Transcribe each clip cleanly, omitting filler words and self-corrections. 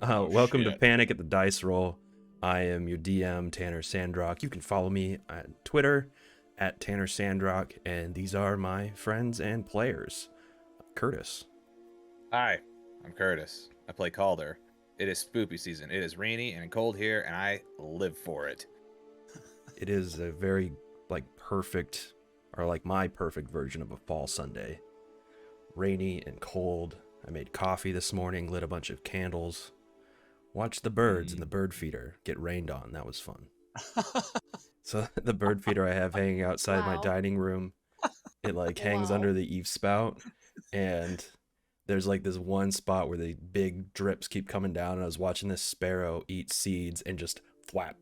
Welcome to Shit. Panic at the Dice Roll. I am your DM, Tanner Sandrock. You can follow me on Twitter at Tanner Sandrock, and these are my friends and players. Curtis. Hi, I'm Curtis. I play Calder. It is spoopy season. It is rainy and cold here, and I live for it. It is a very perfect, or my perfect version of a fall Sunday. Rainy and cold. I made coffee this morning, lit a bunch of candles, watched the birds in the bird feeder get rained on. That was fun. So the bird feeder I have hanging outside my dining room, it hangs under the eave spout, and there's this one spot where the big drips keep coming down, and I was watching this sparrow eat seeds and just flap.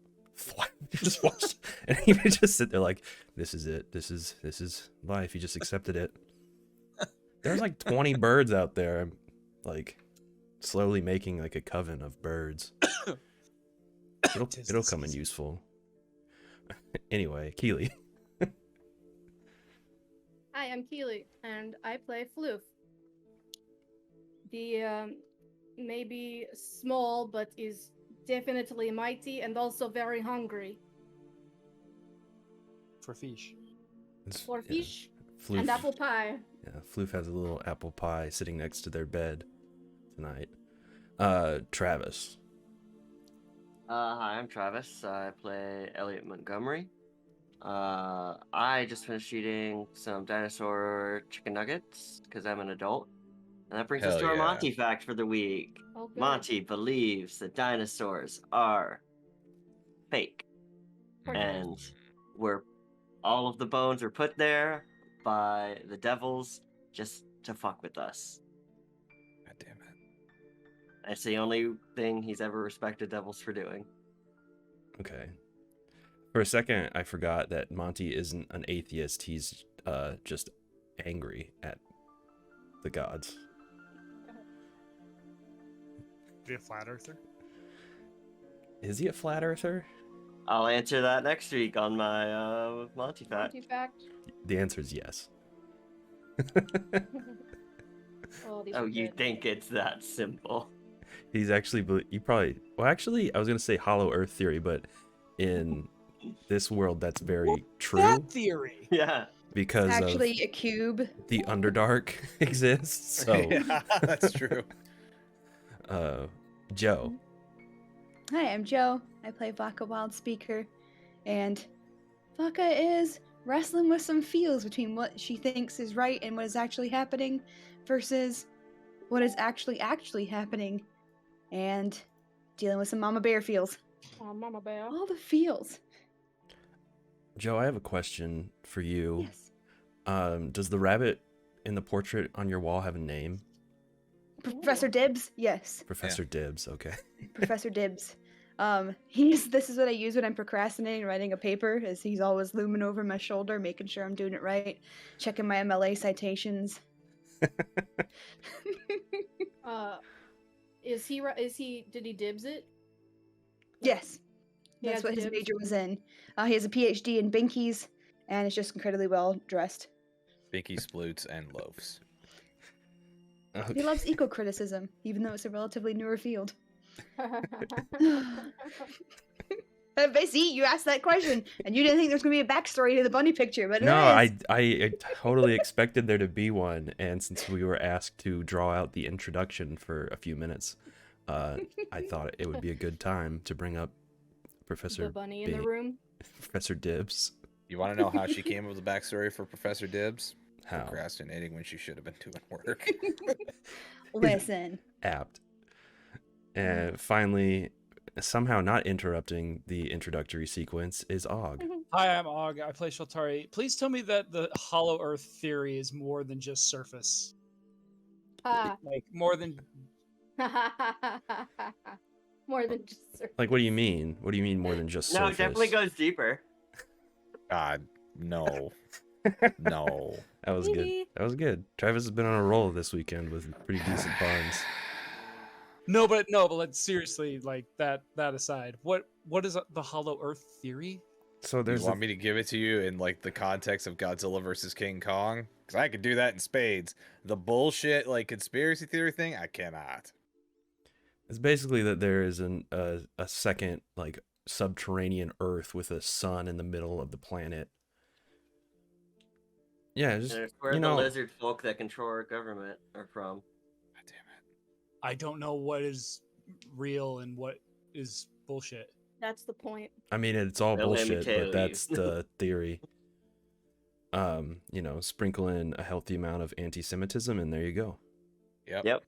Just watched, and he would just sit there this is it. This is life. He just accepted it. There's 20 birds out there. I'm slowly making a coven of birds. It'll come in useful. Anyway, Keely. Hi, I'm Keely, and I play Floof. The maybe small, but is definitely mighty and also very hungry. For fish. For fish Floof. and apple pie. Yeah, Floof has a little apple pie sitting next to their bed tonight. Travis. Hi, I'm Travis. I play Elliot Montgomery. I just finished eating some dinosaur chicken nuggets because I'm an adult. And that brings us Hell to our yeah. Monty fact for the week. Oh, good. Monty believes that dinosaurs are fake. Poor And where all of the bones are put there by the devils just to fuck with us. God damn it. That's the only thing he's ever respected devils for doing. Okay. For a second, I forgot that Monty isn't an atheist. He's just angry at the gods. Be a flat earther? Is he a flat earther? I'll answer that next week on my Monty fact. Monty fact. The answer is yes. These Oh, are you good. think it's that simple? He's actually, actually, I was going to say hollow earth theory, but in this world, that's very true. That theory! Yeah. Because actually a cube. the Underdark exists. So, Yeah, that's true. Joe. Hi, I'm Joe. I play Vaka Wild Speaker, and Vaka is wrestling with some feels between what she thinks is right and what is actually happening versus what is actually happening, and dealing with some mama bear feels. Oh, Mama Bear. All the feels. Joe, I have a question for you. Yes. Does the rabbit in the portrait on your wall have a name? Professor Dibs? Yes. Professor Dibs, okay. Professor Dibs. This is what I use when I'm procrastinating writing a paper, is he's always looming over my shoulder, making sure I'm doing it right, checking my MLA citations. Did he dibs it? Yes. He That's has what his dibs? major was in. He has a PhD in binkies, and is just incredibly well dressed. Binky sploots and loafs. Okay. He loves eco-criticism, even though it's a relatively newer field. See, you asked that question, and you didn't think there was going to be a backstory to the bunny picture, but No, there is. I totally expected there to be one, and since we were asked to draw out the introduction for a few minutes, I thought it would be a good time to bring up Professor The bunny in the room. Professor Dibs. You want to know how she came up with the backstory for Professor Dibs? How? Procrastinating when she should have been doing work. Listen. Apt. And finally, somehow not interrupting the introductory sequence, is Og. Hi, I'm Og. I play Shaltari. Please tell me that the hollow earth theory is more than just surface. More than... More than just surface. What do you mean? What do you mean more than just No, surface? it definitely goes deeper. God, no. No. That was good. That was good. Travis has been on a roll this weekend with pretty decent puns. No, but seriously, that aside, what is the hollow earth theory? So there's You want me to give it to you in the context of Godzilla versus King Kong? Because I could do that in spades. The bullshit conspiracy theory thing, I cannot. It's basically that there is a second like subterranean Earth with a sun in the middle of the planet. Yeah, just And it's where you the know, lizard folk that control our government are from. God damn it. I don't know what is real and what is bullshit. That's the point. I mean it's all Well, let me bullshit, tell but that's you. the theory. You know, sprinkle in a healthy amount of anti-Semitism, and there you go. Yep. Yep.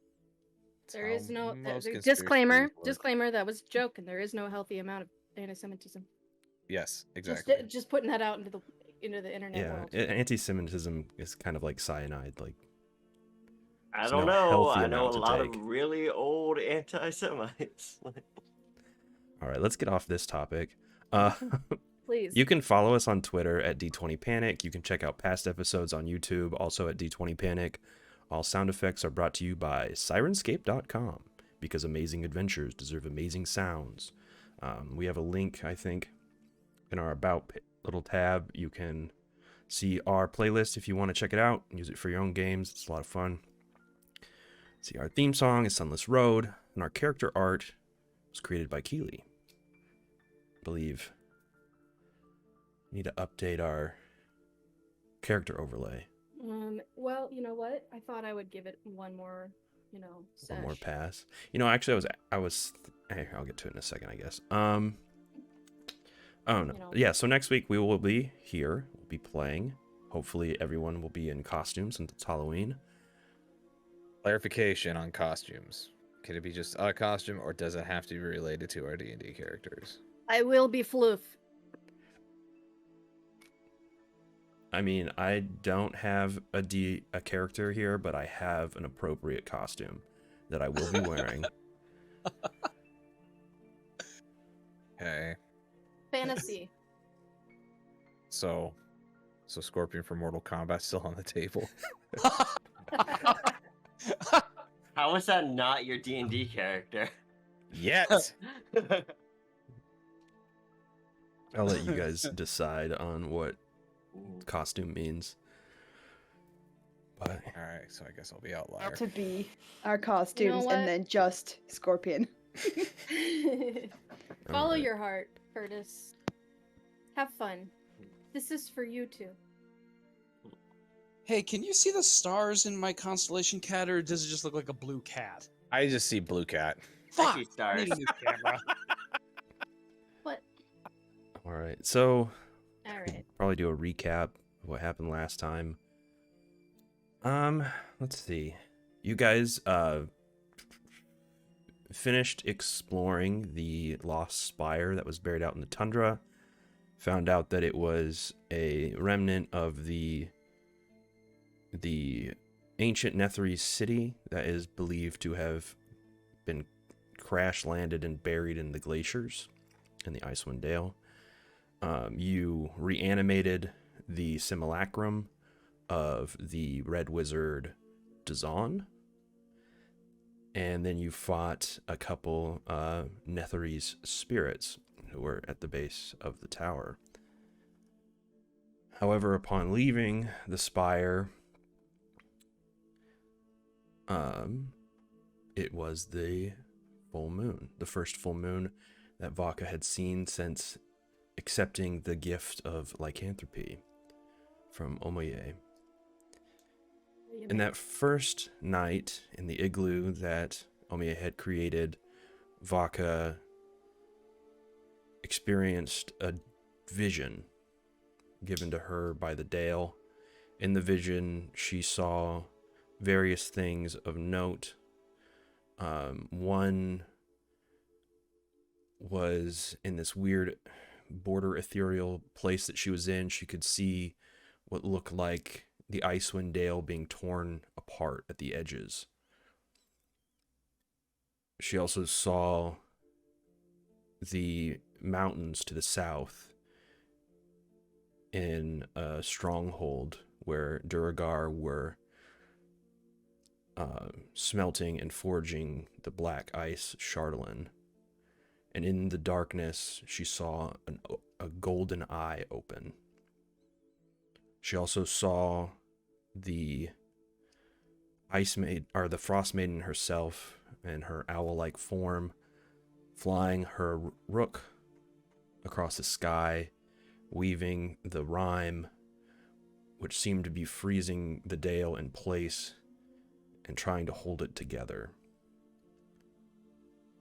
There is no Most conspiracy disclaimer. theories work. Disclaimer. That was a joke, and there is no healthy amount of anti-Semitism. Yes, exactly. Just putting that out into the internet Yeah, world. anti-Semitism is kind of like cyanide. Like, I There's don't no know. healthy I know a amount to lot take. of really old anti-Semites. all right, let's get off this topic. Please. You can follow us on Twitter at D20Panic. You can check out past episodes on YouTube, also at D20Panic. All sound effects are brought to you by Syrinscape.com, because amazing adventures deserve amazing sounds. We have a link, I think, in our About little tab. You can see our playlist if you want to check it out and use it for your own games. It's a lot of fun. See, our theme song is Sunless Road, and our character art was created by Keeley. I believe we need to update our character overlay. Well, you know what? I thought I would give it one more, sesh. One more pass. You know, actually, hey, I'll get to it in a second, I guess. Oh no. Yeah, so next week we will be here. We'll be playing. Hopefully everyone will be in costume since it's Halloween. Clarification on costumes. Can it be just a costume, or does it have to be related to our D&D characters? I will be Floof. I mean, I don't have a character here, but I have an appropriate costume that I will be wearing. Okay. Fantasy. So Scorpion from Mortal Kombat still on the table. How is that not your D&D character? Yet. I'll let you guys decide on what costume means. But All right, so I guess I'll be outlier. To be our costumes what? and then just Scorpion. Follow Alright. your heart, Curtis. Have fun. This is for you two. Hey, can you see the stars in my constellation cat, or does it just look like a blue cat? I just see Blue Cat. Fuck! see I stars. need a new camera. What? all right, so All right. probably do a recap of what happened last time. Let's see. You guys finished exploring the lost spire that was buried out in the tundra. Found out that it was a remnant of the ancient Netherese city that is believed to have been crash landed and buried in the glaciers in the Icewind Dale. You reanimated the simulacrum of the Red Wizard Dazon, and then you fought a couple Netherese spirits who were at the base of the tower. However, upon leaving the spire, it was the full moon, the first full moon that Vaka had seen since accepting the gift of lycanthropy from Omoye. In that first night in the igloo that Omoye had created, Vaka experienced a vision given to her by the Dale. In the vision, she saw various things of note. One was in this weird border ethereal place that she was in. She could see what looked like the Icewind Dale being torn apart at the edges. She also saw the mountains to the south in a stronghold where Duragar were smelting and forging the black ice Chardalyn. And in the darkness, she saw a golden eye open. She also saw the Ice Maid, or the Frost Maiden herself, and her owl-like form, flying her rook across the sky, weaving the rime, which seemed to be freezing the dale in place and trying to hold it together.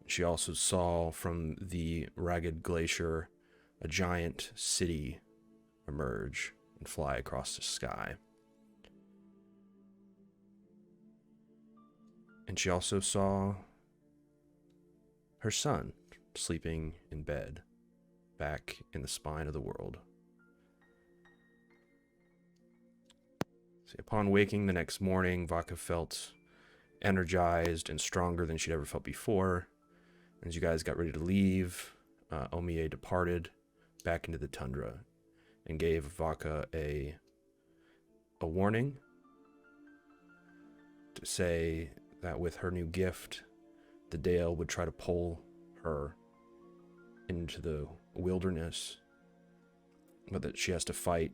She also saw from the ragged glacier a giant city emerge and fly across the sky. And she also saw her son sleeping in bed, back in the spine of the world. See, upon waking the next morning, Vaka felt energized and stronger than she'd ever felt before. As you guys got ready to leave, Omie departed back into the tundra and gave Vaka a warning to say that with her new gift, the Dale would try to pull her into the wilderness, but that she has to fight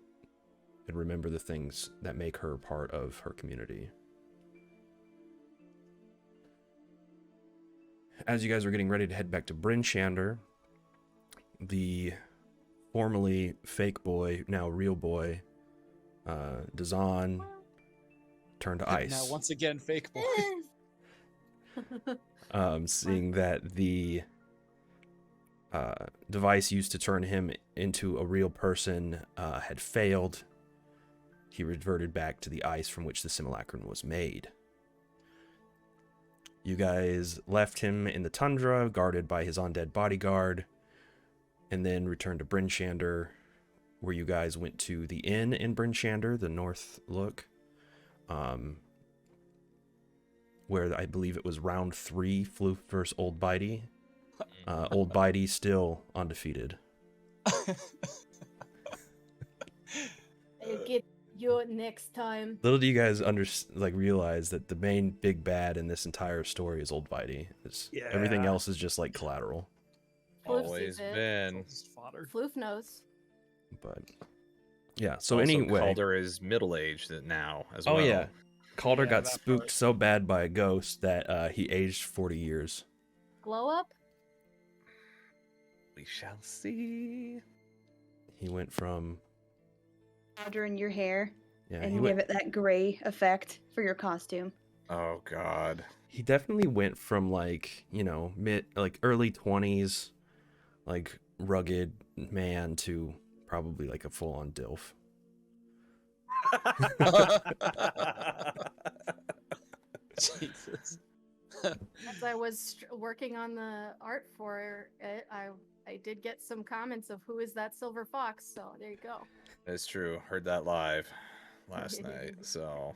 and remember the things that make her part of her community. As you guys are getting ready to head back to Bryn Shander, the formerly fake boy, now real boy, Dazan, turned to ice. Now, once again, fake boy. Seeing that the device used to turn him into a real person had failed, he reverted back to the ice from which the simulacrum was made. You guys left him in the tundra, guarded by his undead bodyguard, and then returned to Bryn Shander, where you guys went to the inn in Bryn Shander, the North Look, where I believe it was round 3, Floof versus Old Bitey. Old Bitey still undefeated. I'll get you next time. Little do you guys realize that the main big bad in this entire story is Old Bitey. Everything else is just like collateral. Floof Always sees it. been. Just fodder. Floof knows. But yeah, so Also, anyway. Calder is middle-aged now as well. Oh yeah. Calder Yeah, got that spooked part. so bad by a ghost that he aged 40 years. Glow up? We shall see. He went from Powder in your hair he and went, give it that gray effect for your costume. Oh God. he definitely went from early 20s, like rugged man to probably like a full-on DILF. Jesus. As I was working on the art for it, I did get some comments of who is that silver fox. So there you go. It's true. Heard that live last night. So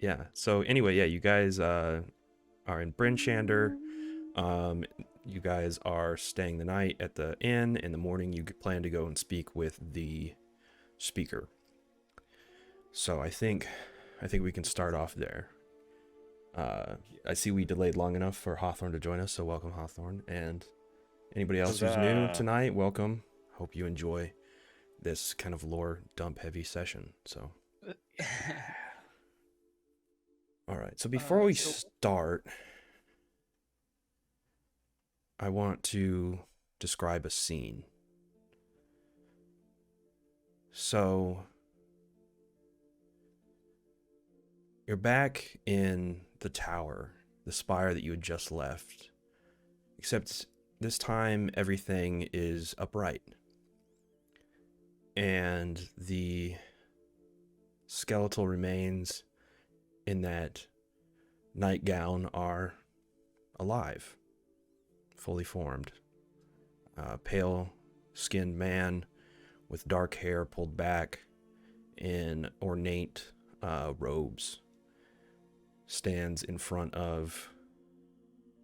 Yeah. So anyway, yeah, you guys are in Bryn Shander. You guys are staying the night at the inn. In the morning, you plan to go and speak with the speaker. So I think we can start off there. I see we delayed long enough for Hawthorne to join us, so welcome, Hawthorne. And anybody else who's new Huzzah. tonight, welcome. Hope you enjoy this kind of lore dump heavy session. So, all right. So before we start, I want to describe a scene. So you're back in the tower, the spire that you had just left, except this time everything is upright. And the skeletal remains in that nightgown are alive, fully formed. Pale-skinned man with dark hair pulled back in ornate robes stands in front of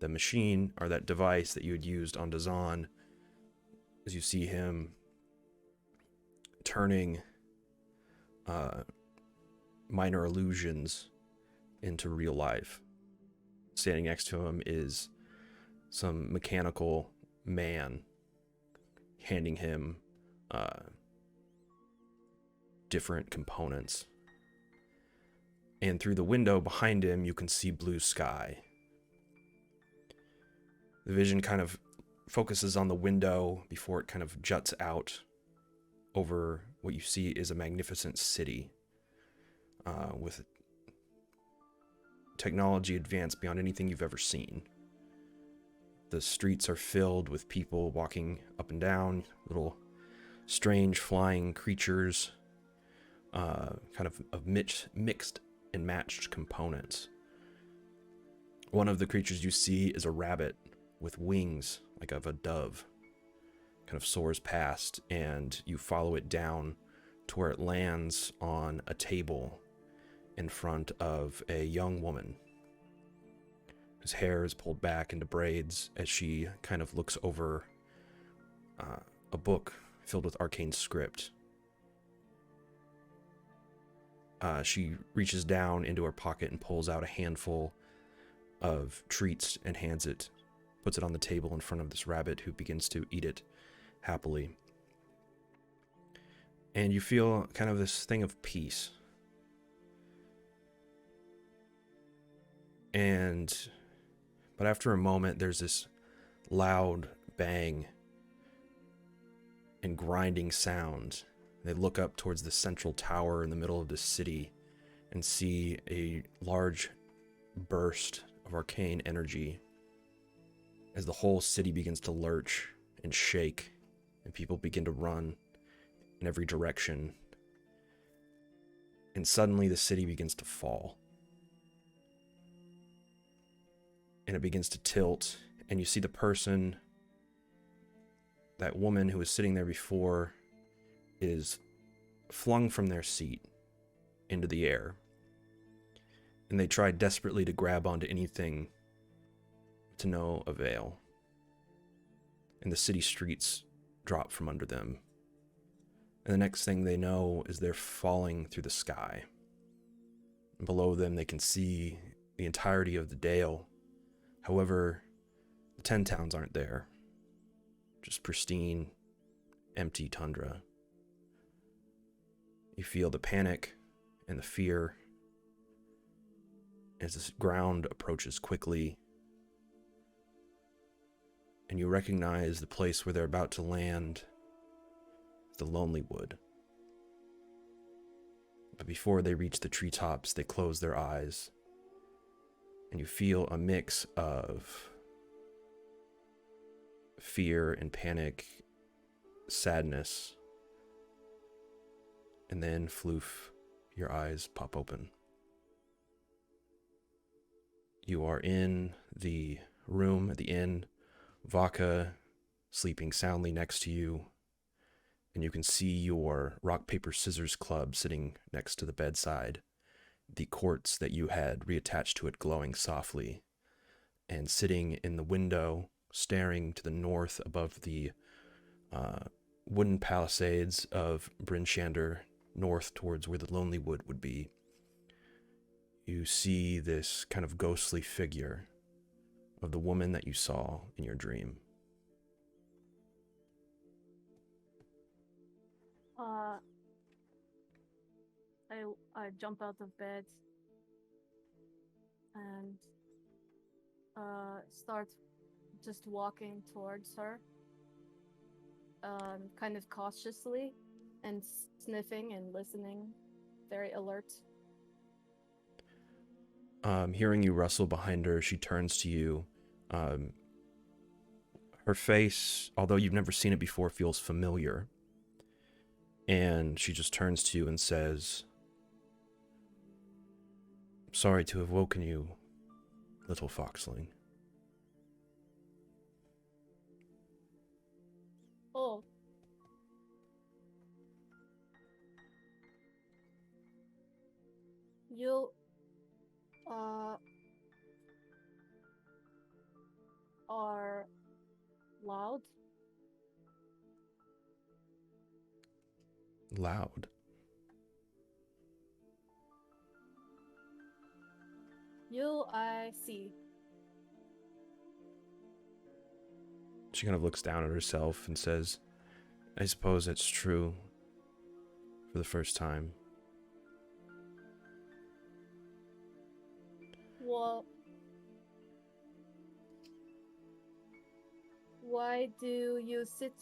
the machine, or that device that you had used on Dazan, as you see him turning minor illusions into real life. Standing next to him is some mechanical man handing him different components. And through the window behind him, you can see blue sky The vision kind of focuses on the window before it kind of juts out over what you see is a magnificent city with technology advanced beyond anything you've ever seen. The streets are filled with people walking up and down, little strange flying creatures, kind of mixed and matched components. One of the creatures you see is a rabbit with wings like of a dove, kind of soars past, and you follow it down to where it lands on a table in front of a young woman whose hair is pulled back into braids as she kind of looks over a book filled with arcane script. She reaches down into her pocket and pulls out a handful of treats and puts it on the table in front of this rabbit, who begins to eat it happily. And you feel kind of this thing of peace. But after a moment, there's this loud bang and grinding sound. They look up towards the central tower in the middle of the city and see a large burst of arcane energy as the whole city begins to lurch and shake, and people begin to run in every direction. And suddenly the city begins to fall. And it begins to tilt, and you see the person, that woman who was sitting there before, is flung from their seat into the air. And they try desperately to grab onto anything, to no avail. And the city streets drop from under them. And the next thing they know is they're falling through the sky. And below them they can see the entirety of the Dale. However, the 10 towns aren't there. Just pristine, empty tundra. You feel the panic and the fear as this ground approaches quickly, and you recognize the place where they're about to land, the Lonely Wood. But before they reach the treetops, they close their eyes, and you feel a mix of fear and panic, sadness, and then, floof, your eyes pop open. You are in the room at the inn, Vaka sleeping soundly next to you, and you can see your rock, paper, scissors club sitting next to the bedside, the quartz that you had reattached to it glowing softly, and sitting in the window, staring to the north above the wooden palisades of Bryn Shander, north towards where the Lonely Wood would be. You see this kind of ghostly figure of the woman that you saw in your dream. I jump out of bed and start just walking towards her, kind of cautiously and sniffing and listening, very alert. Hearing you rustle behind her, she turns to you. Her face, although you've never seen it before, feels familiar. And she just turns to you and says, "Sorry to have woken you, little foxling." Oh. You are loud. Loud. I see. She kind of looks down at herself and says, "I suppose it's true for the first time." Well, Why do you sit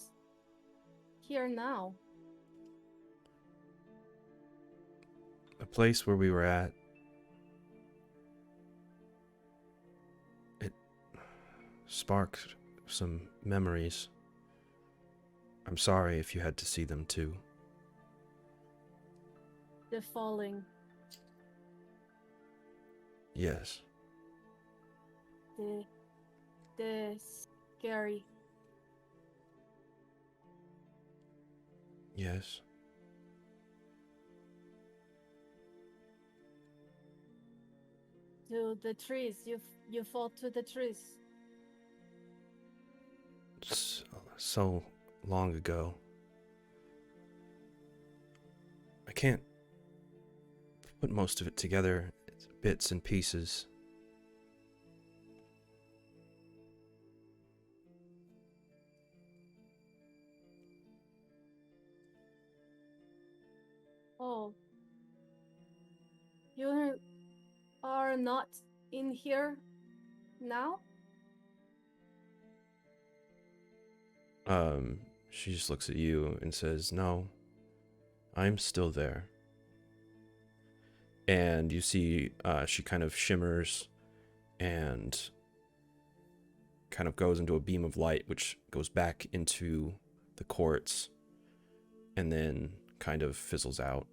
here now? The place where we were at, it sparked some memories. I'm sorry if you had to see them too. The falling, Yes, the scary. yes. To the trees. You fall to the trees. So long ago. I can't put most of it together. It's bits and pieces. Oh. You are not in here now? She just looks at you and says, "No, I'm still there." And you see, she kind of shimmers and kind of goes into a beam of light, which goes back into the quartz and then kind of fizzles out.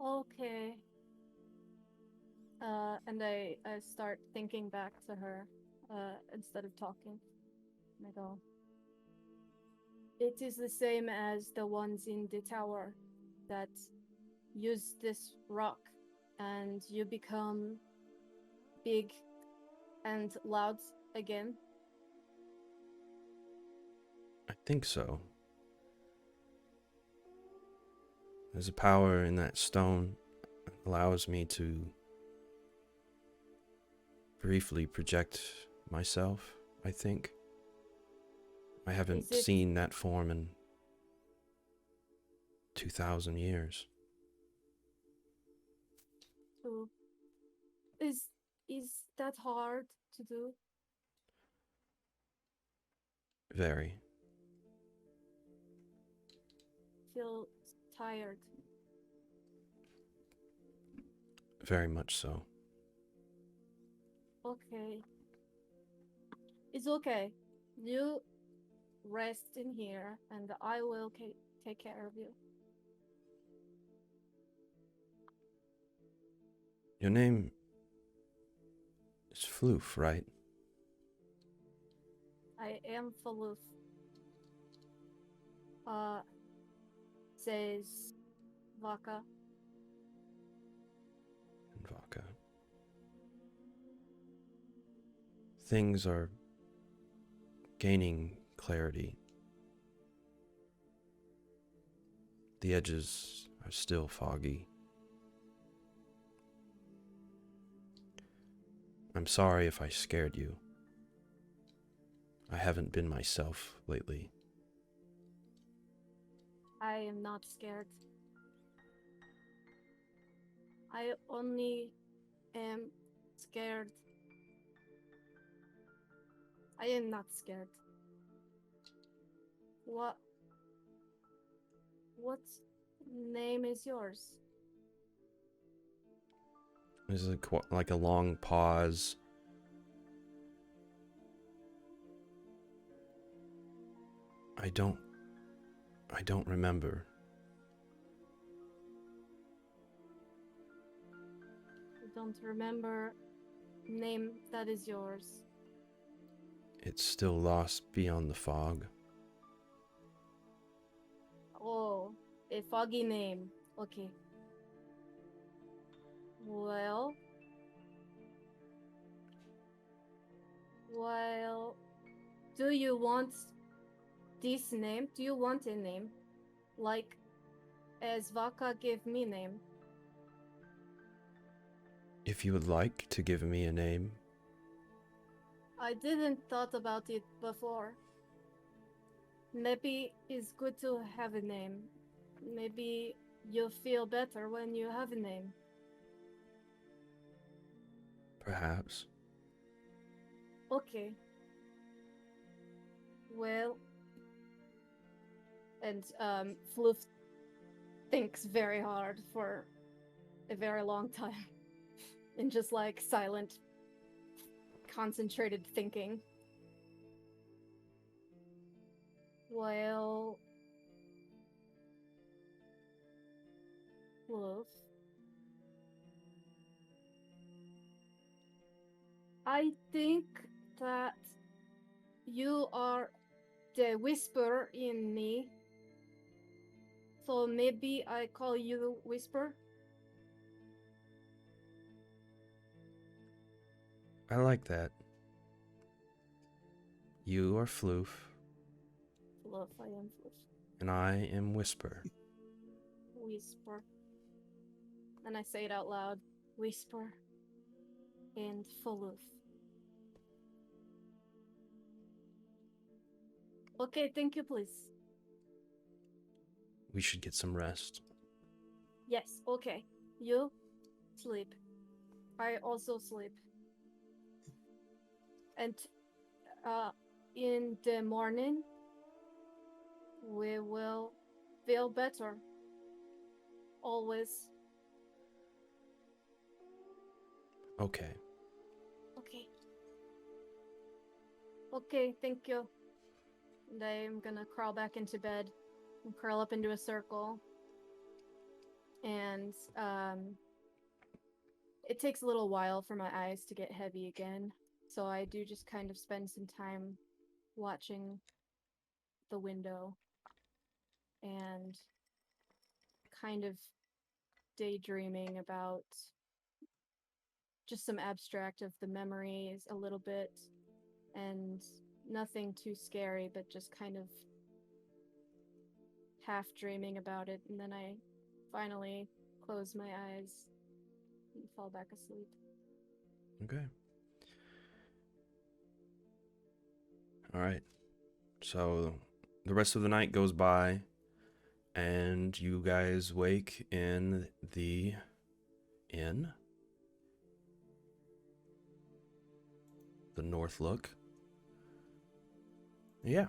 Okay. And I start thinking back to her instead of talking. And I go, it is the same as the ones in the tower that use this rock and you become big and loud again. I think so. There's a power in that stone that allows me to briefly project myself, I think. I haven't Is it- seen that form in 2,000 years. So is that hard to do? Very. Feel tired. Very much so. Okay. It's okay. You rest in here and I will take care of you. Your name is Floof, right? I am Faluf. Says Vaka. And Vaka. Things are gaining clarity. The edges are still foggy. I'm sorry if I scared you. I haven't been myself lately. I am not scared. I only am scared. I am not scared. What name is yours? There's like a long pause. I don't remember. You don't remember name that is yours. It's still lost beyond the fog. Oh, a foggy name. Okay. Well, do you want this name? Do you want a name? Like, as Vaka gave me name. If you would like to give me a name, I didn't thought about it before. Maybe it's good to have a name. Maybe you'll feel better when you have a name. perhaps. Okay. Well, and Floof thinks very hard for a very long time, in just like silent, concentrated thinking. Well, Floof, I think that you are the whisper in me. So maybe I call you Whisper? I like that. You are Floof, Floof, I am Floof. and I am Whisper. Whisper. And I say it out loud. Whisper. And Floof. Okay, thank you, please. We should get some rest. Yes, okay. You sleep. I also sleep. And in the morning, we will feel better. Always. Okay. Okay. Okay, thank you. And I'm gonna crawl back into bed and curl up into a circle. And it takes a little while for my eyes to get heavy again. So I do just kind of spend some time watching the window and kind of daydreaming about just some abstract of the memories a little bit, and nothing too scary, but just kind of half dreaming about it. And then I finally close my eyes and fall back asleep. Okay. All right. So the rest of the night goes by, and you guys wake in the inn. The North Look. Yeah.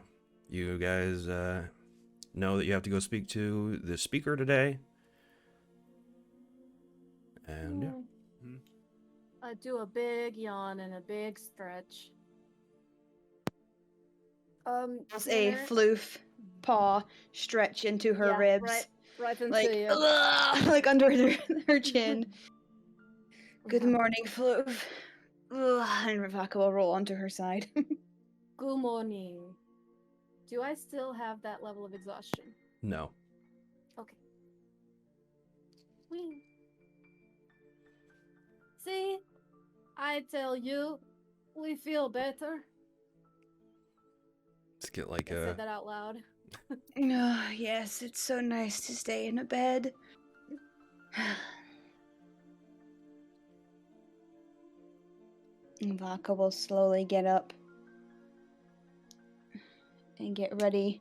You guys know that you have to go speak to the speaker today. And yeah. I do a big yawn and a big stretch. As a floof paw stretch into her ribs. Right into Like, you. like under her chin. Good morning, Floof. And Ravaka will roll onto her side. Good morning. Do I still have that level of exhaustion? No. Okay. Whee. See? I tell you, we feel better. Let's get like I a... said that out loud. Oh, yes, it's so nice to stay in a bed. Vaka will slowly get up and get ready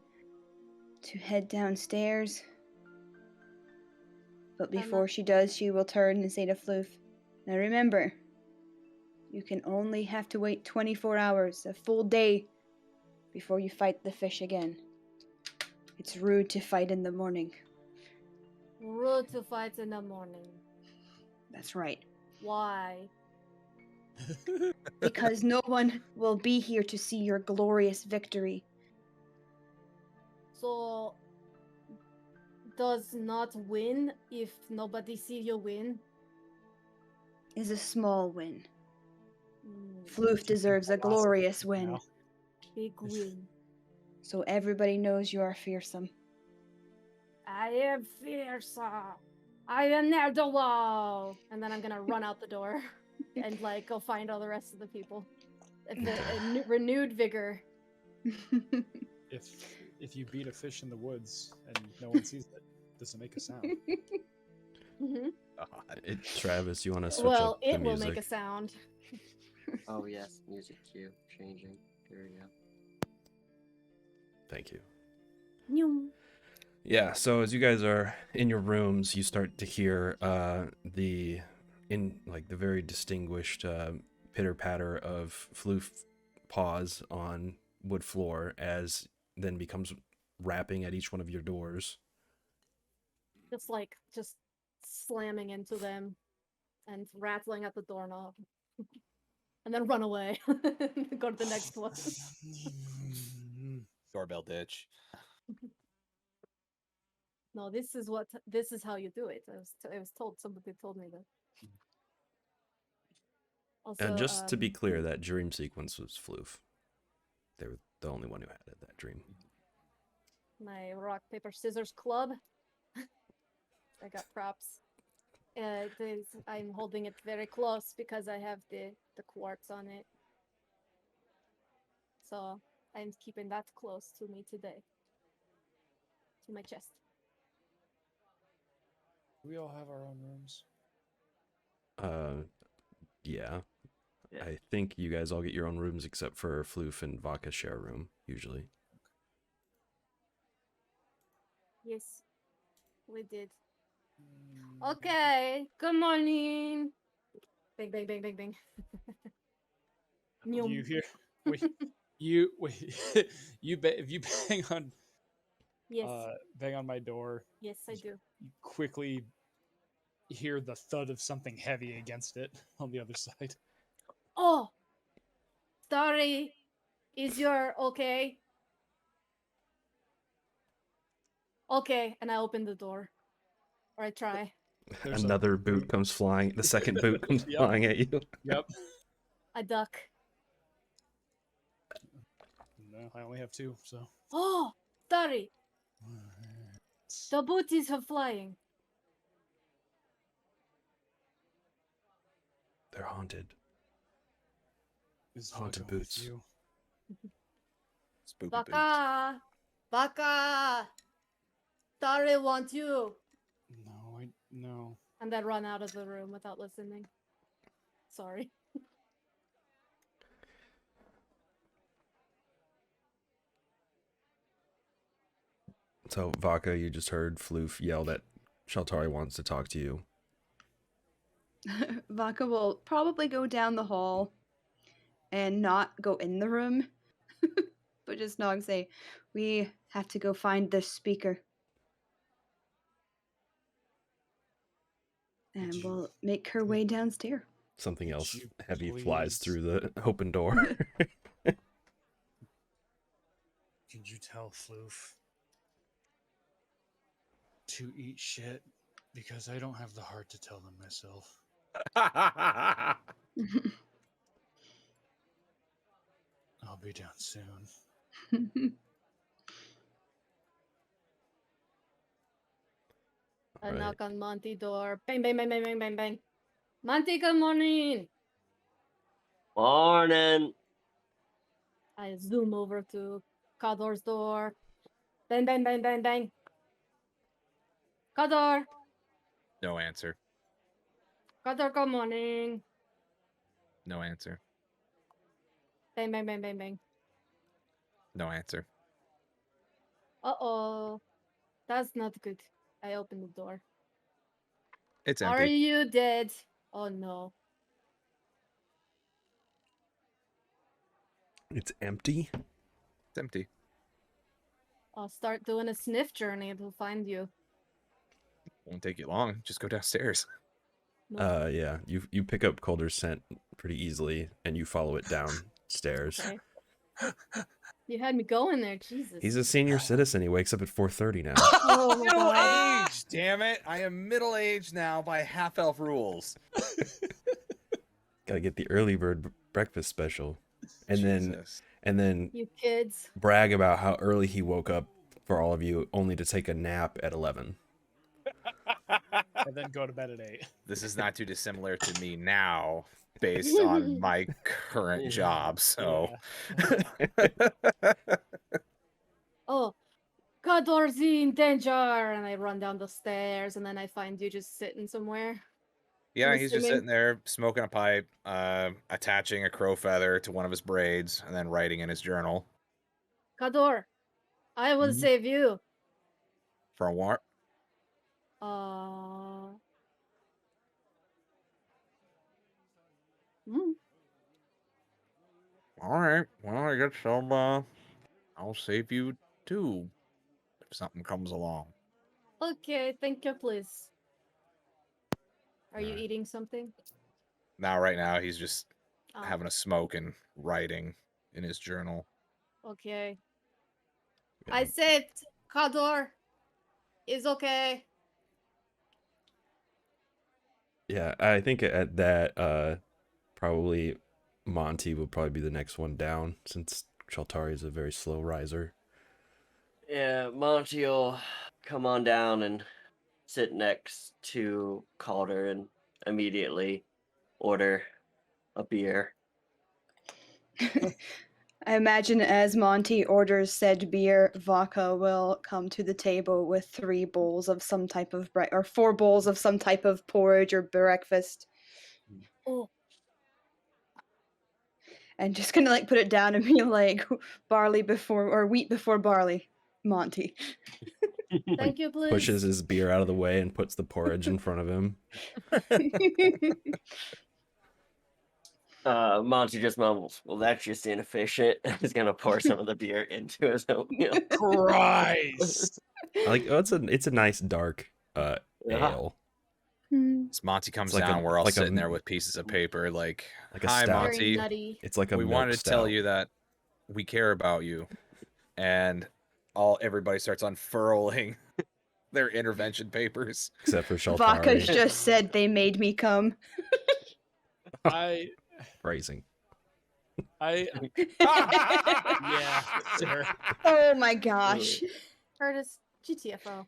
to head downstairs. But before she does, she will turn and say to Floof, now remember, you can only have to wait 24 hours, a full day, before you fight the fish again. It's rude to fight in the morning. Rude to fight in the morning. That's right. Why? Because no one will be here to see your glorious victory. So, does not win if nobody see you win? Is a small win. Floof deserves a glorious win. Big win. So everybody knows you are fearsome. I am fearsome. I am near the wall. And then I'm gonna run out the door and like go find all the rest of the people. Renewed vigor. If you beat a fish in the woods and no one sees it, does it make a sound? Travis, you want to switch well, up the it will music? make a sound. Oh yes, music cue changing. There we go. Thank you. Nyum. Yeah, so as you guys are in your rooms, you start to hear the very distinguished pitter patter of Floof paws on wood floor as then becomes rapping at each one of your doors. Just slamming into them and rattling at the doorknob. And then run away. Go to the next one. Doorbell ditch. No, this is how you do it. I was told, somebody told me that. Also, And just to be clear, that dream sequence was Floof. They were the only one who had that dream. my rock, paper, scissors club. I got props. I'm holding it very close because I have the quartz on it. So I'm keeping that close to me today. To my chest. We all have our own rooms. Yeah. Yeah. I think you guys all get your own rooms except for Floof and Vodka share a room, usually. Yes, we did. Okay, good morning. Bang, bang, bang, bang, bang. You hear? Wait, if you Yes, bang on my door, yes, I do. you quickly hear the thud of something heavy against it on the other side. Oh, sorry. Is your okay? Okay, and I open the door. Or I try. There's Another boot comes flying. The second boot comes Yep. flying at you. Yep. I duck. No, I only have 2, so. Oh, sorry. The booties are flying. They're haunted. Is Haunted Vodka with boots. you? Spooky boots. Baka! Baka! Sorry, want you. No. And then run out of the room without listening. Sorry. So, Vodka, you just heard Floof yell that Shaltari wants to talk to you. Vodka will probably go down the hall and not go in the room, but just nod and say, "We have to go find this speaker." And Could you- we'll make her way downstairs. Something else you heavy flies please- through the open door. Could you tell Floof to eat shit? Because I don't have the heart to tell them myself. I'll be down soon. I Right. knock on Monty door. Bang, bang, bang, bang, bang, bang, bang. Monty, good morning. Morning. I zoom over to Kador's door. Bang, bang, bang, bang, bang. Kador. No answer. Kador, good morning. No answer. Bang, bang, bang, bang, bang. No answer. Uh-oh. That's not good. I open the door. It's Are empty. you dead? Oh no. It's empty? It's empty. I'll start doing a sniff journey to find you. Won't take you long. Just go downstairs. No. Yeah. You pick up Calder's scent pretty easily, and you follow it downstairs. Okay. You had me going there, Jesus. He's a senior citizen. He wakes up at 4:30 now. Oh my Middle God. age, damn it! I am middle aged now by half elf rules. Gotta get the early bird breakfast special, and Jesus. then You kids. brag about how early he woke up for all of you, only to take a nap at 11. And then go to bed at 8. This is not too dissimilar to me now, based on my current job. So, Oh, Kador's in danger, and I run down the stairs, and then I find you just sitting somewhere. yeah, I'm he's just assuming- sitting there smoking a pipe, attaching a crow feather to one of his braids, and then writing in his journal. Kador, I will Mhm. save you. For what? Hmm. All right. Well, I guess I'll save you too if something comes along. Okay, thank you, please. Are you Alright. eating something? Now, right now, he's just Oh, having a smoke and writing in his journal. okay. Yeah. I saved Kador. Is okay. Yeah, I think at that, probably Monty will probably be the next one down since Shaltari is a very slow riser. Yeah, Monty will come on down and sit next to Calder and immediately order a beer. I imagine as Monty orders said beer, Vodka will come to the table with 3 bowls of some type of or 4 bowls of some type of porridge or breakfast, Oh, and just gonna like put it down and be like, barley before or wheat before barley, Monty. thank you, please. Pushes his beer out of the way and puts the porridge in front of him. Monty just mumbles, "Well, that's just inefficient." He's gonna pour some of the beer into his oatmeal. Christ. It's a nice dark Yeah. ale. As Monty comes like a- down, we're all like a- sitting there with pieces of paper, like Like a "Hi, stout. Very Monty. nutty. It's like a We milk wanted to tell stout. you that we care about you," and everybody starts unfurling their intervention papers. Except for Vodka's Shaltari. just said they made me come. I Phrasing. yeah, sure. Oh my gosh. Curtis, GTFO.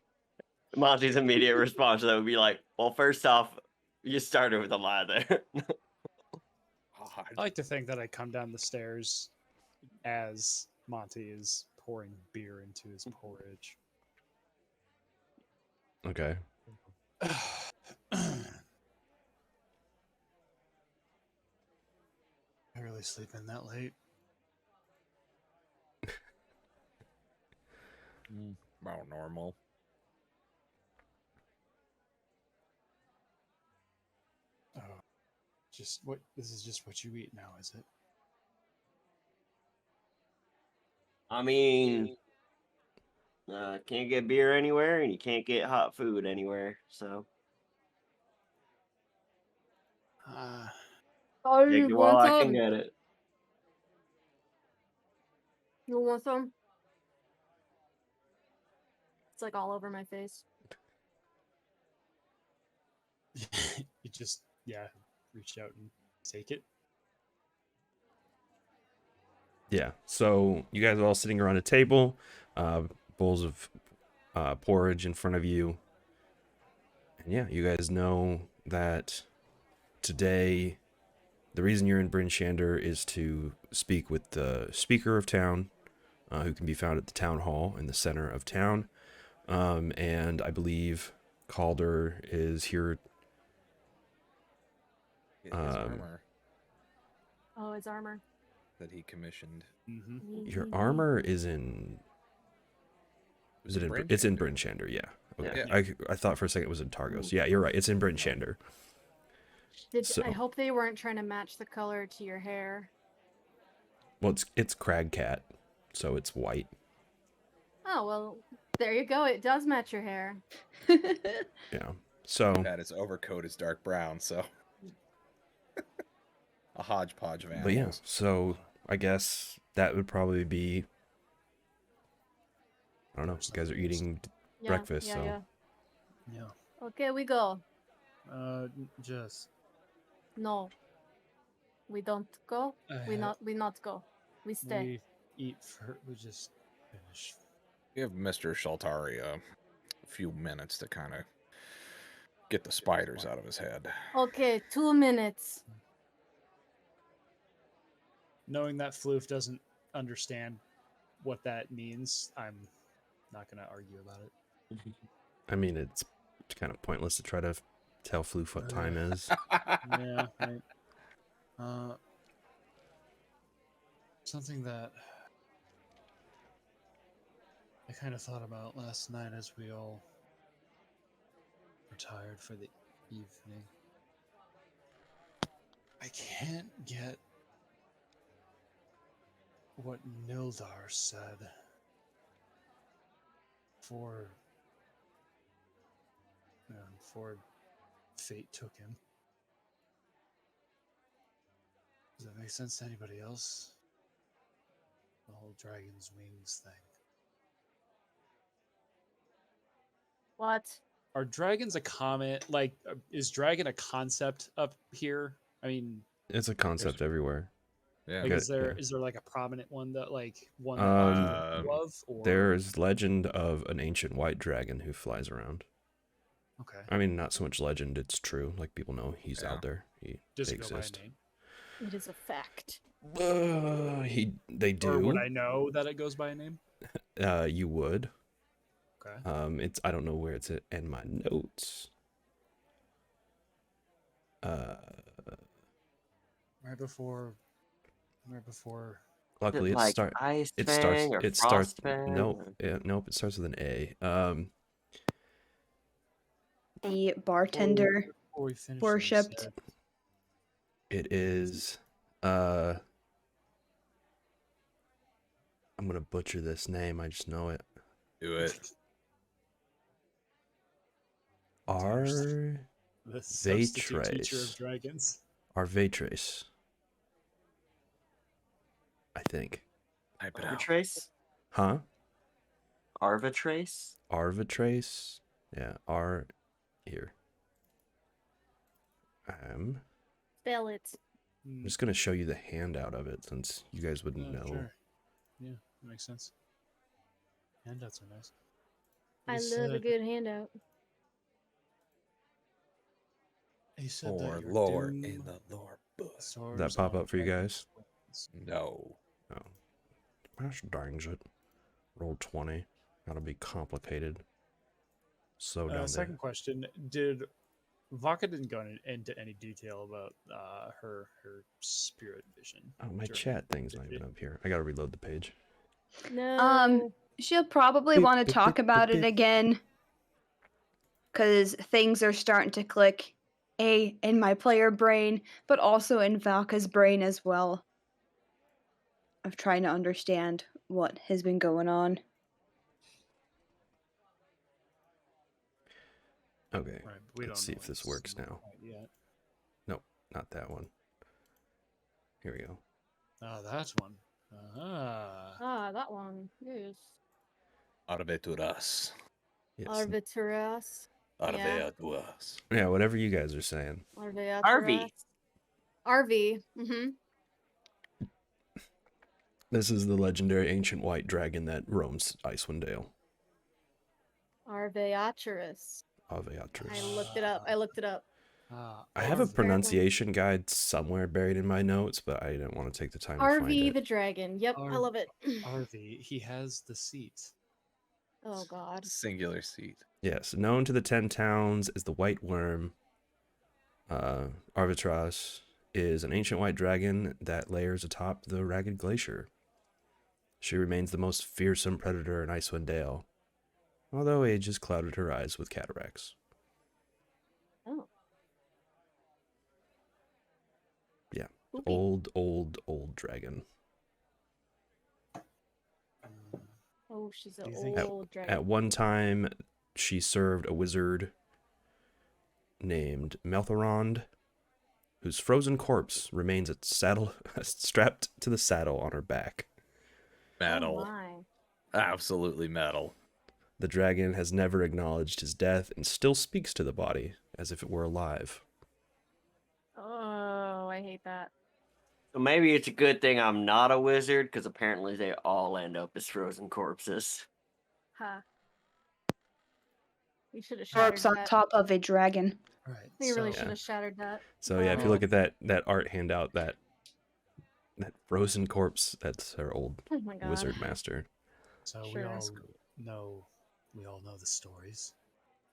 Monty's immediate response to that would be like, "Well, first off, you started with a lie there." I like to think that I come down the stairs as Monty is pouring beer into his porridge. Okay. I really sleep in that late. About normal. Oh, just what? This is just what you eat now, is it? I mean, can't get beer anywhere, and you can't get hot food anywhere. So Oh, take you it while want I can some? get it. You want some? It's like all over my face. you just reach out and take it. Yeah. So you guys are all sitting around a table, bowls of porridge in front of you. And yeah, you guys know that today the reason you're in Bryn Shander is to speak with the speaker of town, who can be found at the town hall in the center of town. And I believe Calder is here. His armor Oh, his armor. that he commissioned. Mm-hmm. Your armor is in. Is it in? It's in Bryn Shander, yeah. Okay. Yeah. I thought for a second it was in Targos. Yeah, you're right. It's in Bryn Shander. I hope they weren't trying to match the color to your hair. Well, it's Crag Cat, so it's white. Oh, well, there you go. It does match your hair. Yeah. So That his overcoat is dark brown, so a hodgepodge of animals. But yeah, so I guess that would probably be. I don't know. You guys are eating Yeah, breakfast, yeah, so yeah. Yeah. Okay, we go. Just No, we don't go. I We have- not go. We stay. we eat for. We just finish. Give Mr. Shaltari a few minutes to kind of get the spiders out of his head. Okay, 2 minutes. Knowing that Floof doesn't understand what that means, I'm not gonna argue about it. I mean it's kind of pointless to try to tell Floof what time is. Yeah, right. Something that I kind of thought about last night as we all retired for the evening. I can't get what Nildar said before fate took him. Does that make sense to anybody else? The whole dragon's wings thing. What? Are dragons a comment? Like, is dragon a concept up here? I mean, It's a concept everywhere. Yeah. like, Okay, is there yeah. like a prominent one that one that Um, you know of? Or There's legend of an ancient white dragon who flies around. okay, I mean, not so much legend; it's true. Like people know he's Yeah. out there. They does it go by a exist. name? It is a fact. They Or would do. I know that it goes by a name? You would. Okay. It's I don't know where it's in my notes. Right before. Luckily, like it starts. or It starts. Frostfang Nope. or- Yeah, nope. It starts with an A. The bartender Before we finish, worshipped. It is. I'm gonna butcher this name. I just know it. Do it. Ar the substitute teacher of Vatrace. dragons. Arvatrace. I think. Type it out. Arbitrace? Huh? Arbitrace? Arvatrace. Yeah. Here. I'm Spell it. just gonna show you the handout of it since you guys wouldn't know. Sure. Yeah, that makes sense. Handouts are nice. I He love a said- good handout. He said Or that your lore doom in the lore book. soars That pop on up for you guys? dragons' wings. No. Oh. Gosh dang it. Roll 20. Gotta be complicated. So down Second question: did Vaka didn't go into any detail about her spirit vision? there. Oh, my during- chat thing's did not she? even up here. I gotta reload the page. No. She'll probably Beep, want to beep, talk beep, about beep, it beep. again because things are starting to click. In my player brain, but also in Valka's brain as well. Of trying to understand what has been going on. Okay. Right, but we Let's don't see know if this it's works not now. quite yet. Nope, not that one. Here we go. Oh, that one. That one. Yes. Arveturas. Yes. Arbitrus. Yeah. Arveaturas. Yeah, whatever you guys are saying. Arvi. RV. Mm-hmm. This is the legendary ancient white dragon that roams Icewind Dale. Arveaturus. Aveatrus. I looked it up. I looked it up. I have a Apparently. pronunciation guide somewhere buried in my notes, but I didn't want to take the time to find RV it. the dragon. Yep, I love it. RV. He has the seat. Oh God. Singular seat. Yes, known to the 10 towns as the White Worm, Arvitras is an ancient white dragon that layers atop the Ragged Glacier. She remains the most fearsome predator in Icewind Dale, although age has clouded her eyes with cataracts. Oh. Yeah, Spooky. old dragon. Oh, she's an Do you think- old dragon. At one time, she served a wizard named Melthorond, whose frozen corpse remains strapped to the saddle on her back. Metal. Oh my. Absolutely metal. The dragon has never acknowledged his death and still speaks to the body as if it were alive. Oh, I hate that. So maybe it's a good thing I'm not a wizard, because apparently they all end up as frozen corpses. Huh. We should have shattered Corpse on that. top of a dragon. Right. We really so- should have shattered that. So yeah, if you Oh. look at that art handout, that frozen corpse, that's her old Oh my God. wizard master. So Sure. we all know the stories.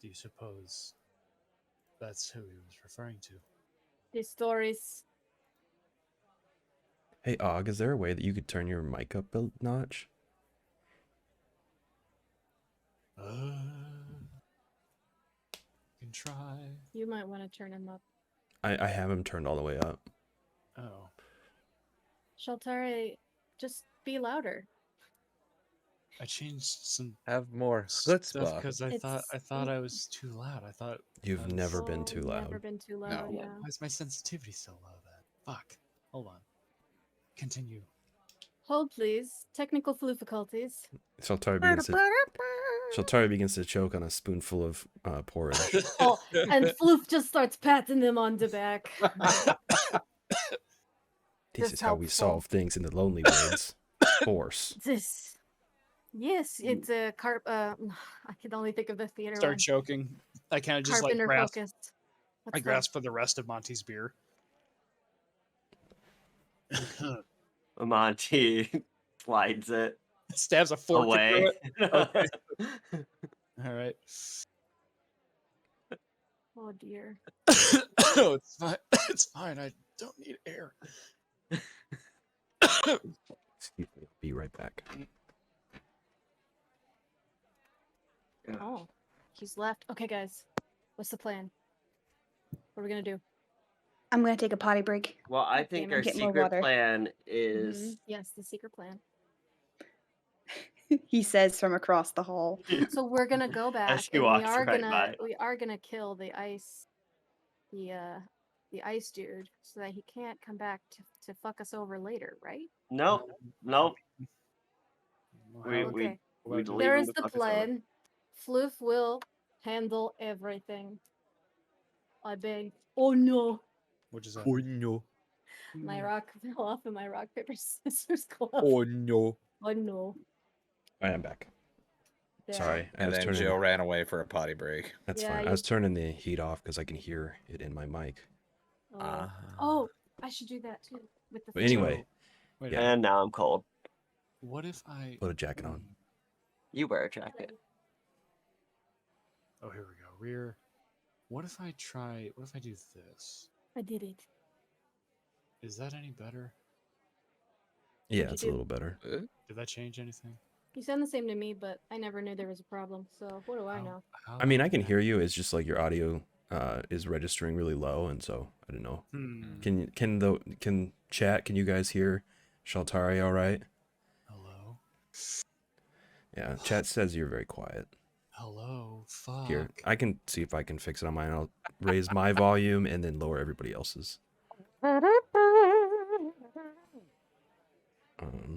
Do you suppose that's who he was referring to? These stories. Hey Og, is there a way that you could turn your mic up a notch? Can try. You might want to turn him up. I have him turned all the way up. Oh. Shaltari, Just be louder. I changed some Have more stuff chutzpah. because I thought I was too loud. I thought You've I was- never been too loud. Never been too No. loud. Why- Yeah. Why is my sensitivity so low then? Fuck. Hold on. Continue. Hold, please. Technical difficulties. Shaltari begins to choke on a spoonful of porridge. Oh, and Floof just starts patting him on the back. This Just is how we helpful. solve things in the lonely woods. Force. This. Yes, it's a I can only think of the theater Start one. choking. I kind of just like Carpenter grasp. focused. I What's grasp for the rest of Monty's beer. Monty slides it Stabs a fork away. into it. Okay. All right. Oh dear. Oh, it's fine. It's fine. I don't need air. Excuse me. I'll be right back. Oh, he's left. Okay, guys, what's the plan? What are we gonna do? I'm gonna take a potty break. Well, I God think damn it. our Get more secret water. plan is Mhm. Yes, the secret plan. He says from across the hall. So we're gonna go back, she and walks right by. we are gonna kill the ice dude, so that he can't come back to fuck us over later, right? Nope, nope. We Okay. we we leave There him is to the fuck us over. plan. Floof will handle everything. I beg. Oh no! Which is that? no. My rock fell off in my rock paper scissors glove. No. Oh no! I am back. There. Sorry. I And was then turning. Joe ran away for a potty break. That's Yeah, fine. you- I was turning the heat off because I can hear it in my mic. Oh. Oh, I should do that too with the. But anyway, Wait, yeah. And now I'm cold. what if I Put a jacket on. You wear a jacket. Oh, here we go. Rear. What if I do this? I did it. Is that any better? Yeah, you it's a do? little better. Did that change anything? You sound the same to me, but I never knew there was a problem. So what do I know? How I mean, I long can did hear you. It's just like your audio is registering really low, and so I don't know. Can chat? Can you guys hear Shaltari all right? Hello? Yeah, chat says you're very quiet. Hello? Fuck. Here, I can see if I can fix it on mine. I'll raise my volume and then lower everybody else's.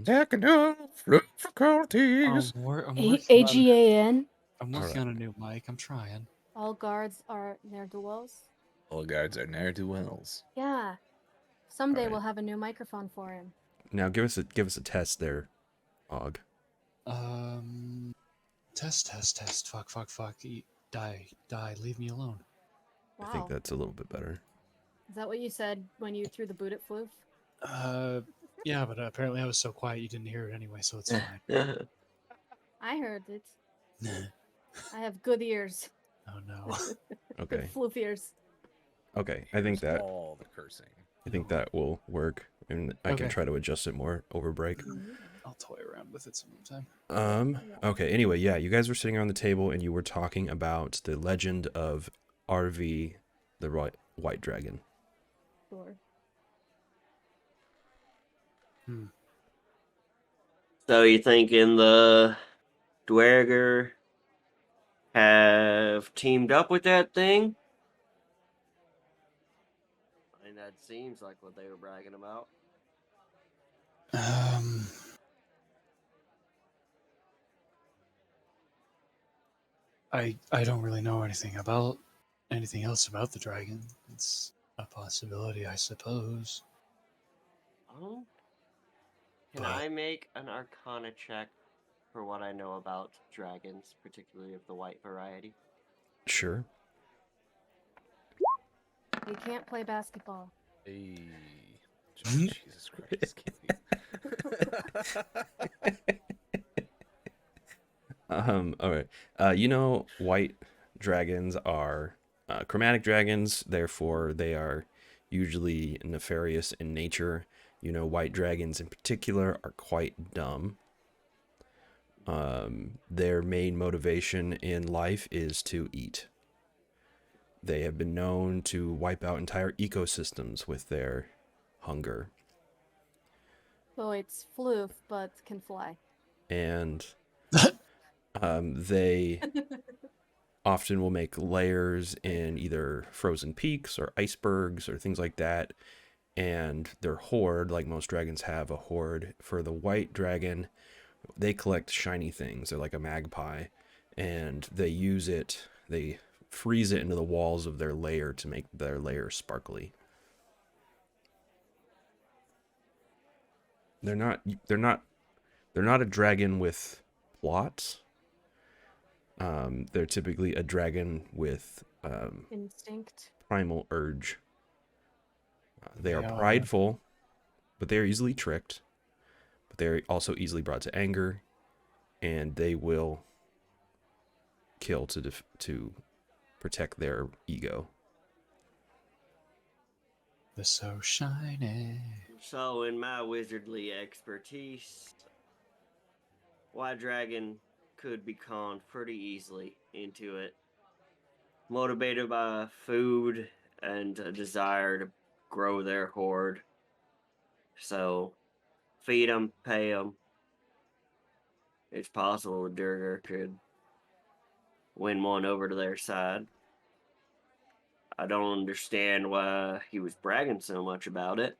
Technical difficulties. I'm working AGAN. I'm working Alright. on a new mic. I'm trying. All guards are ne'er-do-wells. All guards are ne'er-do-wells. Yeah. Someday Alright. we'll have a new microphone for him. Now give us a test there, Og. Test. Fuck. Die. Leave me alone. Wow. I think that's a little bit better. Is that what you said when you threw the boot at Floof? Yeah, but apparently I was so quiet you didn't hear it anyway, so it's fine. I heard it. I have good ears. Oh no. Okay. Good Floof ears. Okay. I think that All the cursing. will work, and I can Okay. try to adjust it more over break. I'll toy around with it sometime. Okay, anyway, yeah, you guys were sitting around the table and you were talking about the legend of RV, the white dragon. Sure. So you thinking the Dwerger have teamed up with that thing? I mean, that seems like what they were bragging about. I don't really know anything else about the dragon. It's a possibility, I suppose. Oh. Can But- I make an Arcana check for what I know about dragons, particularly of the white variety? Sure. We can't play basketball. Hey. Jesus Christ. All right. You know, white dragons are chromatic dragons, therefore they are usually nefarious in nature. You know, white dragons in particular are quite dumb. Their main motivation in life is to eat. They have been known to wipe out entire ecosystems with their hunger. So it's floof, but can fly. And they often will make lairs in either frozen peaks or icebergs or things like that. And their hoard, like most dragons have a hoard. For the white dragon, they collect shiny things. They're like a magpie. And they use it, they freeze it into the walls of their lair to make their lair sparkly. They're not a dragon with plots. They're typically a dragon with Instinct. primal urge. They are Yeah. prideful, but they are easily tricked. But they're also easily brought to anger, and they will kill to protect their ego. They're so shiny. So, in my wizardly expertise, White Dragon could be conned pretty easily into it. Motivated by food and a desire to grow their hoard. So, feed them, pay them. It's possible Durger could win one over to their side. I don't understand why he was bragging so much about it.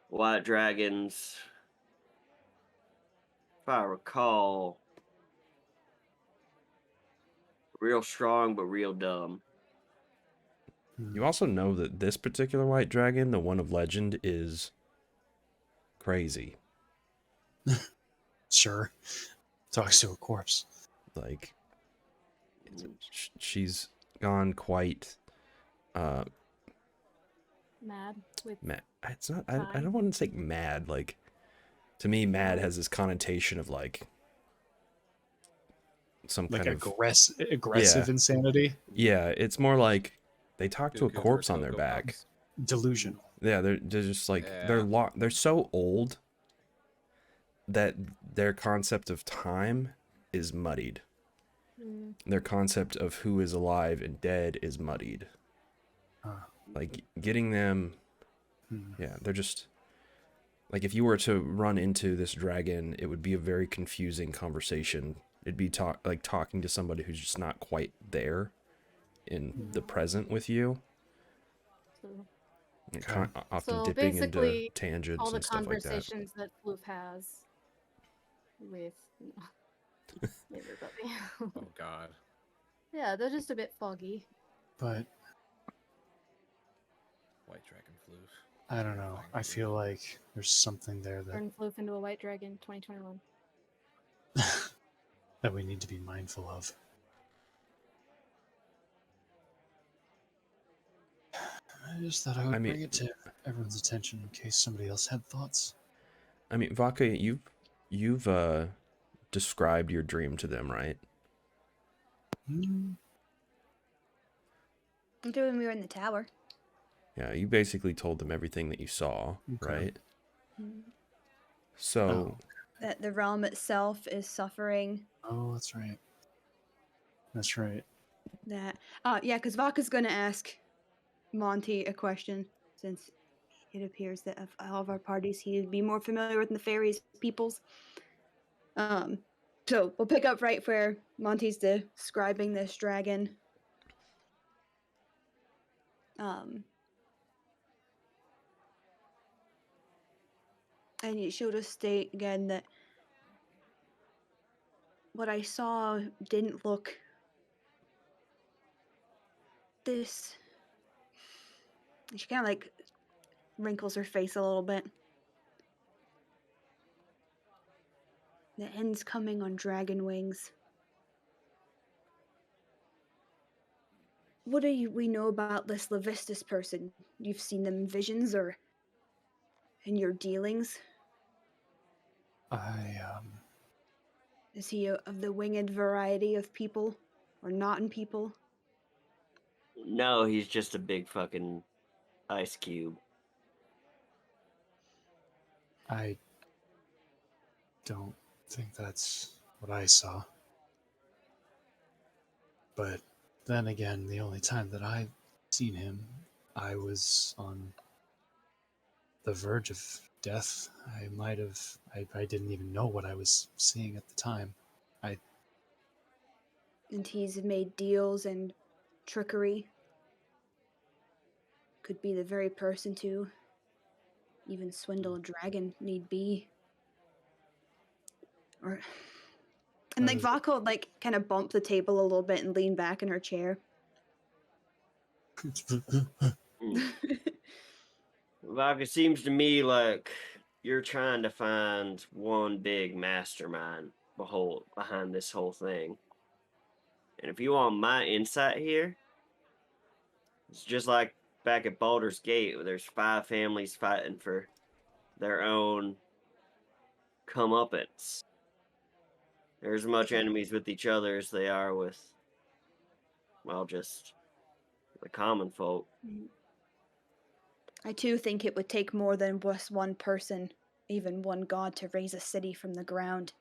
White dragons, if I recall, real strong but real dumb. You also know that this particular white dragon, the one of legend, is crazy. Sure. Talks to a corpse. Like, she's gone quite Mad. With mad. It's not. I time. don't want to say mad. Like, to me, mad has this connotation of like some Like kind of aggressive Yeah. insanity. yeah. It's more like they talk to a Good for corpse on their Cocoa back. Puffs. Delusional. Yeah, they're just like Yeah. they're so old that their concept of time is muddied. Mm. Their concept of who is alive and dead is muddied. Huh. Like getting them, yeah, they're just like if you were to run into this dragon, it would be a very confusing conversation. It'd be like talking to somebody who's just not quite there in the present with you. So, And Okay. often So dipping into basically, tangents all the and stuff like that. conversations that Floof has with everybody. Oh God. Yeah, they're just a bit foggy. But White dragon floof. I don't know. I feel like there's something there Turn Floof into a white dragon 2021. that we need to be mindful of. I just thought I would bring it to everyone's attention in case somebody else had thoughts. I mean, Vaka, you've described your dream to them, right? Until when we were in the tower. Yeah, you basically told them everything that you saw, Okay. right? Mhm. So, That the realm itself is suffering. Oh, that's right. That's right. That yeah, because Vaka's gonna ask Monty a question, since it appears that of all of our parties he'd be more familiar with nefarious peoples. So we'll pick up right where Monty's describing this dragon. And it showed us state again that what I saw didn't look this. She kind of like wrinkles her face a little bit. The end's coming on dragon wings. What do we know about this Levistus person? You've seen them in visions or in your dealings? Is he of the winged variety of people or not in people? No, he's just a big fucking ice cube. I don't think that's what I saw. But then again, the only time that I've seen him, I was on the verge of death. I didn't even know what I was seeing at the time. And he's made deals and trickery. Could be the very person to even swindle a dragon, need be. Or and like Vodka would like kind of bump the table a little bit and lean back in her chair. Like, it seems to me like you're trying to find one big mastermind behind this whole thing. And if you want my insight here, it's just like back at Baldur's Gate, where there's 5 families fighting for their own comeuppance. They're as much enemies with each other as they are with, well, just the common folk. I too think it would take more than just one person, even one god, to raise a city from the ground.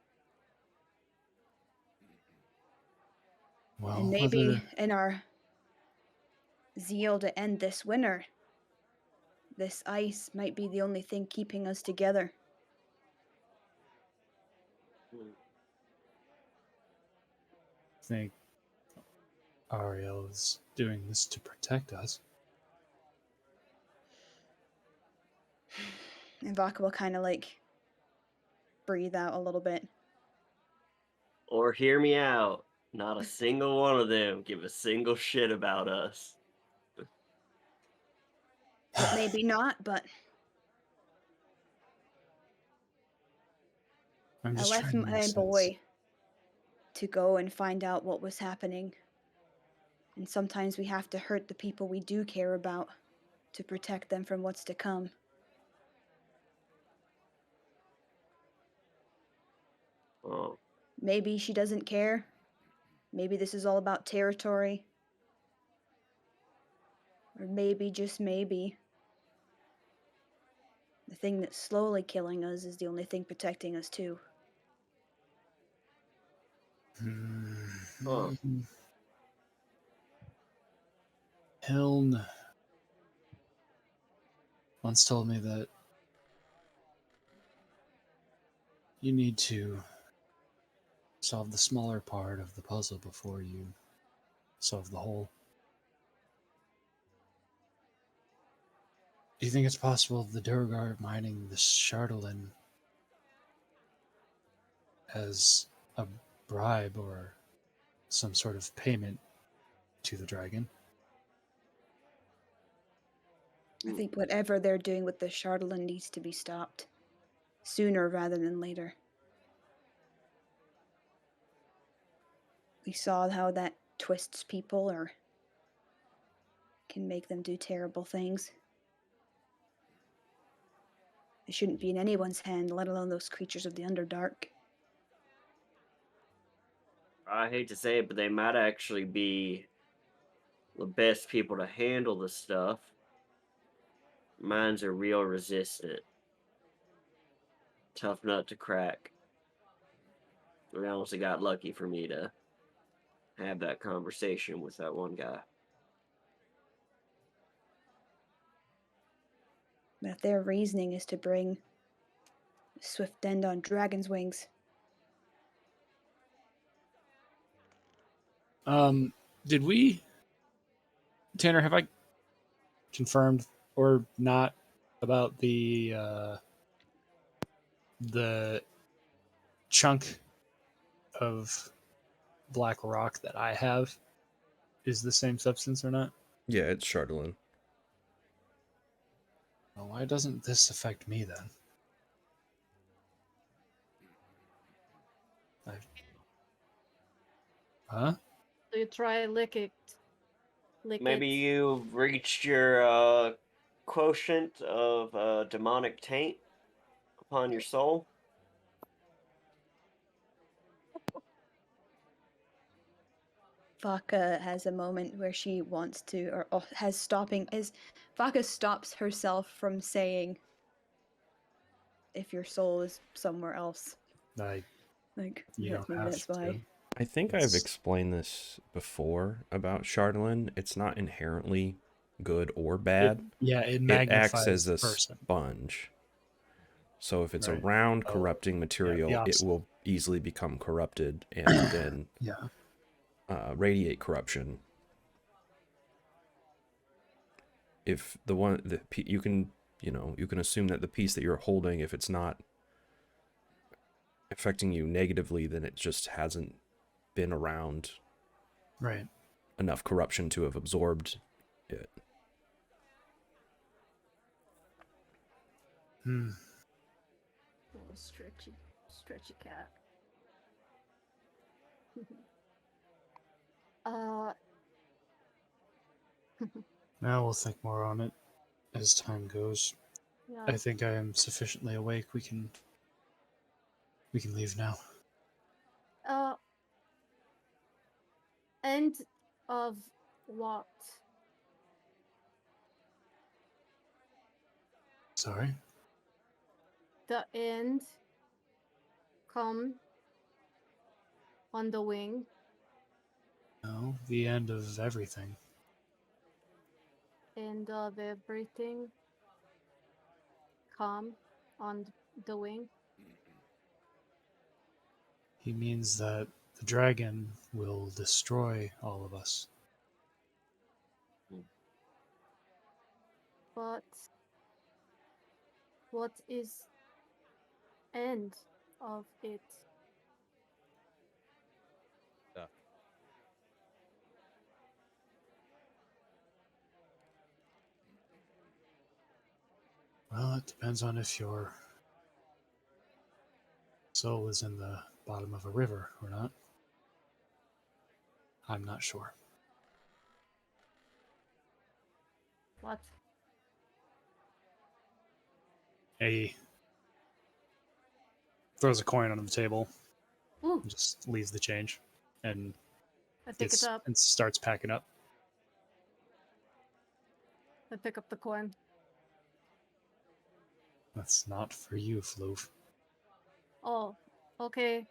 Well, And maybe in our zeal to end this winter, this ice might be the only thing keeping us together. I think Ariel is doing this to protect us. And Vodka will kind of like breathe out a little bit. Or hear me out. Not a single one of them give a single shit about us. Maybe not, but I'm I just left trying to make my sense. boy to go and find out what was happening. And sometimes we have to hurt the people we do care about to protect them from what's to come. Oh. Maybe she doesn't care. Maybe this is all about territory. Or maybe, just maybe, the thing that's slowly killing us is the only thing protecting us too. Huh. Hiln once told me that you need to solve the smaller part of the puzzle before you solve the whole. Do you think it's possible the Durgar mining the Chardolin as a bribe or some sort of payment to the dragon? I think whatever they're doing with the Chardolin needs to be stopped. Sooner rather than later. We saw how that twists people or can make them do terrible things. It shouldn't be in anyone's hand, let alone those creatures of the Underdark. I hate to say it, but they might actually be the best people to handle the stuff. Mine's are real resistant. Tough nut to crack. We honestly got lucky for me to have that conversation with that one guy. But if their reasoning is to bring a swift end on dragon's wings, Did we, Tanner, have I confirmed or not about the chunk of black rock that I have is the same substance or not? Yeah, it's Chardolin. Well, why doesn't this affect me then? Huh? So you try lick it. Lick Maybe it. you've reached your quotient of demonic taint upon your soul. Vaka has a moment where she wants to, or has stopping, as Vaka stops herself from saying, if your soul is somewhere else. Like, You yes, don't maybe have that's why. to. I think I've explained this before about Chardolin. It's not inherently good or bad, it it magnifies acts as the a person. sponge. So if it's Right. around Oh, corrupting material, it opposite. will easily become corrupted and then Yeah. radiate corruption. If you can assume that the piece that you're holding, if it's not affecting you negatively, then it just hasn't been around Right. enough corruption to have absorbed it. Hmm. Oh, stretchy cat. uh, Now we'll think more on it as time goes. yeah. I think I am sufficiently awake. We can leave now. End of what? Sorry. The end come on the wing. No, the end of everything. End of everything come on the wing. He means that the dragon will destroy all of us. But what is end of it? Stuff. Well, it depends on if your soul is in the bottom of a river or not. I'm not sure. What? He throws a coin on the table Ooh, and just leaves the change and I pick it up. and starts packing up. I pick up the coin. That's not for you, Floof. Oh, okay.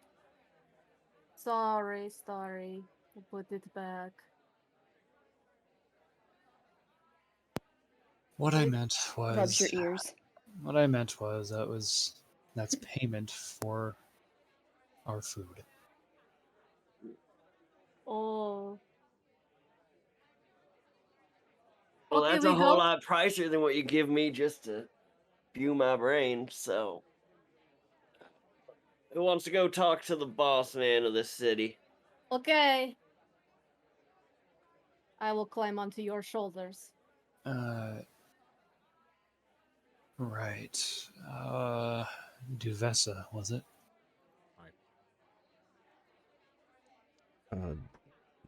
Sorry. I put it back. What I meant Rubs your was ears. that's payment for our food. Oh. Well, Okay, that's we a whole go. lot pricier than what you give me just to view my brain. So, who wants to go talk to the boss man of this city? Okay. I will climb onto your shoulders. Right. Duvessa, was it?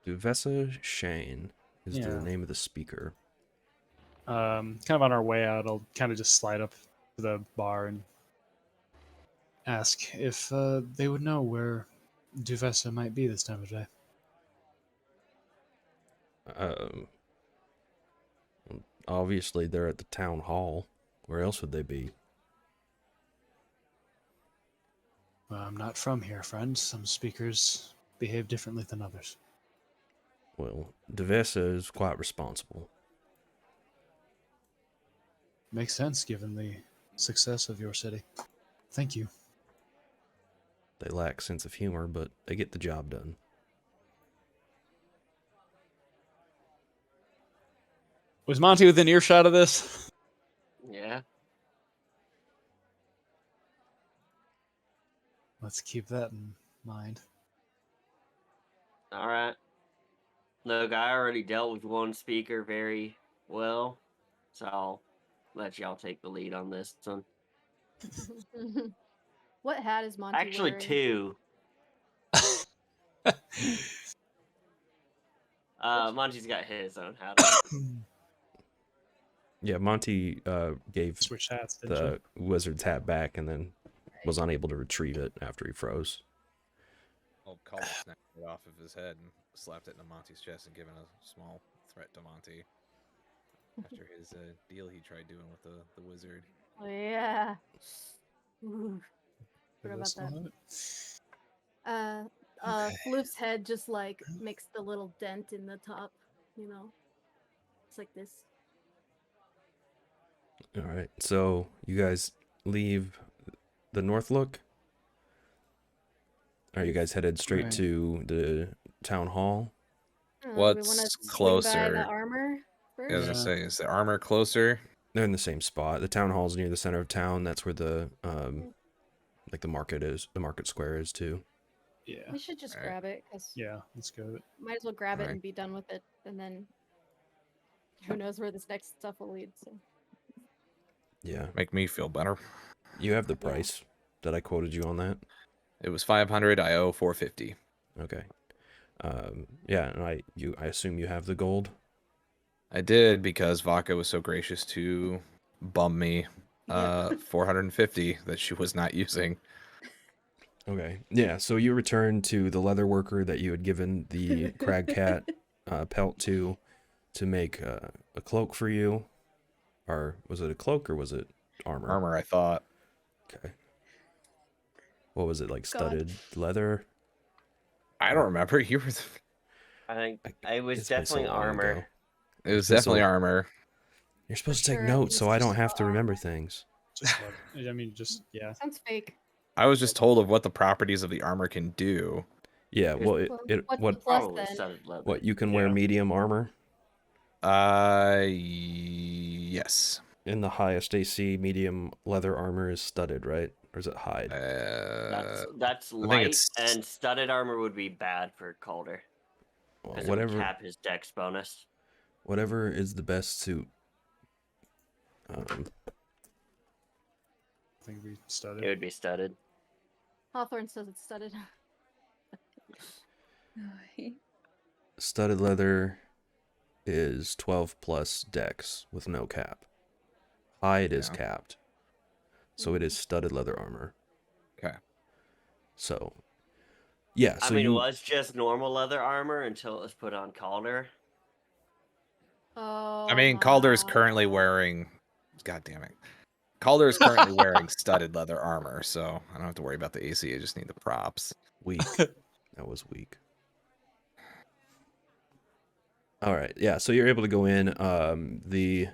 Duvessa Shane is the Yeah. name of the speaker. Kind of on our way out, I'll kind of just slide up to the bar and ask if they would know where Duvessa might be this time of day. Obviously, they're at the town hall. Where else would they be? Well, I'm not from here, friend. Some speakers behave differently than others. Well, Duvessa is quite responsible. Makes sense given the success of your city. Thank you. They lack sense of humor, but they get the job done. Was Monty within earshot of this? Yeah. Let's keep that in mind. All right. Look, I already dealt with one speaker very well, so I'll let y'all take the lead on this one. What hat is Monty Actually, wearing? two. Monty's got his own hat on. Yeah, Monty gave Switch hats, didn't the wizard's hat back and then was unable to retrieve it after he froze. Old Collar snapped it off of his head and slapped it into Monty's chest and given a small threat to Monty after his deal he tried doing with the wizard. Oh yeah. Ooh, you? forgot about that. Floop's head just like makes the little dent in the top, you know. It's like this. All right. So you guys leave the North Look? Are you guys headed straight Right. to the town hall? Do we want to What's swing by the closer? armor I was first? gonna Yeah. say, is the armor closer? They're in the same spot. The town hall's near the center of town. That's where the like the market is. The market square is too. Yeah. We should just Alright. grab it, because Yeah. Let's go. might as well grab it Alright. and be done with it, and then who knows where this next stuff will lead. So Yeah. Make me feel better. You have the Yeah. price that I quoted you on that. It was 500. I owe 450. Okay. Yeah, and I assume you have the gold. I did because Vodka was so gracious to bum me Yep. 450 that she was not using. Okay. Yeah, so you return to the leather worker that you had given the crag cat pelt to make a cloak for you. Or was it a cloak or was it armor? Armor, I thought. Okay. What was it, like God. studded leather? I don't remember. You were. I think I- it was it's been so definitely long armor. ago. It was been definitely so- armor. You're supposed to take sure, at notes so least I don't just have the to remember armor. things. Just. I mean, just yeah. Sounds fake. I was just told of what the properties of the armor can do. Yeah, Here's- well, Well, it what's what the plus Probably then? studded leather. what you can wear Yeah. medium armor Yes. in the highest AC. Medium leather armor is studded, right? Or is it hide? That's think light, it's- and studded armor would be bad for Calder Well, because it would whatever cap his dex bonus. whatever is the best suit. I think we studied. It would be studded. Hawthorne says it's studded. Studded leather is 12 plus dex with no cap. Hide is Yeah. capped. So it is studded leather armor. Okay. So yeah, so I mean, you it was just normal leather armor until it was put on Calder. Oh. I mean, Calder's currently my. wearing. God damn it. Calder is currently wearing studded leather armor, so I don't have to worry about the AC. I just need the props. weak. That was weak. All right, yeah. So you're able to go in. The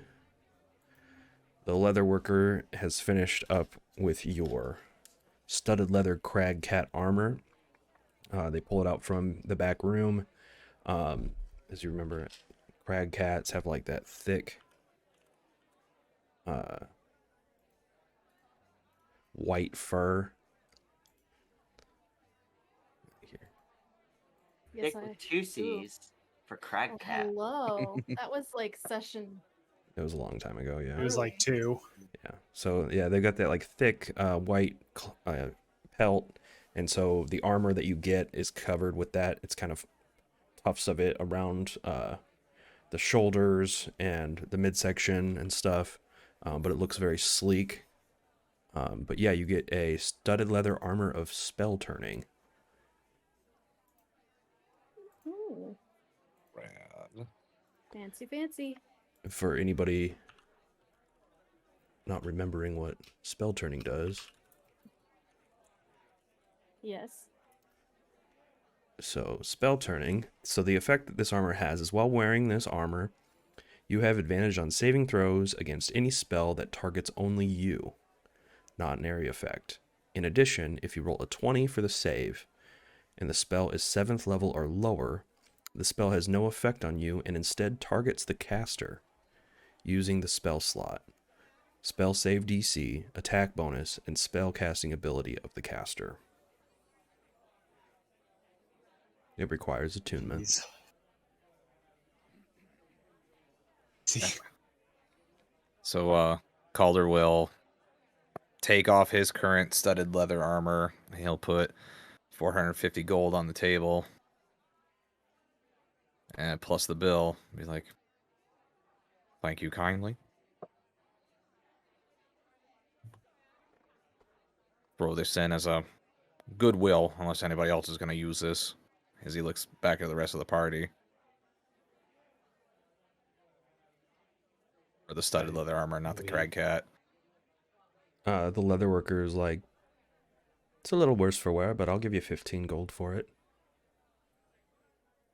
leather worker has finished up with your studded leather crag cat armor. They pull it out from the back room. As you remember, crag cats have like that thick, white fur. Here. Yes, Stick I with two do. C's for Crag Oh, Cat. hello. That was like session. It was a long time ago, yeah. It was like 2. Yeah. So yeah, they got that like thick white pelt, and so the armor that you get is covered with that. It's kind of tufts of it around the shoulders and the midsection and stuff, but it looks very sleek. But yeah, you get a studded leather armor of spell turning. Ooh, Rad. fancy, fancy. For anybody not remembering what spell turning does. Yes. So, spell turning. So, the effect that this armor has is while wearing this armor, you have advantage on saving throws against any spell that targets only you, not an area effect. In addition, if you roll a 20 for the save, and the spell is 7th level or lower, the spell has no effect on you and instead targets the caster using the spell slot, spell save DC, attack bonus, and spell casting ability of the caster. It requires attunement. Jeez. See, So Calder will take off his current studded leather armor. He'll put 450 gold on the table. And plus the bill. Be like, thank you kindly. Throw this in as a goodwill, unless anybody else is going to use this. As he looks back at the rest of the party. Or the studded leather armor, not the crag cat. The leather worker is like, it's a little worse for wear, but I'll give you 15 gold for it.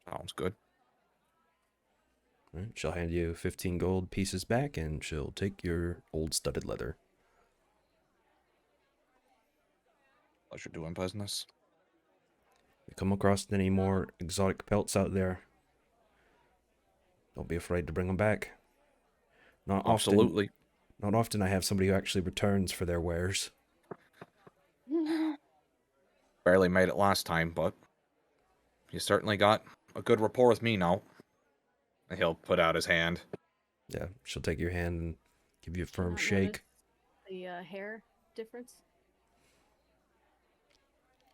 Sounds good. All right, she'll hand you 15 gold pieces back, and she'll take your old studded leather. Pleasure doing business. You come across any more exotic pelts out there, don't be afraid to bring them back. Not Absolutely. Not often I have somebody who actually returns for their wares. Barely made it last time, but you certainly got a good rapport with me now. And he'll put out his hand. Yeah, she'll take your hand and give you a firm Not shake. notice the hair difference.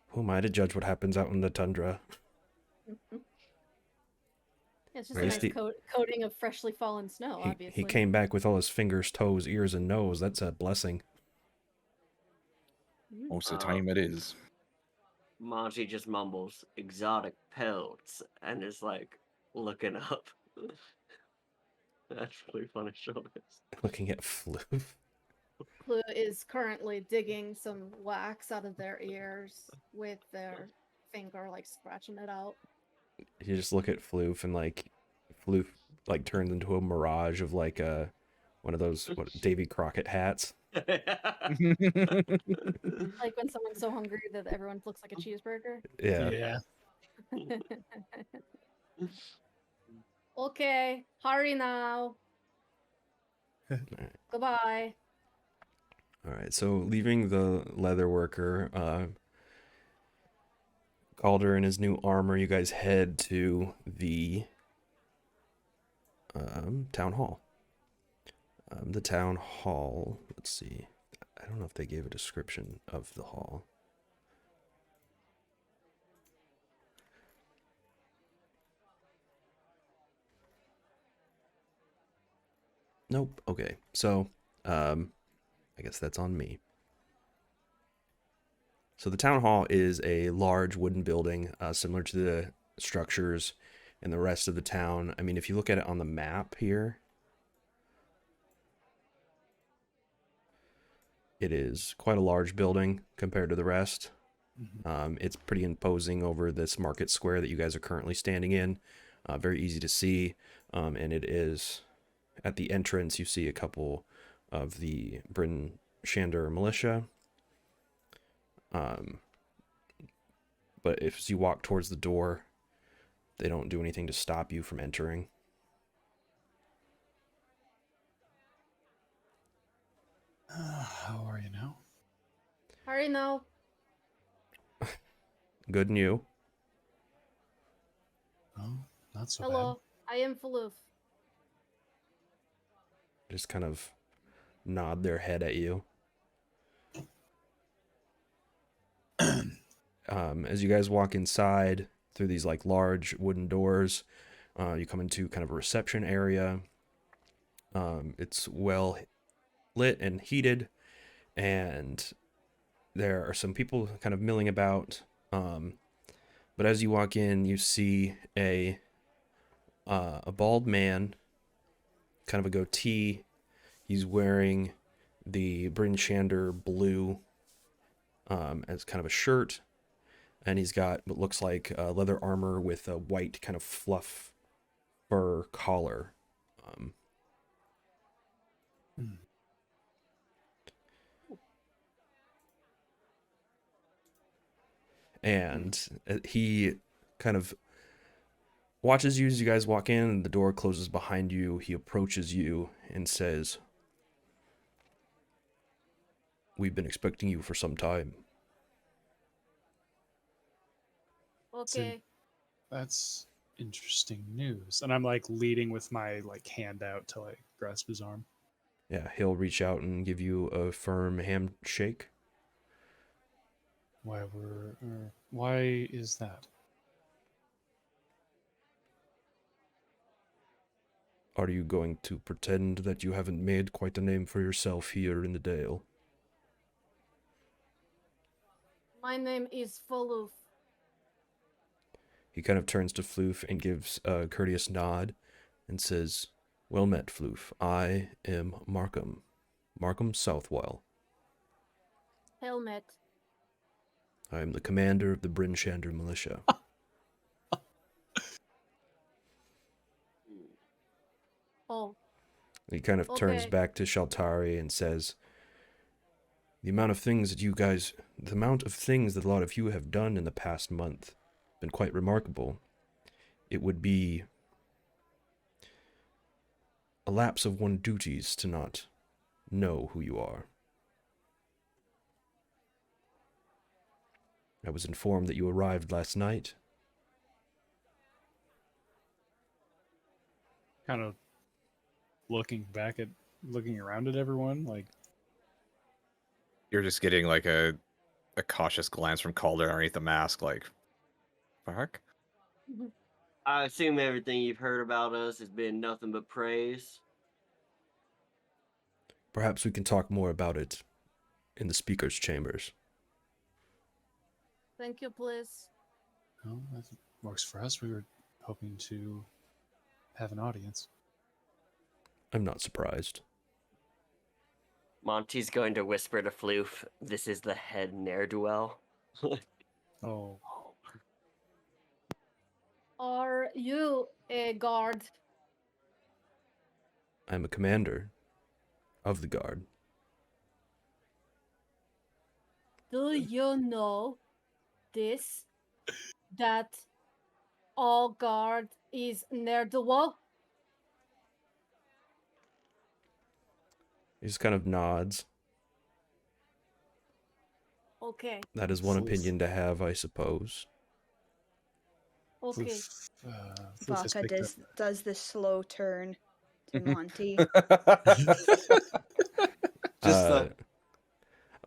Who am I to judge what happens out in the tundra? It's just At a least nice coating of freshly fallen snow, He obviously. came back with all his fingers, toes, ears, and nose. That's a blessing. Most of the time it is. Monty just mumbles exotic pelts and is like looking up. That's really funny, show this. Looking at Floof. Blue is currently digging some wax out of their ears with their finger, like scratching it out. You just look at Floof and Floof turns into a mirage of one of those Davy Crockett hats. Like when someone's so hungry that everyone looks like a cheeseburger. Yeah. Okay, hurry now. Goodbye. All right. So leaving the leather worker, Calder in his new armor, you guys head to the town hall. The town hall. Let's see. I don't know if they gave a description of the hall. Nope. Okay. So, I guess that's on me. So the town hall is a large wooden building, similar to the structures in the rest of the town. I mean, if you look at it on the map here, it is quite a large building compared to the rest. It's pretty imposing over this market square that you guys are currently standing in. Very easy to see, and it is at the entrance. You see a couple of the Bryn Shander militia. But if you walk towards the door, they don't do anything to stop you from entering. How are you now? Hurry now. Good and you. Oh, not so Hello, I am Faloof. Just kind of nod their head at you. As you guys walk inside through these large wooden doors, you come into kind of a reception area. It's well lit and heated, and there are some people kind of milling about. But as you walk in, you see a bald man, kind of a goatee. He's wearing the Bryn Shander blue as kind of a shirt, and he's got what looks like leather armor with a white kind of fluff fur collar. And he kind of watches you as you guys walk in, and the door closes behind you. He approaches you and says, "We've been expecting you for some time." Okay. That's interesting news. And I'm leading with my hand out to grasp his arm. Yeah, he'll reach out and give you a firm handshake. Why is that? Are you going to pretend that you haven't made quite a name for yourself here in the Dale? My name is Faloof. He kind of turns to Floof and gives a courteous nod and says, "Well met, Floof. I am Markham. Markham Southwell. Helmet. I am the commander of the Bryn Shander militia." Oh, He kind of turns Okay. back to Shaltari and says, the amount of things that a lot of you have done in the past month been quite remarkable. It would be a lapse of one's duties to not know who you are. I was informed that you arrived last night. Kind of looking around at everyone, like, You're just getting like a cautious glance from Calder underneath the mask, like, fuck? I assume everything you've heard about us has been nothing but praise. Perhaps we can talk more about it in the speaker's chambers. thank you, please. oh, that works for us. We were hoping to have an audience. I'm not surprised. Monty's going to whisper to Floof, this is the head ne'er-do-well. Oh, Are you a guard? I'm a commander of the guard. Do you know this? That all guard is near the wall? He just kind of nods. Okay. That is one Oof. opinion to have, I suppose. Okay. Floof has Baka picked up. does the slow turn to Monty. Uh,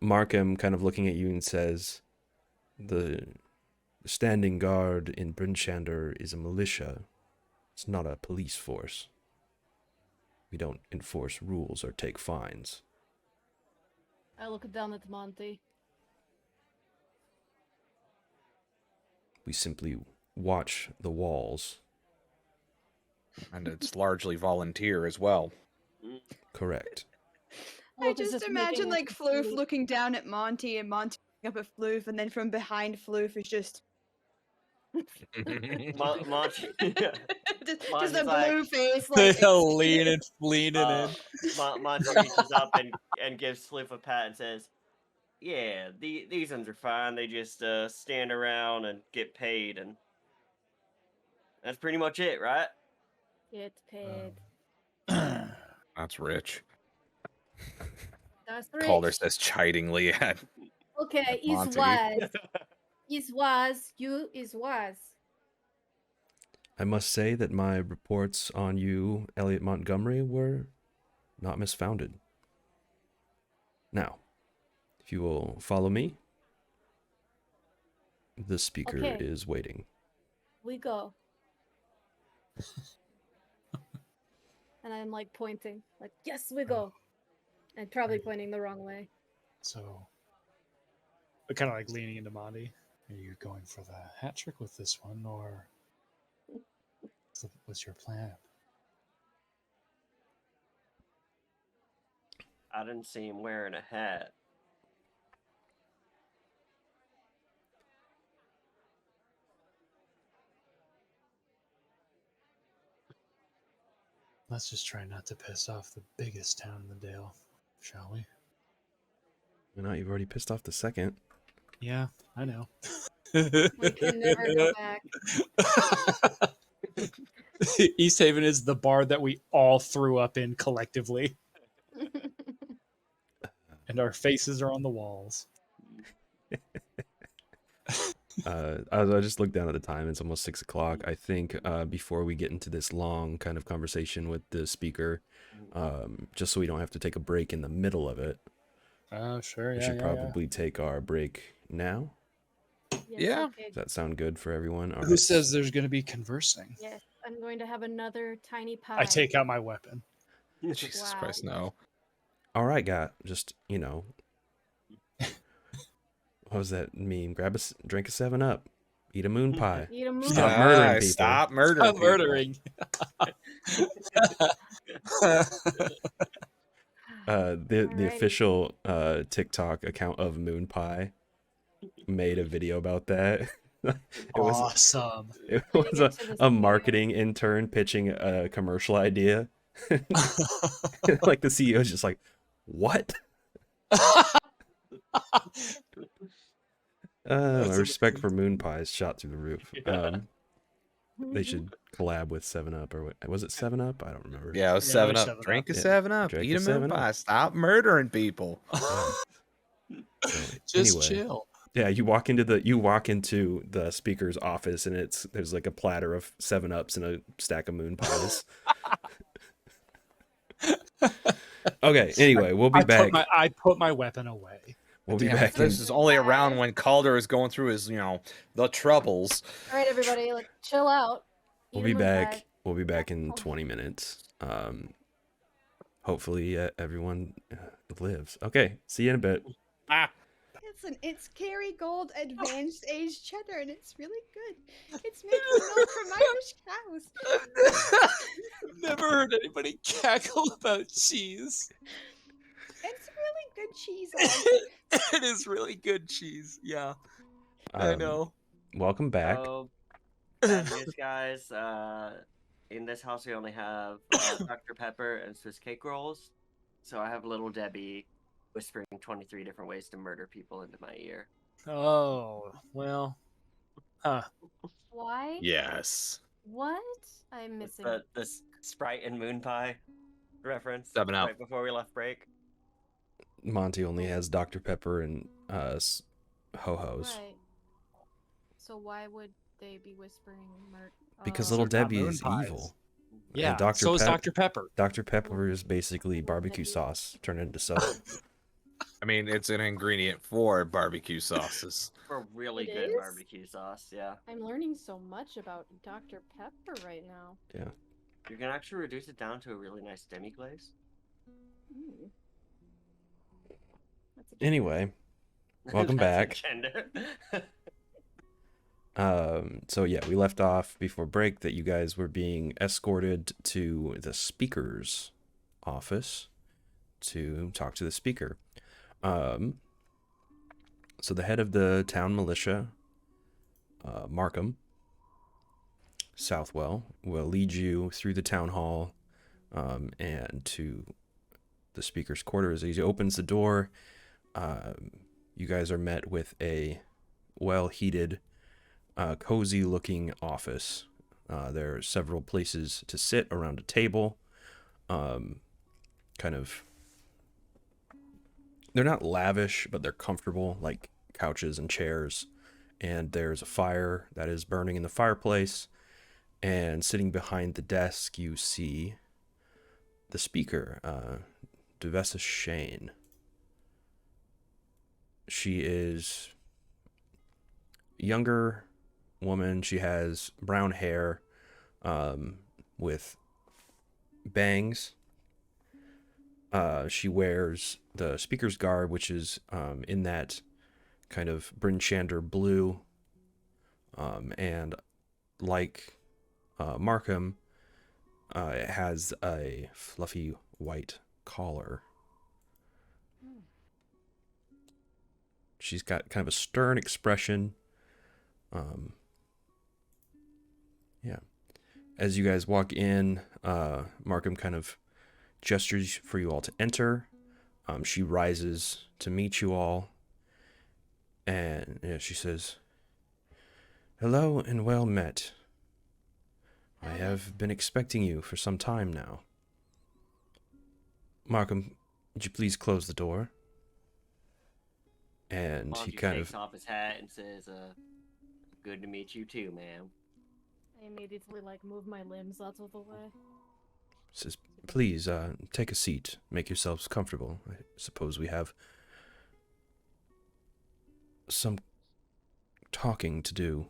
Markham kind of looking at you and says, the standing guard in Brinchander is a militia. It's not a police force. We don't enforce rules or take fines. I look down at Monty. We simply watch the walls. And it's largely volunteer as well. Correct. I Look, it's just making imagine us like Floof confused. looking down at Monty and Monty looking up at Floof, and then from behind Floof is just Monty, just Monty's a like, blue face, like leaning in. Monty reaches up and gives Floof a pat and says, yeah, these ones are fine. They just stand around and get paid, and that's pretty much it, right? Get paid. That's rich. That's rich. Calder says chidingly at Okay, is Monty. was. Is was. You is was. I must say that my reports on you, Elliot Montgomery, were not misfounded. Now, if you will follow me, the speaker Okay. is waiting. We go. And I'm like pointing. Like, yes, we go. And probably pointing the wrong way. So, but kind of like leaning into Monty. Are you going for the hat trick with this one, or what's your plan? I didn't see him wearing a hat. Let's just try not to piss off the biggest town in the Dale, shall we? Well, now you've already pissed off the second. Yeah, I know. We can never go back. East Haven is the bar that we all threw up in collectively, and our faces are on the walls. I just looked down at the time. It's almost 6 o'clock. I think before we get into this long kind of conversation with the speaker, just so we don't have to take a break in the middle of it, Oh, sure. we should probably take our break now. Yes, Yeah. okay. Does that sound good for everyone? All Who right. says there's going to be conversing? Yes, I'm going to have another tiny pie. I take out my weapon. Jesus Wow. Christ, no. All right, guy. Just, what was that meme? Grab drink a 7-Up, eat a moon pie. Eat a moon Stop pie. murdering people. Stop murdering. Stop murdering. The Alrighty. official TikTok account of Moon Pie made a video about that. It was Awesome. it Bring was it to the a studio. marketing intern pitching a commercial idea. Like the CEO is just like, what? My That's respect amazing. for moon pies shot through the roof. They should collab with 7-Up, or what? Was it 7-Up? I don't remember. Yeah, it was Yeah, it 7 was Up. 7 Drink Up. a Yeah, 7 Up. drink Eat a a moon 7 Up. pie. Stop murdering people. So Just anyway, chill. yeah, you walk into the speaker's office, and there's like a platter of 7-Ups and a stack of moon pies. Okay, anyway, we'll be back. I put my weapon away. We'll be Damn it, back in. this is only around when Calder is going through his, the troubles. All right, everybody, like chill out. We'll Eat a be moon back. pie. We'll be back in Oh. 20 minutes. Hopefully everyone lives. Okay, see you in a bit. Ah, It's Kerrygold Advanced Age Cheddar, and it's really good. It's made with milk from Irish cows. I've never heard anybody cackle about cheese. It's really good cheese. It is really good cheese. Yeah, I know. Welcome back. So, bad news, guys. In this house, we only have Dr. Pepper and Swiss cake rolls. So I have Little Debbie whispering 23 different ways to murder people into my ear. Oh, well. Huh. Why? yes. What? I'm It's missing. the Sprite and Moon Pie reference 7 Up. right before we left break. Monty only has Dr. Pepper and ho-hos. Right. So why would they be whispering Because Oh. Little They're not Debbie moon is pies. evil. Yeah, And Dr. so is Pep- Dr. Pepper. Dr. Pepper is basically barbecue Debbie. sauce turned into soda. I mean, it's an ingredient for barbecue sauces. For really It good is? barbecue sauce, yeah. I'm learning so much about Dr. Pepper right now. You can actually reduce it down to a really nice demi-glaze. Ooh. That's a Anyway, welcome That's back. agenda. So yeah, we left off before break that you guys were being escorted to the speaker's office to talk to the speaker. So the head of the town militia, Markham Southwell, will lead you through the town hall and to the speaker's quarters. As he opens the door, you guys are met with a well-heated, cozy-looking office. There are several places to sit around a table. Kind of, they're not lavish, but they're comfortable, like couches and chairs. And there's a fire that is burning in the fireplace. And sitting behind the desk, you see the speaker, Duvessa Shane. She is a younger woman. She has brown hair with bangs. She wears the speaker's garb, which is in that kind of Bryn Shander blue. And like Markham, it has a fluffy white collar. She's got kind of a stern expression. Yeah. As you guys walk in, Markham kind of gestures for you all to enter. She rises to meet you all. And she says, "Hello and well met. I have been expecting you for some time now. Markham, would you please close the door?" And Monty he kind takes of off his hat and says, "Good to meet you too, ma'am." I immediately move my limbs out of the way. says, "Please, take a seat. Make yourselves comfortable. I suppose we have some talking to do."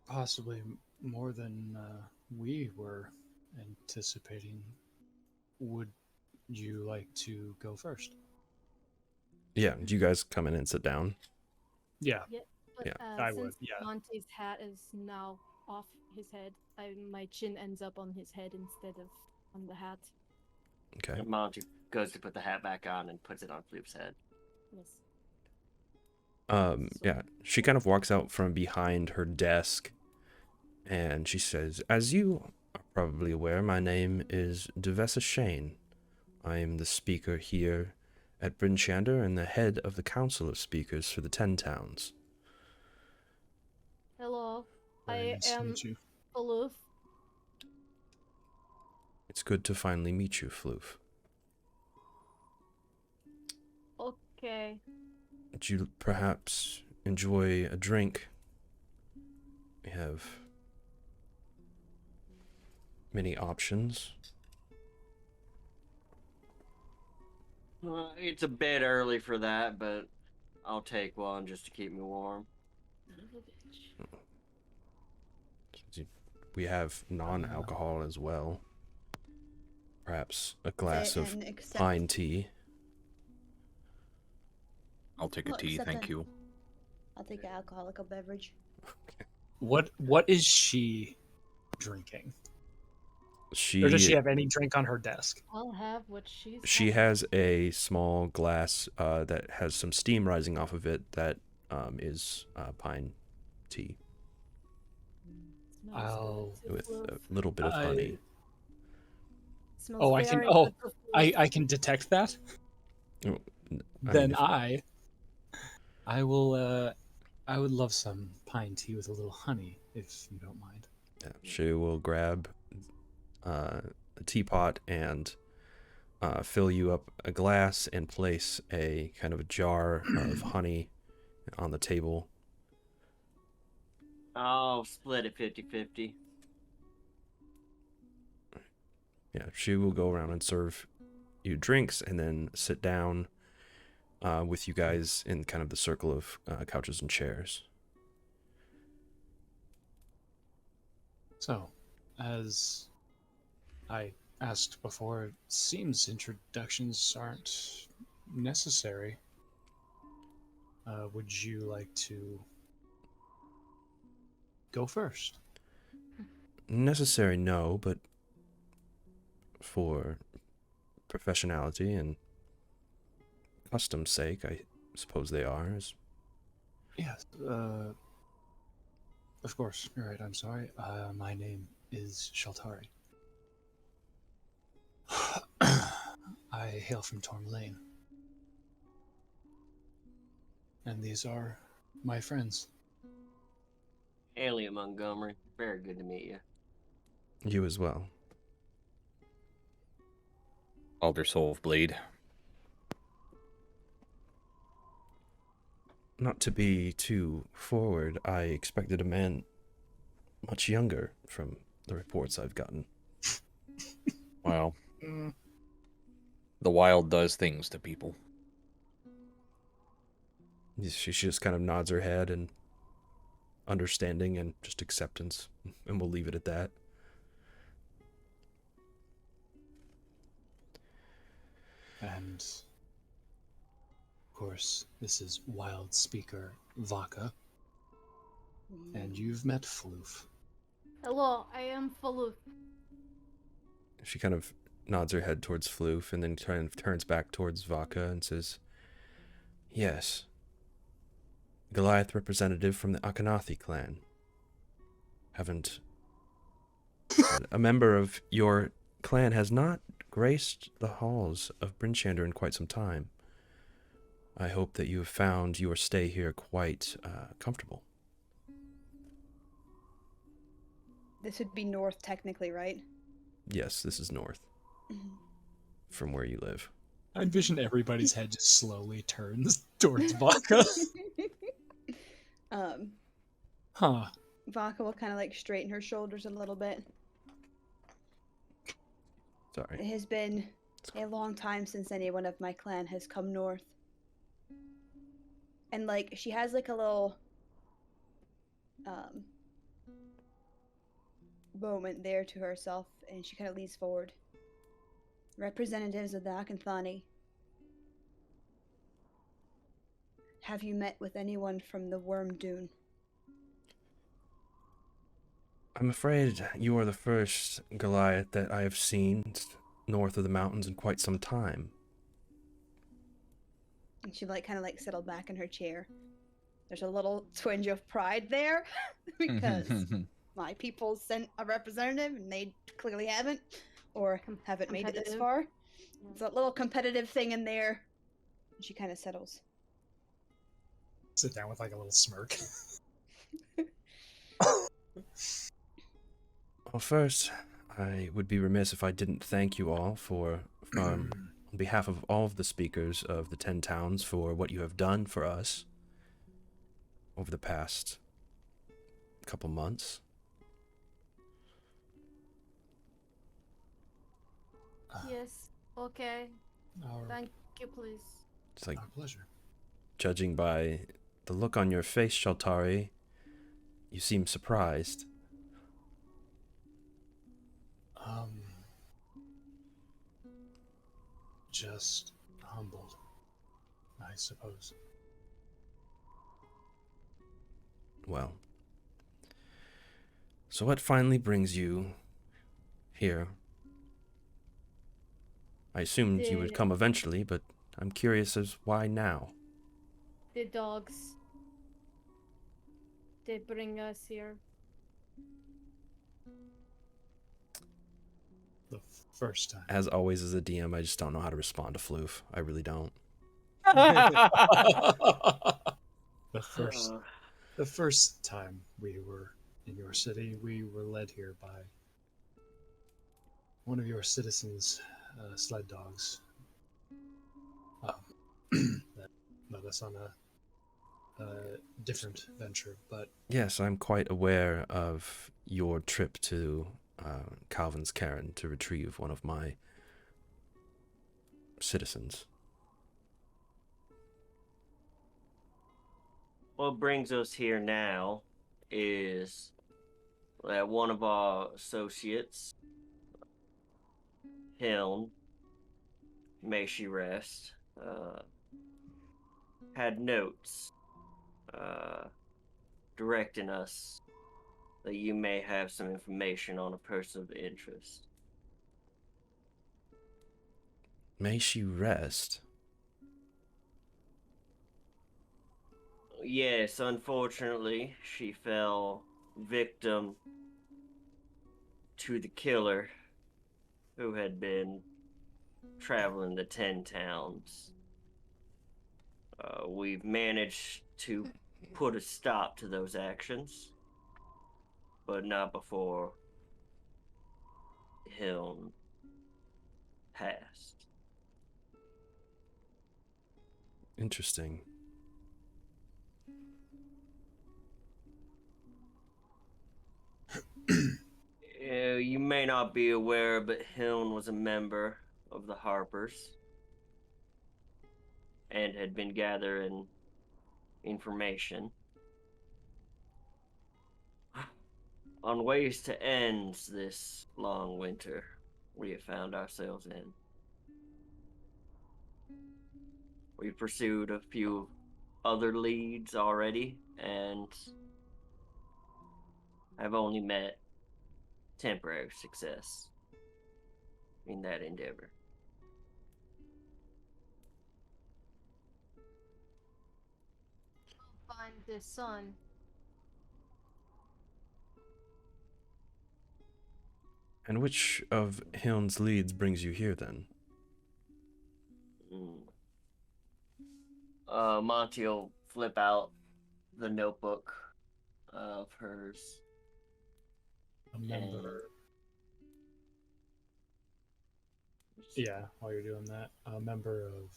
Possibly more than we were anticipating. Would you like to go first? Yeah, do you guys come in and sit down? Yeah. But, Yeah, I since would, yeah. Monty's hat is now off his head, my chin ends up on his head instead of on the hat. Okay. And Monty goes to put the hat back on and puts it on Floop's head. Yes. Yeah, she kind of walks out from behind her desk and she says, "As you are probably aware, my name is Devessa Shane. I am the speaker here at Bryn Shander and the head of the Council of Speakers for the 10 Towns." Hello, Very I nice to am meet you. aloof. It's good to finally meet you, Floof. Okay. Would you perhaps enjoy a drink? We have many options. It's a bit early for that, but I'll take one just to keep me warm. We have non-alcohol as well. Perhaps a glass of And accept- pine tea. I'll take a Well, tea, except thank then- you. I'll take an alcoholic beverage. What is she drinking? She Or does she have any drink on her desk? I'll have what she's She having. has a small glass that has some steam rising off of it that is pine tea Smells I'll- good to with a Floof. little bit of honey. Smells Oh, I can. very Oh, good to Floof. I can detect that. Oh, Then mean, I will. I would love some pine tea with a little honey, if you don't mind. yeah, she will grab a teapot and fill you up a glass and place a kind of a jar of honey on the table. I'll split it 50-50. Yeah, she will go around and serve you drinks and then sit down with you guys in kind of the circle of couches and chairs. So, as I asked before, it seems introductions aren't necessary. Would you like to go first? Necessary, no, but for professionality and custom's sake, I suppose they are. Yes. Of course. You're right. I'm sorry. My name is Shaltari. I hail from Tourmaline. And these are my friends. Elliot Montgomery, very good to meet you. You as well. Aldersolve Blade. Not to be too forward, I expected a man much younger from the reports I've gotten. Well, the wild does things to people. She just kind of nods her head and understanding and just acceptance, and we'll leave it at that. And of course, this is Wild Speaker Vaka. And you've met Floof. Hello, I am Floof. She kind of nods her head towards Floof and then kind of turns back towards Vaka and says, "Yes, Goliath representative from the Akhenathi clan. Haven't... a member of your clan has not graced the halls of Bryn Shander in quite some time. I hope that you have found your stay here quite comfortable." This would be north, technically, right? Yes, this is north from where you live. I envision everybody's head just slowly turns towards Vaka. Huh. Vaka will kind of like straighten her shoulders a little bit. Sorry. It has been a long time since anyone of my clan has come north. And like she has like a little moment there to herself, and she kind of leans forward. Representatives of the Akhenathi, have you met with anyone from the Worm Dune? I'm afraid you are the first Goliath that I have seen north of the mountains in quite some time. And she like kind of like settled back in her chair. there's a little twinge of pride there because my people sent a representative and they clearly haven't or haven't made it this Competitive. far. Yeah. It's a little competitive thing in there. And she kind of settles. Sit down with like a little smirk. Well, first, I would be remiss if I didn't thank you all on behalf of all of the speakers of the 10 towns for what you have done for us over the past couple months. Yes. Okay. Our, Thank you, please. It's like, our pleasure. judging by the look on your face, Shaltari, you seem surprised. Just humbled, I suppose. Well, so what finally brings you here? I assumed you would The- come eventually, but I'm curious as why now? The dogs. They bring us here. The first time. As always, as a DM, I just don't know how to respond to floof. I really don't. The first time we were in your city, we were led here by one of your citizens' sled dogs. That led us on a different venture, but Yes, I'm quite aware of your trip to Calvin's Cairn to retrieve one of my citizens. What brings us here now is that one of our associates, Helm, may she rest, had notes directing us that you may have some information on a person of interest. May she rest? Yes, unfortunately, she fell victim to the killer who had been traveling the 10 towns. We've managed to put a stop to those actions, but not before Hiln passed. Interesting. You may not be aware, but Hiln was a member of the Harpers and had been gathering information on ways to end this long winter we have found ourselves in. We've pursued a few other leads already, and I've only met temporary success in that endeavor. Find the sun. And which of Hiln's leads brings you here then? Monty will flip out the notebook of hers. a member. Yeah, while you're doing that, a member of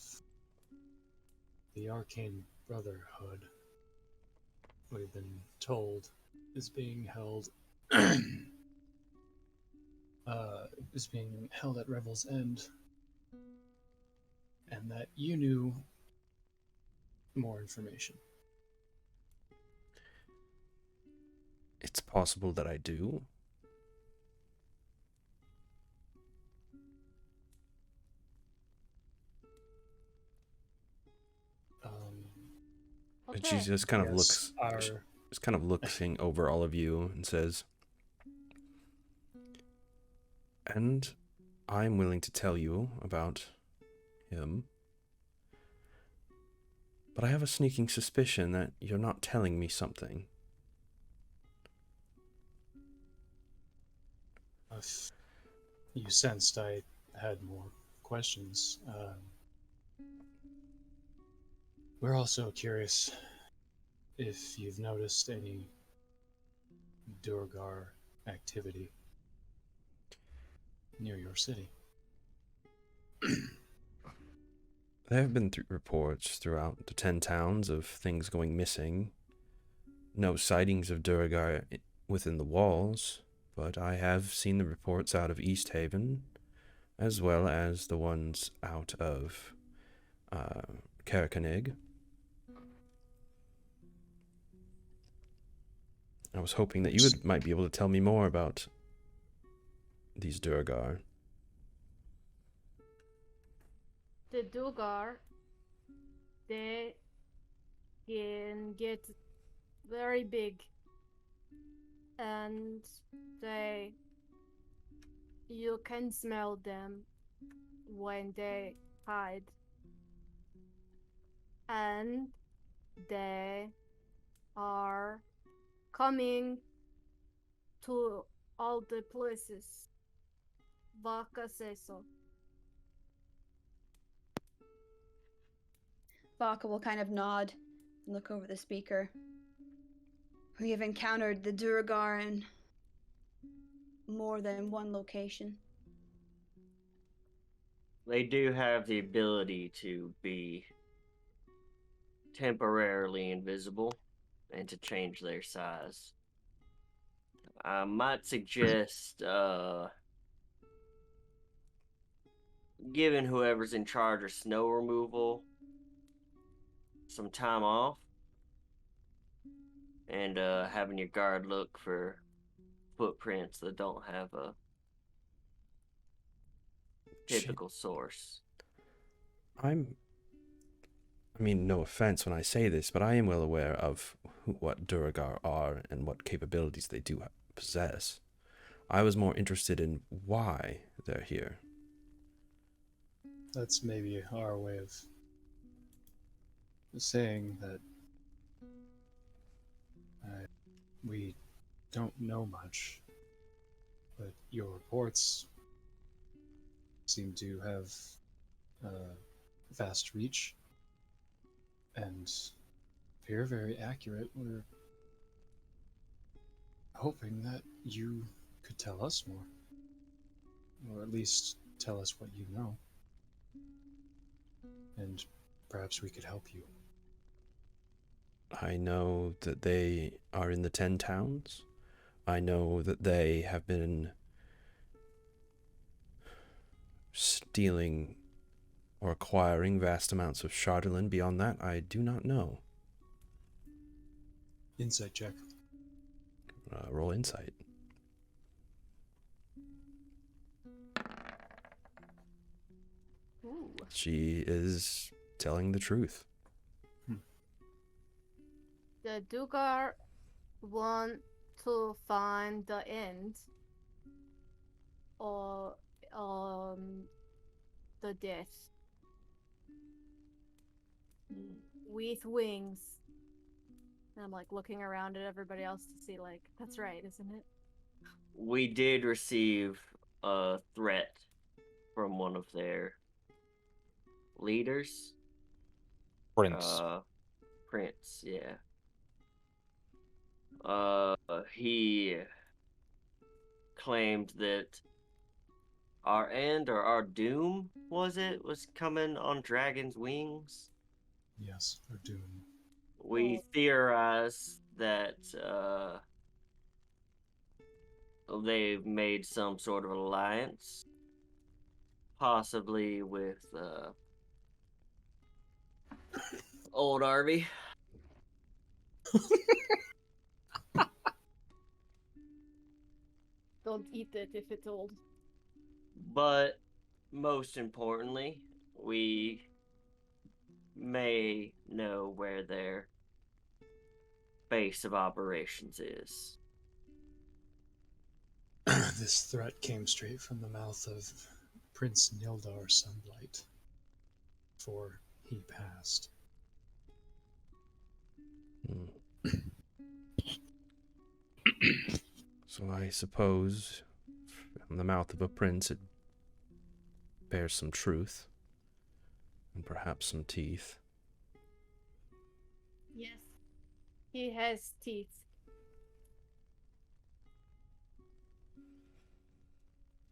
the Arcane Brotherhood, we've been told, is being held at Revel's End, and that you knew more information. It's possible that I do. And she Okay. just kind of Yes, looks, just kind of looking over all of you and says, "And I'm willing to tell you about him. But I have a sneaking suspicion that you're not telling me something. If you sensed I had more questions, we're also curious if you've noticed any Durgar activity near your city. There have been reports throughout the 10 towns of things going missing. No sightings of Duragar within the walls, but I have seen the reports out of East Haven, as well as the ones out of Karakonig. I was hoping that you might be able to tell me more about these Duragar. The Dugar, they can get very big, and you can smell them when they hide, and they are coming to all the places. Vaca says so. Baka will kind of nod and look over the speaker. We have encountered the Duragar in more than one location. They do have the ability to be temporarily invisible and to change their size. I might suggest giving whoever's in charge of snow removal some time off and having your guard look for footprints that don't have a typical source. I mean, no offense when I say this, but I am well aware of what Duragar are and what capabilities they do possess. I was more interested in why they're here. That's maybe our way of saying that we don't know much, but your reports seem to have vast reach and appear very accurate. We're hoping that you could tell us more, or at least tell us what you know, and perhaps we could help you. I know that they are in the 10 towns. I know that they have been stealing or acquiring vast amounts of Chardelin. Beyond that, I do not know. Insight check. Roll insight. Ooh. She is telling the truth. The Dugar want to find the end or the death with wings. And I'm like looking around at everybody else to see, like, that's right, isn't it? We did receive a threat from one of their leaders. Prince. Prince, yeah. He claimed that our end or our doom, was coming on dragon's wings. Yes, or doom. We theorize that they've made some sort of alliance, possibly with old Arby. Don't eat it if it's old. But most importantly, we may know where their base of operations is. This threat came straight from the mouth of Prince Nildar Sunblight before he passed. Hmm. So I suppose from the mouth of a prince it bears some truth, and perhaps some teeth. Yes. He has teeth.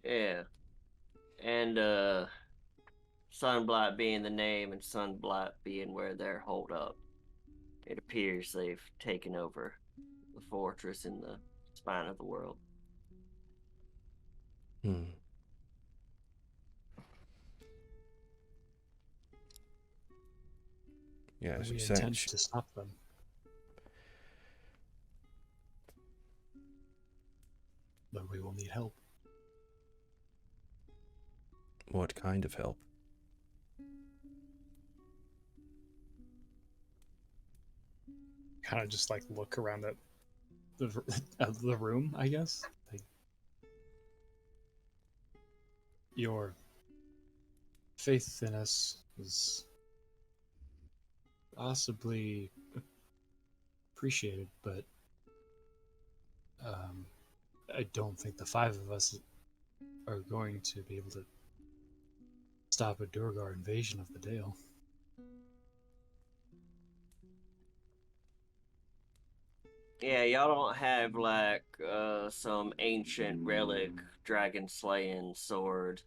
Yeah. And Sunblight being the name and Sunblight being where they're holed up, it appears they've taken over the fortress in the spine of the world. Hmm. Yeah, as you We say, intend to stop them. But we will need help. what kind of help? Kind of just like look around at the room, I guess. Like, your faith in us is possibly appreciated, but I don't think the five of us are going to be able to stop a Durgar invasion of the Dale. Yeah, y'all don't have like some ancient relic dragon slaying sword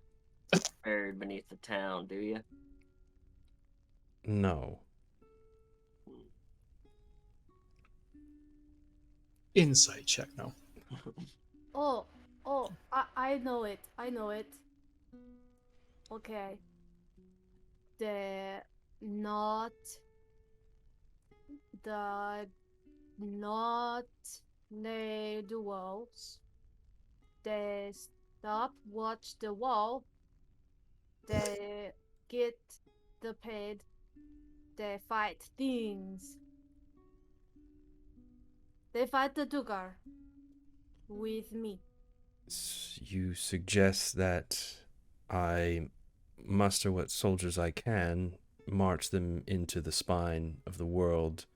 buried beneath the town, do you? No. Insight check, no. I know it. I know it. Okay. The not the not near the walls. They stop, watch the wall. They get the paid. They fight things. They fight the Dugar with me. You suggest that I muster what soldiers I can, march them into the spine of the world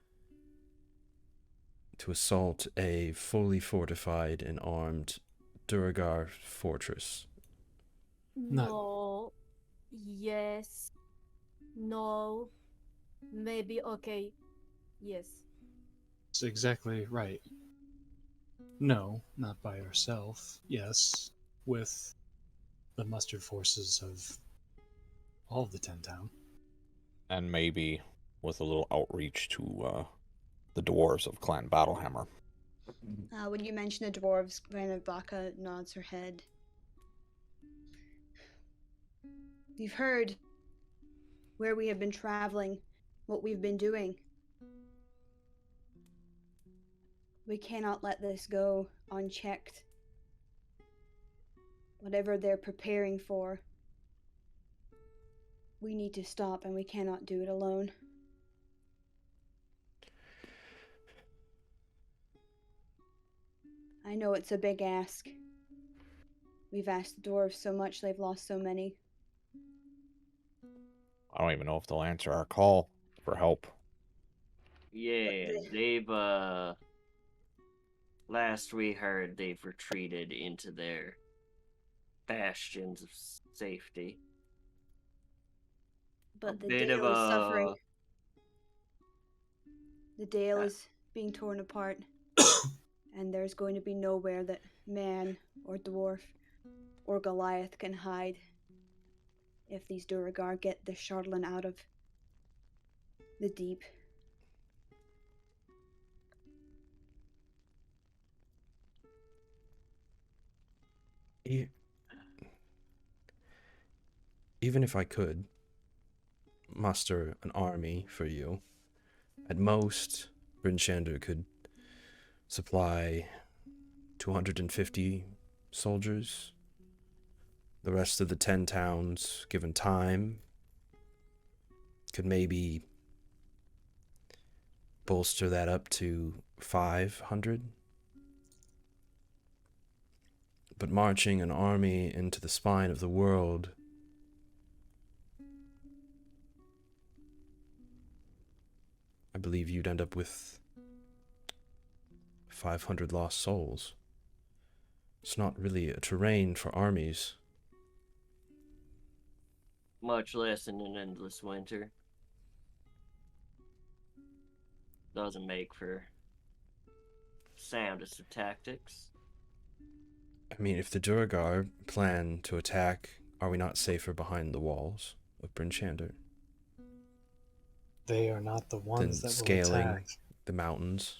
to assault a fully fortified and armed Duragar fortress. Not- No. Yes. No. Maybe okay. Yes. That's exactly right. No, not by ourselves. Yes, with the mustered forces of all of the 10 town. And maybe with a little outreach to the dwarves of Clan Battlehammer. When you mention the dwarves, Baka nods her head. You've heard where we have been traveling, what we've been doing. We cannot let this go unchecked. Whatever they're preparing for, we need to stop, and we cannot do it alone. I know it's a big ask. We've asked the dwarves so much, they've lost so many. I don't even know if they'll answer our call for help. Yeah, they've last we heard they've retreated into their bastions of safety. But the bit Dale of is suffering. a The Dale is being torn apart. And there's going to be nowhere that man or dwarf or Goliath can hide if these Duragar get the Charlatan out of the deep. Even if I could muster an army for you, at most, Bryn Shander could supply 250 soldiers. The rest of the 10 towns, given time, could maybe bolster that up to 500. But marching an army into the spine of the world, I believe you'd end up with 500 lost souls. It's not really a terrain for armies. Much less in an endless winter. Doesn't make for soundest of tactics. I mean, if the Duergar plan to attack, are we not safer behind the walls of Bryn Shander They are not the than ones that will scaling attack. the mountains?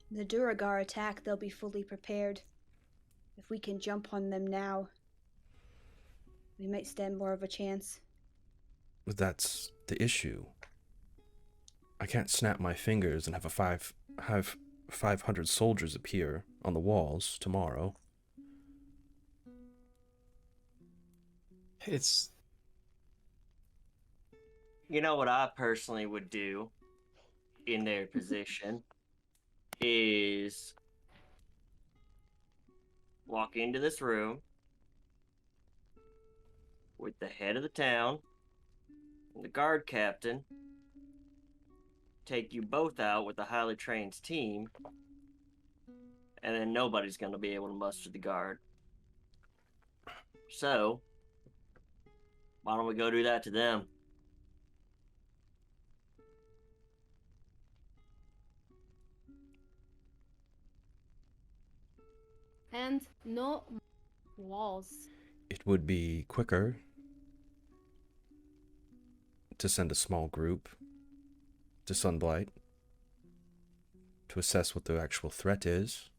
The Duragar attack, they'll be fully prepared. If we can jump on them now, we might stand more of a chance. That's the issue. I can't snap my fingers and have 500 soldiers appear on the walls tomorrow. It's You know what I personally would do in their position is walk into this room with the head of the town and the guard captain, take you both out with a highly trained team, and then nobody's going to be able to muster the guard. So, why don't we go do that to them? And no walls. It would be quicker to send a small group to Sunblight to assess what the actual threat is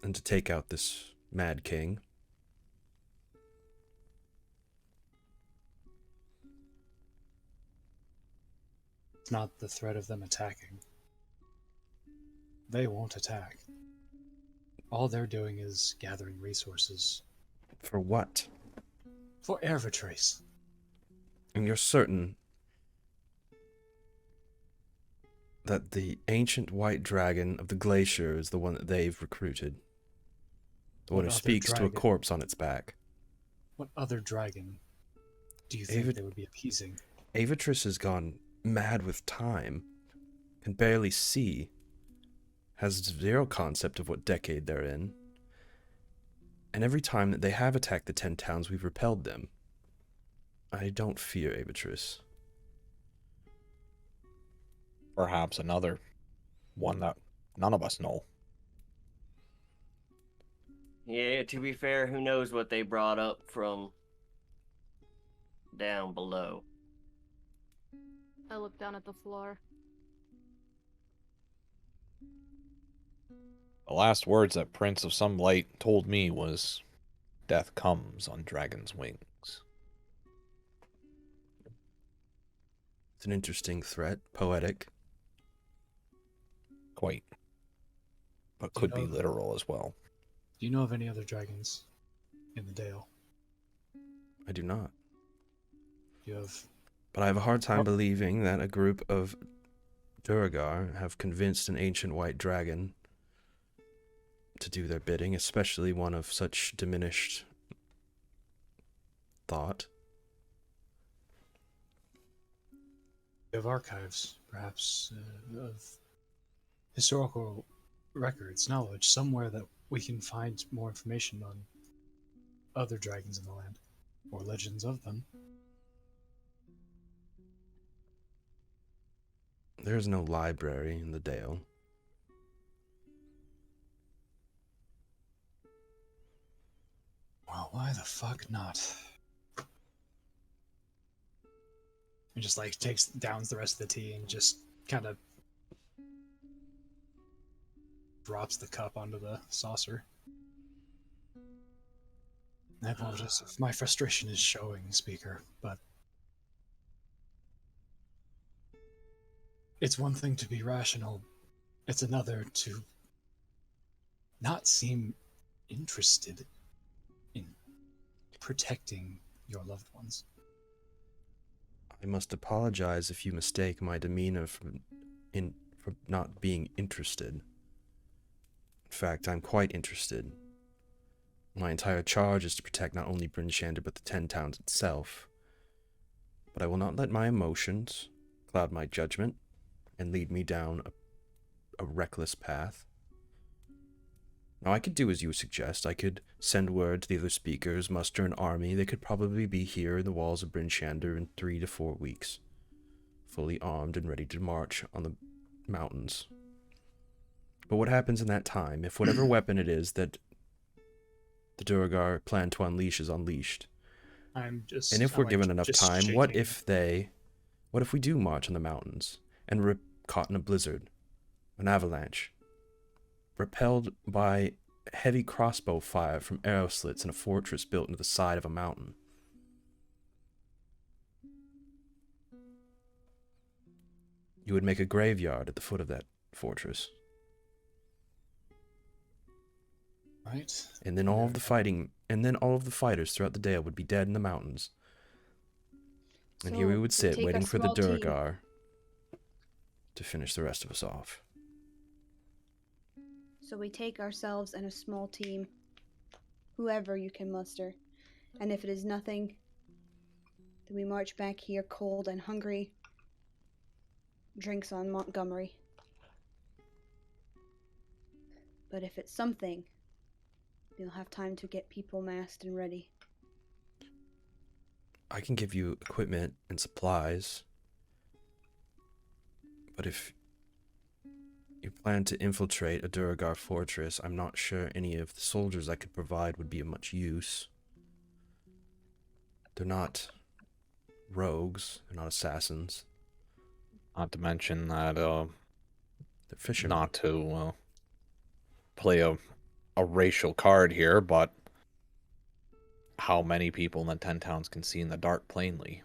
and to take out this Mad King. It's not the threat of them attacking. They won't attack. All they're doing is gathering resources For what? for Ervitrace. And you're certain that the ancient white dragon of the glacier is the one that they've recruited? The one What who other speaks to a dragon? corpse on its back. What other dragon do you think they would be appeasing? Avatris has gone mad with time, can barely see, has zero concept of what decade they're in, and every time that they have attacked the 10 towns, we've repelled them. I don't fear Avatris. Perhaps another one that none of us know. Yeah, to be fair, who knows what they brought up from down below. I look down at the floor. The last words that Prince of Sunlight told me was, "Death comes on dragon's wings." It's an interesting threat, poetic. Quite. But Do you could be know- literal as well. Do you know of any other dragons in the Dale? I do not. Do you have... But I have a hard time believing that a group of Duergar have convinced an ancient white dragon to do their bidding, especially one of such diminished thought. You have archives, perhaps, of historical records, knowledge, somewhere that we can find more information on other dragons in the land, or legends of them. There's no library in the Dale. Well, why the fuck not? And just like downs the rest of the tea and just kind of drops the cup onto the saucer. I apologize if my frustration is showing, Speaker, but it's one thing to be rational, it's another to not seem interested in protecting your loved ones. I must apologize if you mistake my demeanor for not being interested. In fact, I'm quite interested. My entire charge is to protect not only Bryn Shander but the 10 towns itself. But I will not let my emotions cloud my judgment and lead me down a reckless path. Now, I could do as you suggest. I could send word to the other speakers, muster an army. They could probably be here in the walls of Bryn Shander in 3 to 4 weeks, fully armed and ready to march on the mountains. But what happens in that time, if whatever weapon it is that the Duergar plan to unleash is unleashed? And if we're given enough time, what if we do march on the mountains and we're caught in a blizzard, an avalanche, repelled by heavy crossbow fire from arrow slits in a fortress built into the side of a mountain? You would make a graveyard at the foot of that fortress. Right. And then all of the fighters throughout the Dale would be dead in the mountains. And here we would sit, take a waiting for the small team. Duergar to finish the rest of us off. So we take ourselves and a small team, whoever you can muster. And if it is nothing, then we march back here cold and hungry, drinks on Montgomery. But if it's something, you'll have time to get people massed and ready. I can give you equipment and supplies, but if you plan to infiltrate a Duergar fortress, I'm not sure any of the soldiers I could provide would be of much use. They're not rogues, they're not assassins. Not to mention that, They're fishermen. not to play a racial card here, but how many people in the 10 towns can see in the dark plainly?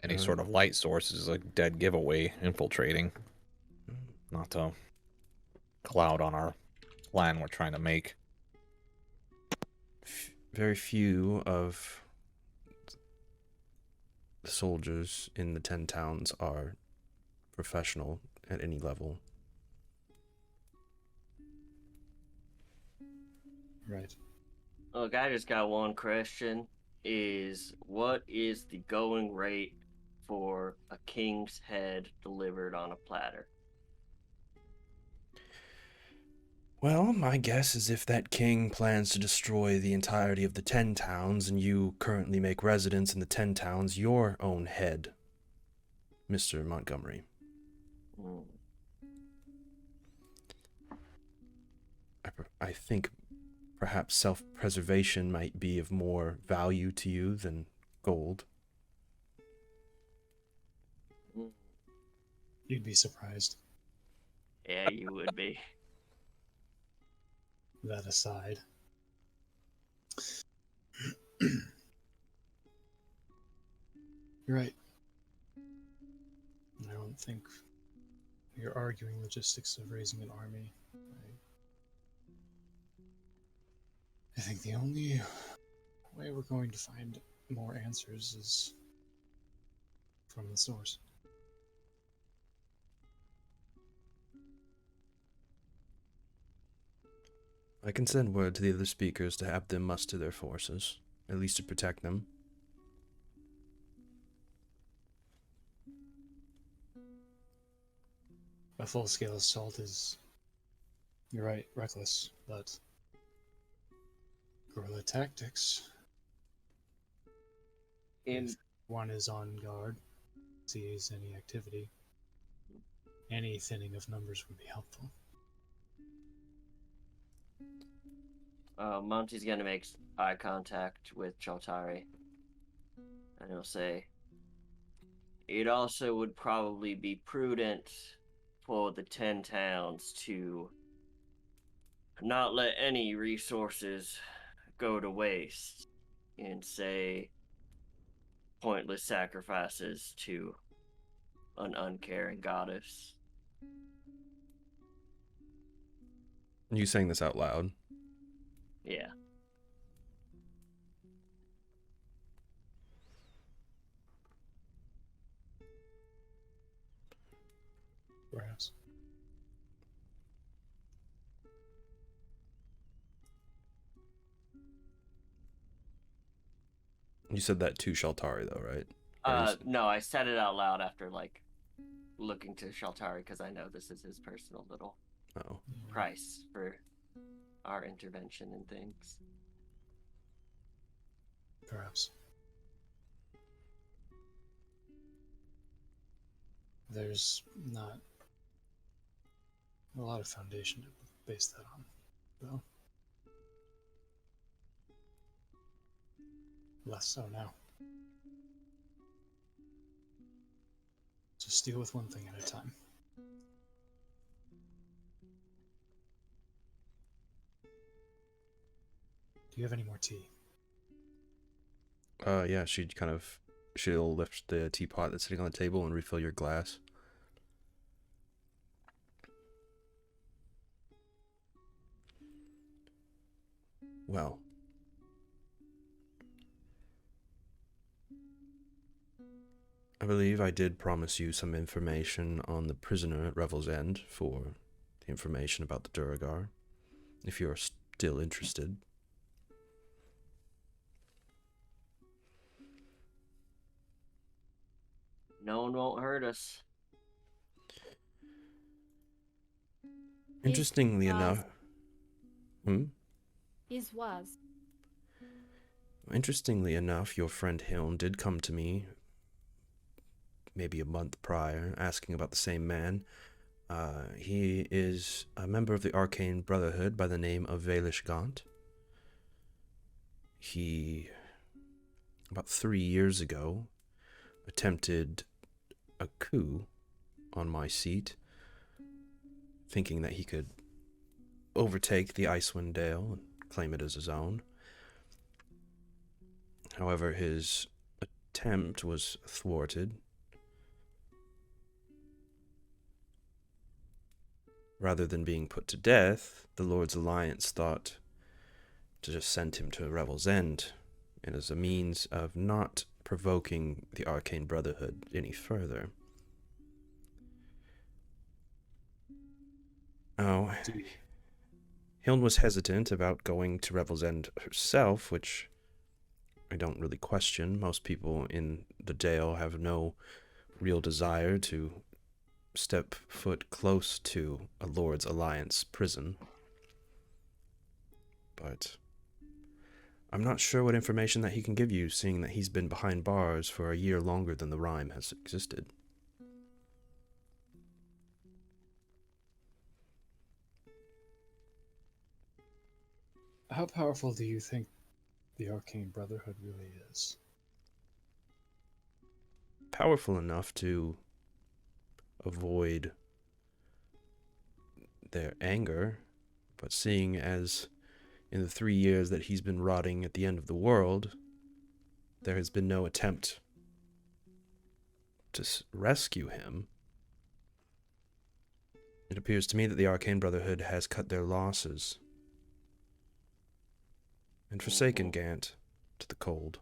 Any sort of light source is a dead giveaway infiltrating. Not to cloud on our plan we're trying to make. Very few of the soldiers in the 10 towns are professional at any level. Right. Look, I just got one question. What is the going rate for a king's head delivered on a platter? Well, my guess is if that king plans to destroy the entirety of the 10 towns and you currently make residence in the 10 towns your own head, Mr. Montgomery. I think perhaps self-preservation might be of more value to you than gold. You'd be surprised. Yeah, you would be. That aside. You're right. I don't think you're arguing logistics of raising an army. I think the only way we're going to find more answers is from the source. I can send word to the other speakers to have them muster their forces, at least to protect them. A full-scale assault is, you're right, reckless, but guerrilla tactics. If one is on guard, sees any activity, any thinning of numbers would be helpful. Monty's gonna make eye contact with Chaltari, and he'll say, it also would probably be prudent for the 10 towns to not let any resources go to waste in, say, pointless sacrifices to an uncaring goddess. You saying this out loud? Yeah. Perhaps. You said that to Shaltari, though, right? No, I said it out loud after like looking to Shaltari because I know this is his personal little Oh. price for our intervention and things. Perhaps. There's not a lot of foundation to base that on, though. Less so now. Just deal with one thing at a time. Do you have any more tea? Yeah, she'll lift the teapot that's sitting on the table and refill your glass. Well, I believe I did promise you some information on the prisoner at Revel's End for the information about the Duragar, if you're still interested. No one won't hurt us. Interestingly was. enough... His was. Interestingly enough, your friend Hiln did come to me maybe a month prior, asking about the same man. He is a member of the Arcane Brotherhood by the name of Valish Gaunt. He, about 3 years ago, attempted a coup on my seat, thinking that he could overtake the Icewind Dale and claim it as his own. However, his attempt was thwarted. Rather than being put to death, the Lord's Alliance thought to just send him to Revel's End, and as a means of not provoking the Arcane Brotherhood any further. Oh, Hiln was hesitant about going to Revel's End herself, which I don't really question. Most people in the Dale have no real desire to step foot close to a Lord's Alliance prison. But I'm not sure what information that he can give you, seeing that he's been behind bars for a year longer than the Rime has existed. How powerful do you think the Arcane Brotherhood really is? Powerful enough to avoid their anger, but seeing as in the 3 years that he's been rotting at the end of the world, there has been no attempt to rescue him, it appears to me that the Arcane Brotherhood has cut their losses and forsaken Gant to the cold.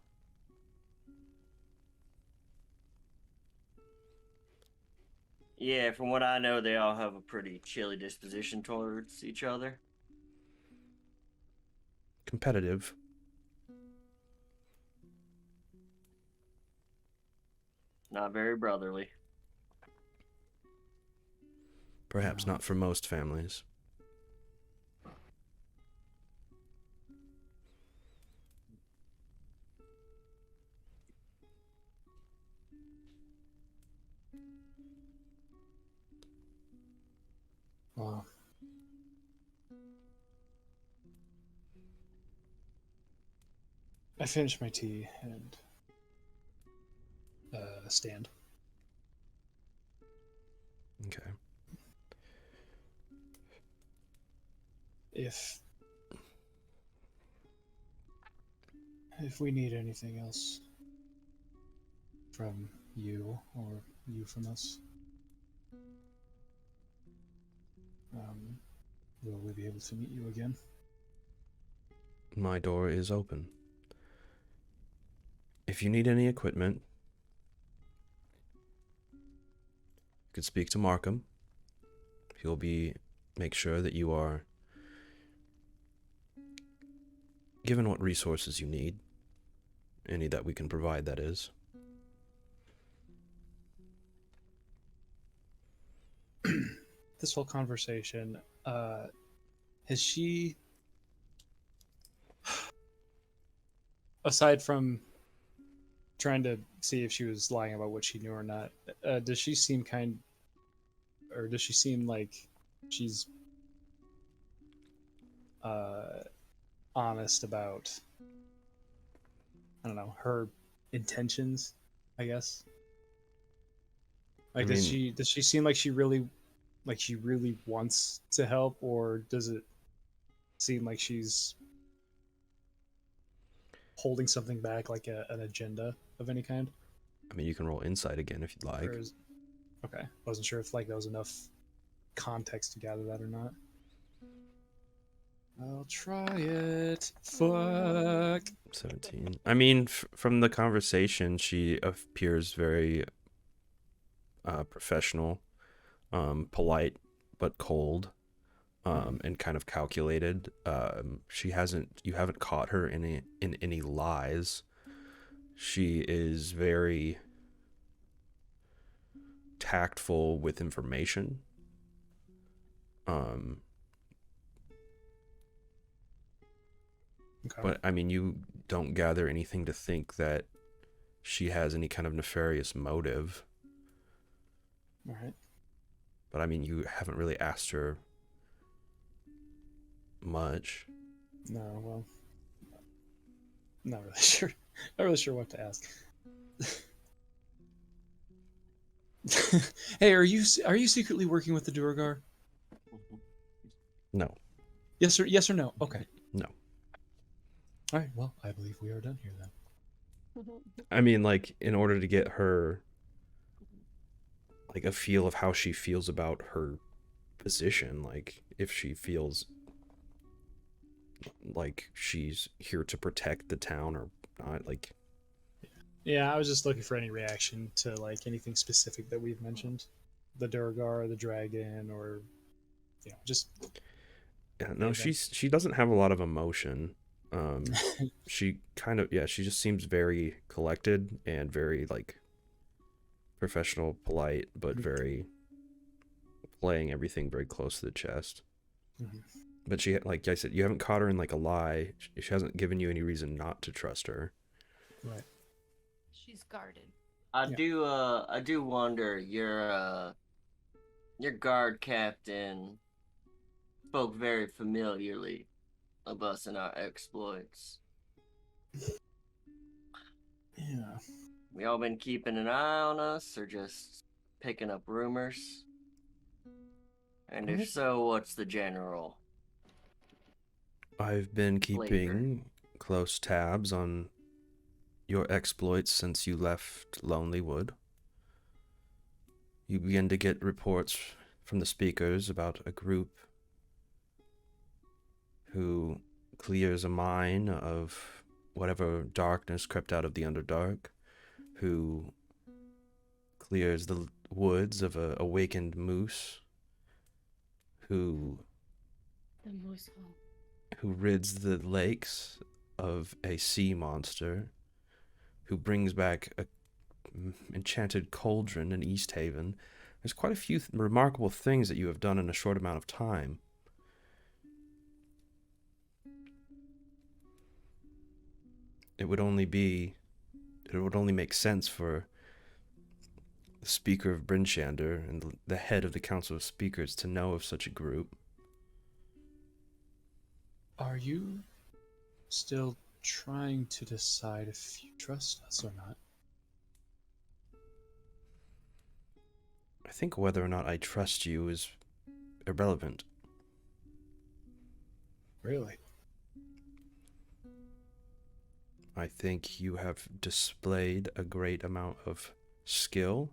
Yeah, from what I know, they all have a pretty chilly disposition towards each other. Competitive. Not very brotherly. Perhaps not for most families. Well, I finished my tea and stand. Okay. If we need anything else from you or you from us, will we be able to meet you again? My door is open. If you need any equipment, you could speak to Markham. He'll make sure that you are given what resources you need. Any that we can provide, that is. this whole conversation, has she, aside from trying to see if she was lying about what she knew or not, does she seem like she's honest about, I don't know, her intentions, I guess? Like, does she seem like she really wants to help, or does it seem like she's holding something back, like an agenda of any kind? I mean, you can roll insight again if you'd like. Okay, wasn't sure if like that was enough context to gather that or not. I'll try it. Fuck. 17. I mean, from the conversation, she appears very professional, polite, but cold, and kind of calculated. You haven't caught her in any lies. She is very tactful with information. Okay. But I mean, you don't gather anything to think that she has any kind of nefarious motive. All right. But I mean, you haven't really asked her much. No, well, not really sure. Not really sure what to ask. Hey, are you secretly working with the Duergar? No. Yes or no? Okay. No. All right. Well, I believe we are done here then. I mean, like, in order to get her, like, a feel of how she feels about her position, like, if she feels like she's here to protect the town or not, like... Yeah, I was just looking for any reaction to, like, anything specific that we've mentioned. The Duergar, the dragon, or, just... Yeah, no, she doesn't have a lot of emotion. She kind of, she just seems very collected and very, like, professional, polite, but very playing everything very close to the chest. Mm-hmm. But she, like I said, you haven't caught her in, like, a lie. She hasn't given you any reason not to trust her. Right. She's guarded. I do wonder, your guard captain spoke very familiarly of us and our exploits. Yeah. We all been keeping an eye on us, or just picking up rumors? And if so, what's the general? I've been Flavor. keeping close tabs on your exploits since you left Lonely Wood. You begin to get reports from the speakers about a group who clears a mine of whatever darkness crept out of the Underdark, who clears the woods of a awakened moose, who rids the lakes of a sea monster, who brings back a enchanted cauldron in East Haven. There's quite a few remarkable things that you have done in a short amount of time. It would only make sense for the Speaker of Brinchander and the head of the Council of Speakers to know of such a group. Are you still trying to decide if you trust us or not? I think whether or not I trust you is irrelevant. Really? I think you have displayed a great amount of skill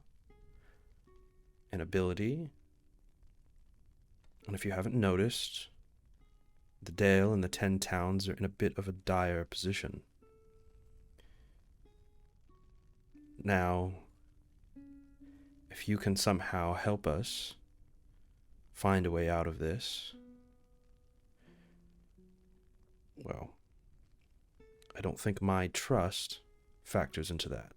and ability. And if you haven't noticed, the Dale and the 10 towns are in a bit of a dire position. Now, if you can somehow help us find a way out of this, well, I don't think my trust factors into that.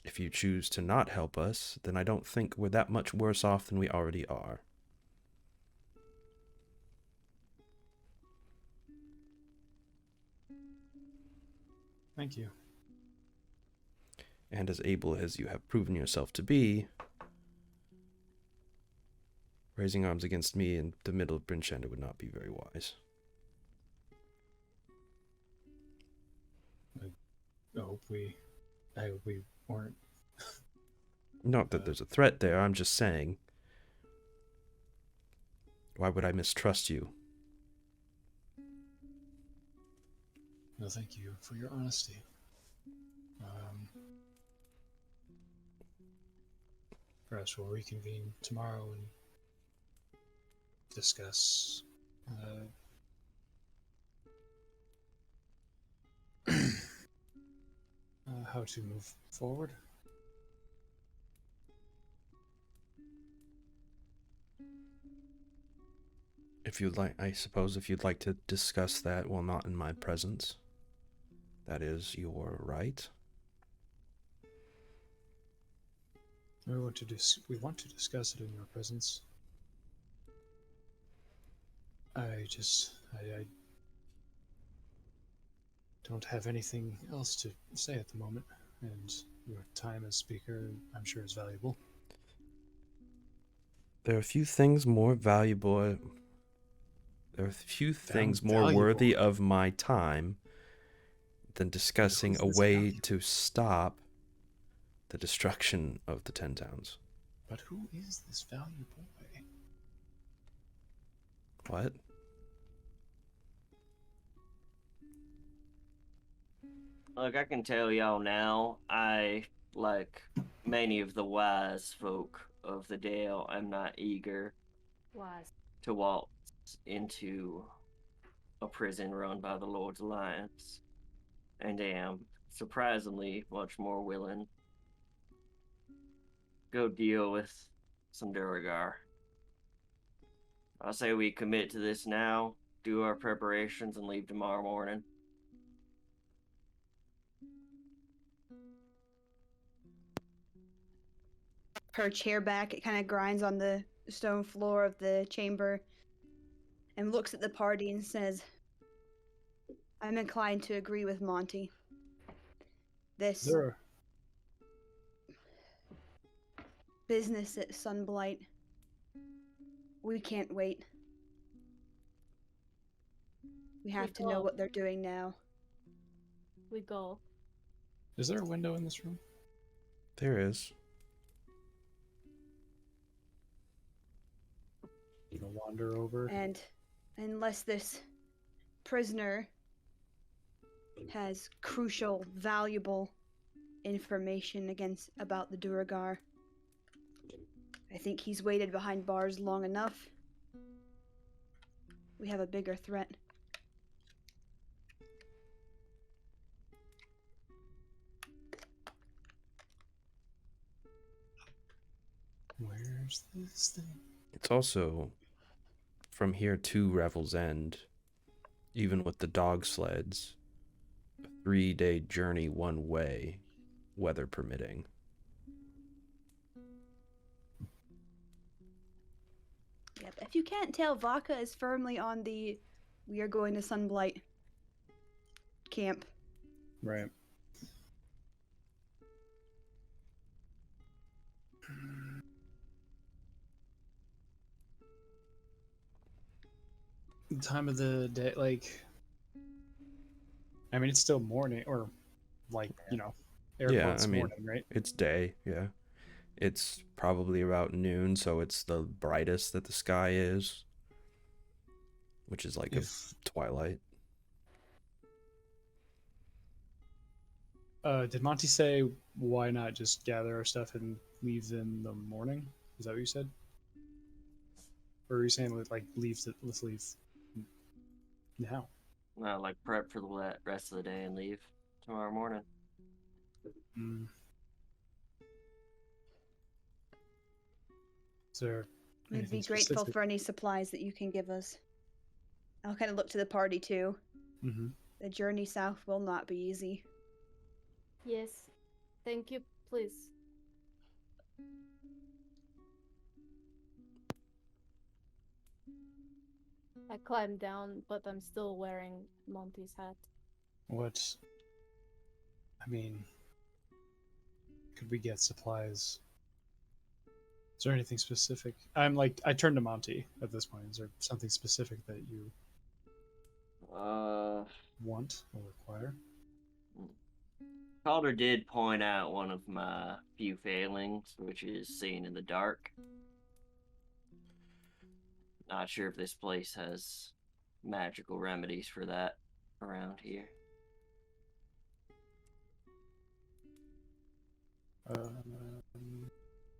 If you choose to not help us, then I don't think we're that much worse off than we already are. Thank you. And as able as you have proven yourself to be, raising arms against me in the middle of Bryn Shander would not be very wise. I hope we weren't. Not that there's a threat there, I'm just saying. Why would I mistrust you? No, thank you for your honesty. Perhaps we'll reconvene tomorrow and discuss how to move forward. If you'd like, I suppose if you'd like to discuss that while not in my presence, that is your right. We want to discuss it in your presence. I don't have anything else to say at the moment, and your time as speaker, I'm sure, is valuable. There are a few things more valuable. There are a few things more worthy of my time than discussing a way to stop the destruction of the 10 towns. But who is this valuable boy? What? Look, I can tell y'all now, I, like many of the wise folk of the Dale, I'm not eager Was. to waltz into a prison run by the Lord's Alliance, and am surprisingly much more willing to go deal with some Duragar. I say we commit to this now, do our preparations, and leave tomorrow morning. Her chair back, it kind of grinds on the stone floor of the chamber and looks at the party and says, I'm inclined to agree with Monty. This business at Sunblight, we can't wait. We have to know what they're doing now. We go. Is there a window in this room? There is. You'll wander over. And unless this prisoner has crucial, valuable information about the Duragar, I think he's waited behind bars long enough. We have a bigger threat. Where's this thing? It's also from here to Revel's End, even with the dog sleds, a 3-day journey one way, weather permitting. Yep. If you can't tell, Vodka is firmly on the we are going to Sunblight camp. Right. Time of the day, like, I mean, it's still morning, or like, you know, air Yeah, quotes I mean, morning, right? It's day, yeah. It's probably about noon, so it's the brightest that the sky is, which is like a twilight. Did Monty say why not just gather our stuff and leave in the morning? Is that what you said? Or are you saying like let's leave now? Like prep for the rest of the day and leave tomorrow morning. Mm. Is there We'd anything be grateful specific? for any supplies that you can give us. I'll kind of look to the party too. Mm-hmm. The journey south will not be easy. Yes. Thank you please. I climb down, but I'm still wearing Monty's hat. What? I mean, could we get supplies? Is there anything specific? I turn to Monty at this point. Is there something specific that you want or require? Calder did point out one of my few failings, which is seeing in the dark. Not sure if this place has magical remedies for that around here.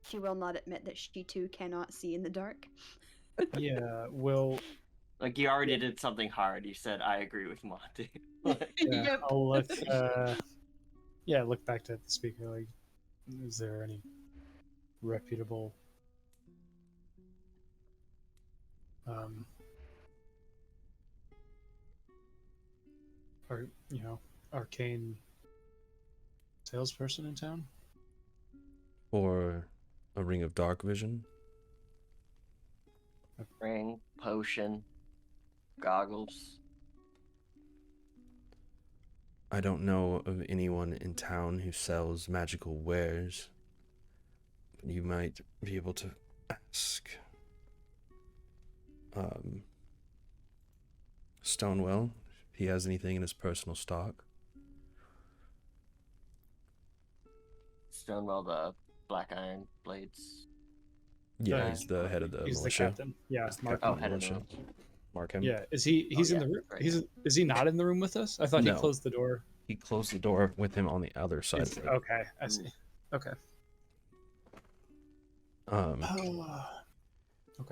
She will not admit that she too cannot see in the dark. Yeah, well, Like, you already did something hard. You said, I agree with Monty. yeah, Yep. I'll let look back to the speaker. Like, is there any reputable or arcane salesperson in town? Or a ring of dark vision? Ring, potion, goggles. I don't know of anyone in town who sells magical wares. You might be able to ask Stonewell if he has anything in his personal stock. Stonewall, the Black Iron Blades. Yeah, he's the head of the He's militia. the captain. Yeah, He's the Mark. captain of the head of the militia. Mark him. Yeah, is he? He's Oh, in yeah, the room. right. Is he not in the room with us? I thought No. he closed the door. He closed the door with him on the other side of it. Okay, I see. Okay. Okay.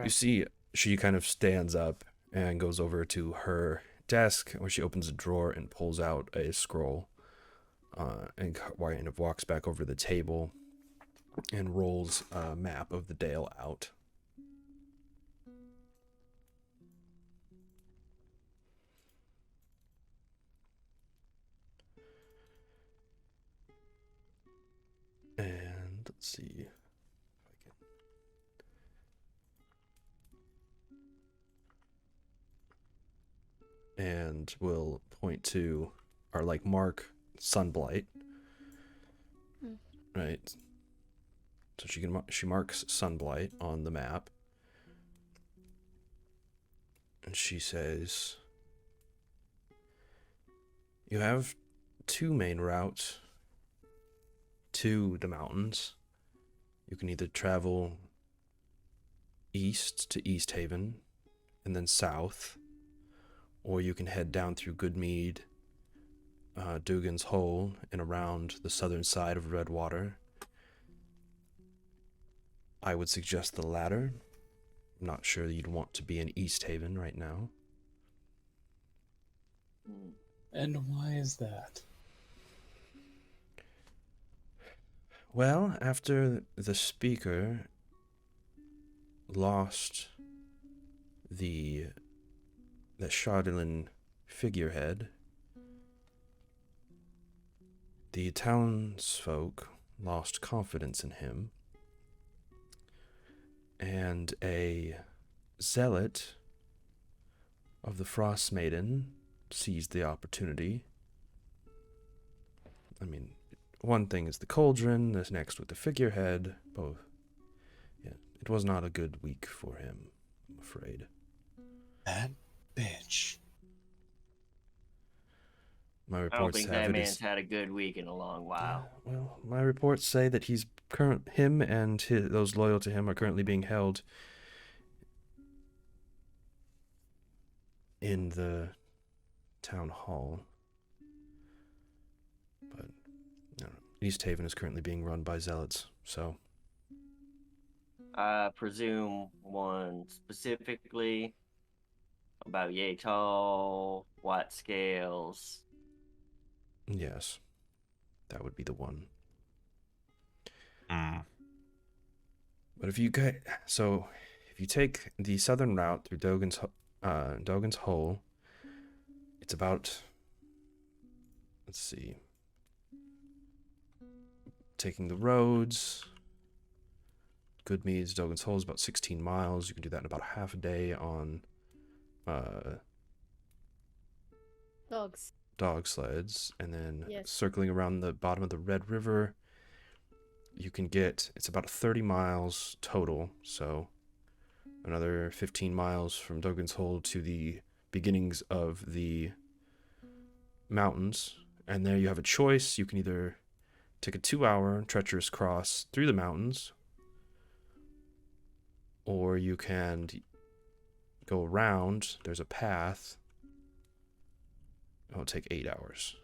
You see, she kind of stands up and goes over to her desk, where she opens a drawer and pulls out a scroll, and kind of walks back over the table and rolls a map of the Dale out. And let's see if I can. And we'll point to our mark Sunblight. Right. So she marks Sunblight on the map. And she says, you have two main routes to the mountains. You can either travel east to East Haven and then south, or you can head down through Goodmead, Dugan's Hole, and around the southern side of Redwater. I would suggest the latter. I'm not sure you'd want to be in East Haven right now. And why is that? Well, after the speaker lost the Chardellin figurehead, the townsfolk lost confidence in him, and a zealot of the Frostmadien seized the opportunity. I mean, one thing is the cauldron, this next with the figurehead, both. Yeah, it was not a good week for him, I'm afraid. That bitch. My I don't reports think have that it man's is. had a good week in a long while. Well, my reports say that him and those loyal to him are currently being held in the town hall. But East Haven is currently being run by zealots, so I presume one specifically about yay tall, white scales. yes, that would be the one. But if you take the southern route through Dogan's Hole, it's about, let's see, taking the roads. Goodmeads, Dogan's Hole is about 16 miles. You can do that in about half a day on Dogs. dog sleds. And then Yes. circling around the bottom of the Red River, you can get, it's about 30 miles total. So another 15 miles from Dogan's Hole to the beginnings of the mountains. And there you have a choice. You can either take a 2-hour treacherous cross through the mountains, or you can go around. There's a path. It'll take 8 hours.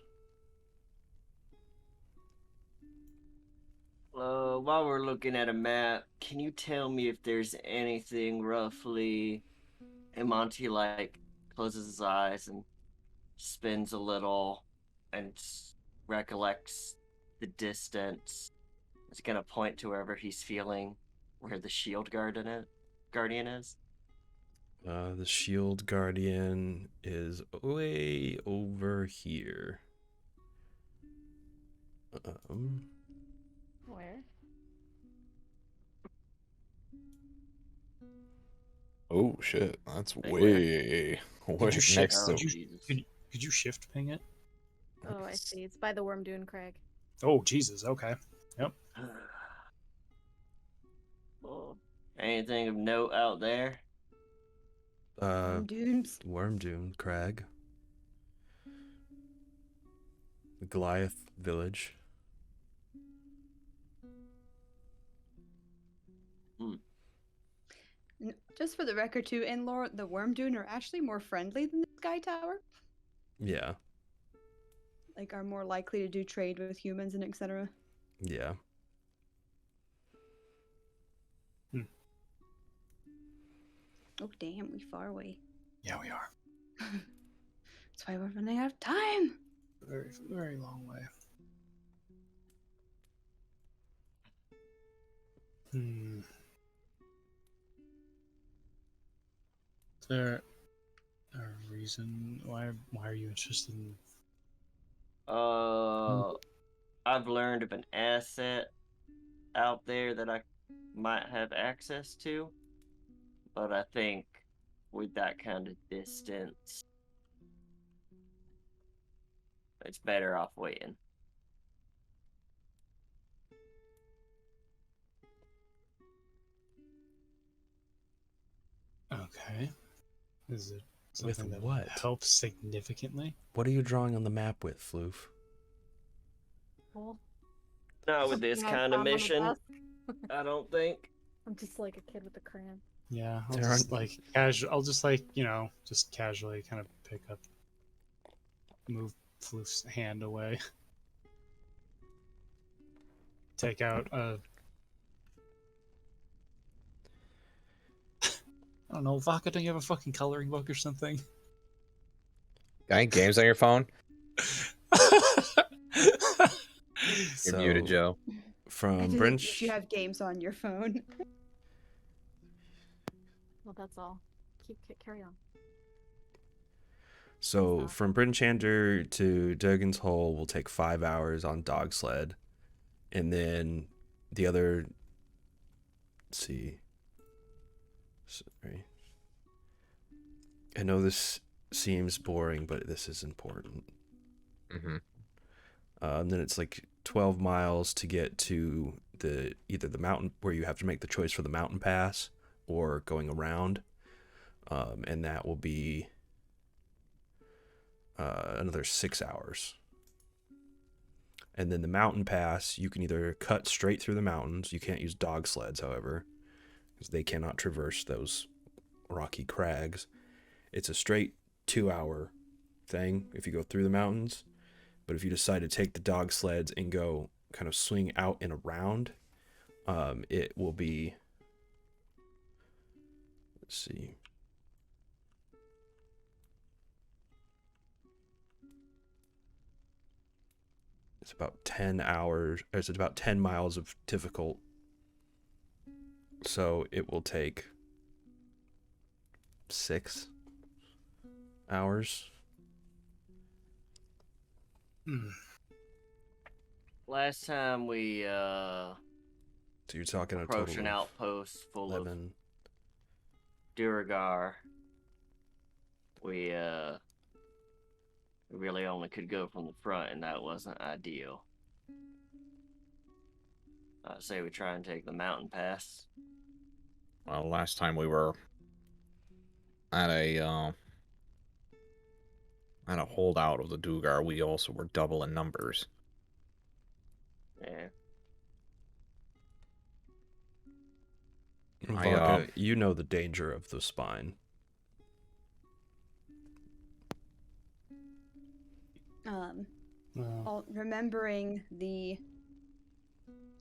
While we're looking at a map, can you tell me if there's anything roughly? And Monty like closes his eyes and spins a little and recollects the distance. It's gonna point to wherever he's feeling where the shield guardian is. The shield guardian is way over here. Where? Oh shit, that's Like way Did you shift? next to. Could you shift ping it? Oh, I see. It's by the Worm Dune Crag. Oh Jesus. Okay. Oh, anything of note out there? Dunes. Worm Dune Crag. The Goliath Village. Just for the record, too, in lore, the Worm Dune are actually more friendly than the Sky Tower. Yeah. Like, are more likely to do trade with humans and etc. Yeah. Oh, damn, we far away. Yeah, we are. That's why we're running out of time. Very, very long way. Is there a reason why are you interested in? I've learned of an asset out there that I might have access to, but I think with that kind of distance, it's better off waiting. Okay. Is it With something that what? helps significantly? What are you drawing on the map with, Floof? Cool. Not with this Something I kind of found on the mission, desk. I don't think. I'm just like a kid with a crayon. Yeah, I'll There just aren't- I'll just just casually kind of pick up, move Floof's hand away, take out a. I don't know, Vodka, don't you have a fucking coloring book or something? Got any games on your phone? You're muted, Joe. I From didn't Bryn, think you have games on your phone. Well, that's all. Carry on. So Stop. from Bryn Chander to Dogan's Hole will take 5 hours on dog sled, and then the other. Let's see. Sorry. I know this seems boring, but this is important. Mm-hmm. And then it's like 12 miles to get to either the mountain where you have to make the choice for the mountain pass or going around. And that will be another 6 hours. And then the mountain pass, you can either cut straight through the mountains. You can't use dog sleds, however, because they cannot traverse those rocky crags. It's a straight 2-hour thing if you go through the mountains. But if you decide to take the dog sleds and go kind of swing out and around, it will be, let's see. It's about 10 hours, or it's about 10 miles of difficult. So it will take 6 hours. Last time we So you're talking a approached total an of outpost full of 11. Duragar, we really only could go from the front, and that wasn't ideal. I'd say we try and take the mountain pass. Well, last time we were at a holdout of the Dugar, we also were double in numbers. Yeah. Vodka, you know the danger of the spine. Remembering the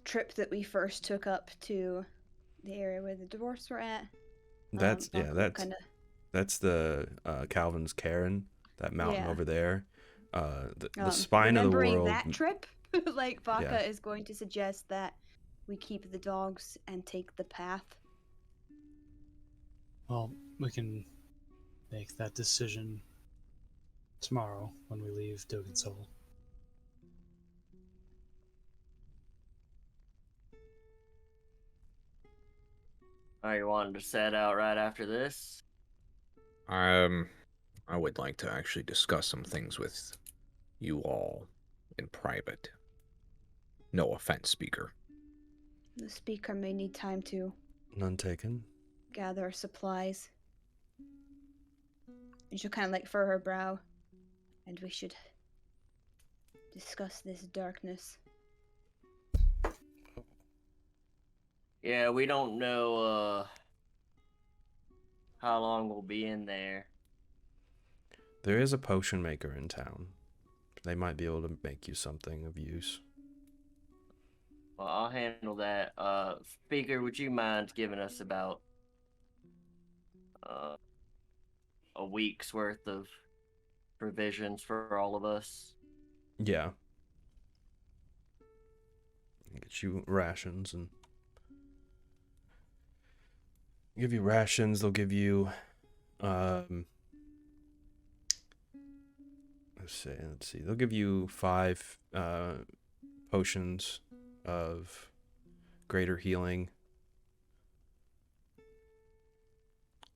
trip that we first took up to the area where the dwarfs were at. That's kinda... that's the Calvin's Cairn, that mountain Yeah. over there. The spine of the remembering world. that trip, like Vodka Yeah. is going to suggest that we keep the dogs and take the path. Well, we can make that decision tomorrow when we leave Dogen Soul. Are you wanting to set out right after this? I would like to actually discuss some things with you all in private. No offense, speaker. The speaker may need time to None taken. gather supplies. And she'll kind of like furrow her brow. And we should discuss this darkness. Yeah, we don't know how long we'll be in there. There is a potion maker in town. They might be able to make you something of use. Well, I'll handle that. Speaker, would you mind giving us about a week's worth of provisions for all of us? Yeah. Get you rations and give you rations. They'll give you let's see. They'll give you 5 potions of greater healing.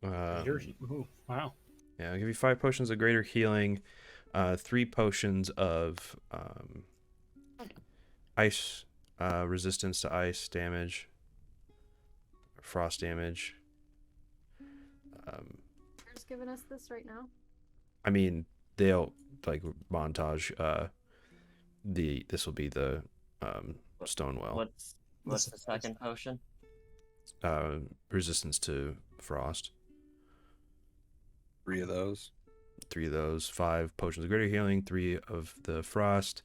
Ooh, wow. Yeah, I'll give you 5 potions of greater healing, 3 potions of ice resistance to ice damage, frost damage. Who's giving us this right now? I mean, they'll like montage. This will be the Stonewell. What's the second potion? Resistance to frost. 3 of those. 3 of those. 5 potions of greater healing. 3 of the frost.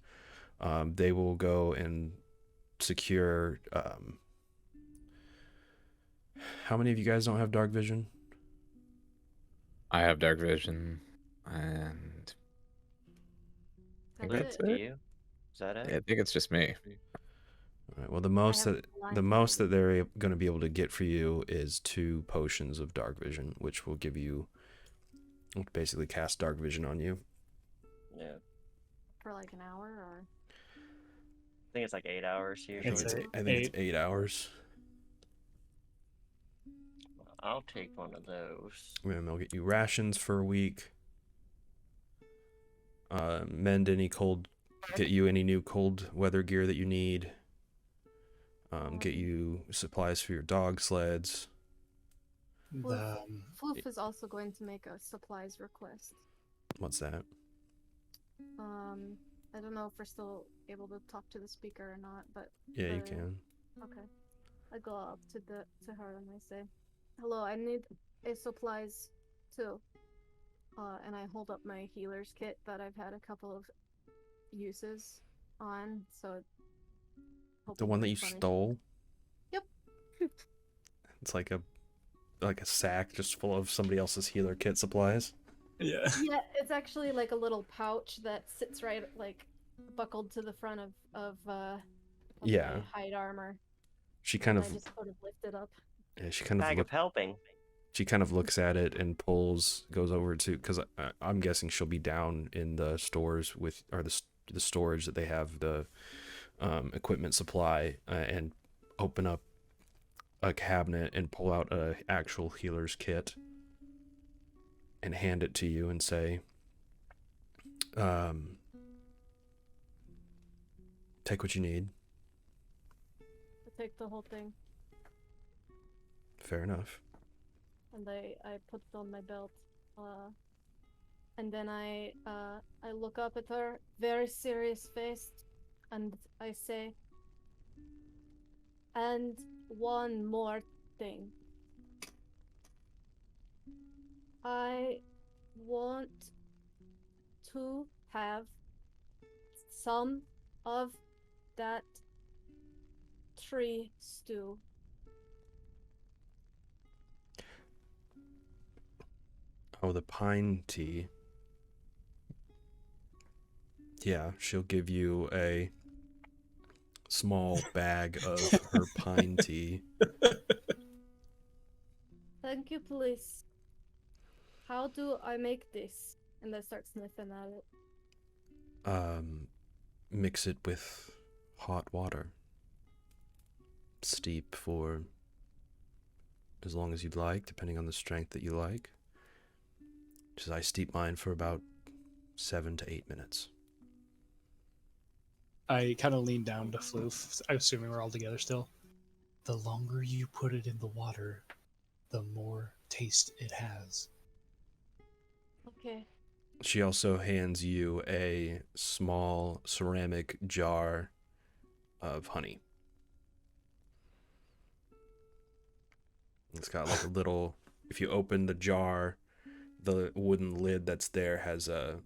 They will go and secure. How many of you guys don't have dark vision? I have dark vision, and That's Do it. you? Is that it? I think it's just me. All right. Well, the most have that blind sight. they're going to be able to get for you is 2 potions of dark vision, which will give you basically cast dark vision on you. Yeah. For like an hour or I think it's like 8 hours usually. I think it's 8 hours. I'll take one of those. And they'll get you rations for a week. Get you any new cold weather gear that you need. Get you supplies for your dog sleds. Floof is also going to make a supplies request. What's that? I don't know if we're still able to talk to the speaker or not, but Yeah, you the- can. Okay. I go up to her and I say, "Hello, I need a supplies too." And I hold up my healer's kit that I've had a couple of uses on, so The one that you hopefully stole? Yep. It's like a sack just full of somebody else's healer kit supplies. Yeah. Yeah, it's actually like a little pouch that sits right like buckled to the front of Yeah. my hide armor. She kind And of I just sort of lift it up. yeah, she kind of Bag of helping. she kind of looks at it and goes over to, because I'm guessing she'll be down in the stores with, or the storage that they have the equipment supply and open up a cabinet and pull out a actual healer's kit and hand it to you and say, take what you need. I take the whole thing Fair enough. and I put it on my belt. And then I look up at her, very serious faced, and I say, and one more thing. I want to have some of that tree stew. Oh, the pine tea. Yeah, she'll give you a small bag of her pine tea. Thank you, please. How do I make this? And I start sniffing at it. Mix it with hot water. Steep for as long as you'd like, depending on the strength that you like. Just I steep mine for about 7 to 8 minutes. I kind of lean down to Floof, assuming we're all together still. The longer you put it in the water, the more taste it has. Okay. She also hands you a small ceramic jar of honey. It's got like a little, if you open the jar, the wooden lid that's there has a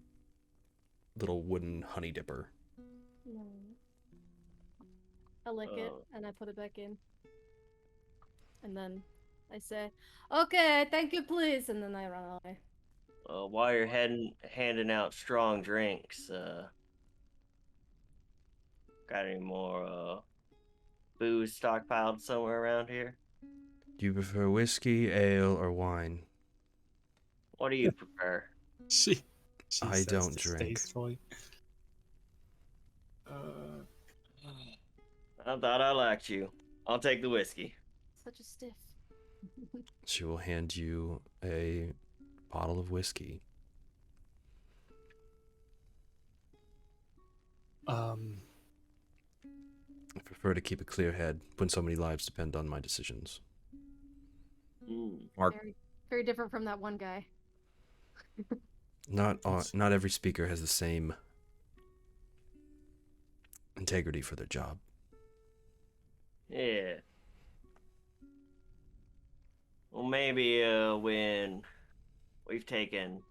little wooden honey dipper. No. I lick it and I put it back in. And then I say, okay, thank you, please. And then I run away. While you're handing out strong drinks, got any more booze stockpiled somewhere around here? Do you prefer whiskey, ale, or wine? What do you prefer? She I says don't drink. distastefully. I thought I liked you. I'll take the whiskey. Such a stiff. She will hand you a bottle of whiskey. I prefer to keep a clear head when so many lives depend on my decisions. Mark, Very, very different from that one guy. Not every speaker has the same integrity for their job. Yeah. Well, maybe when we've taken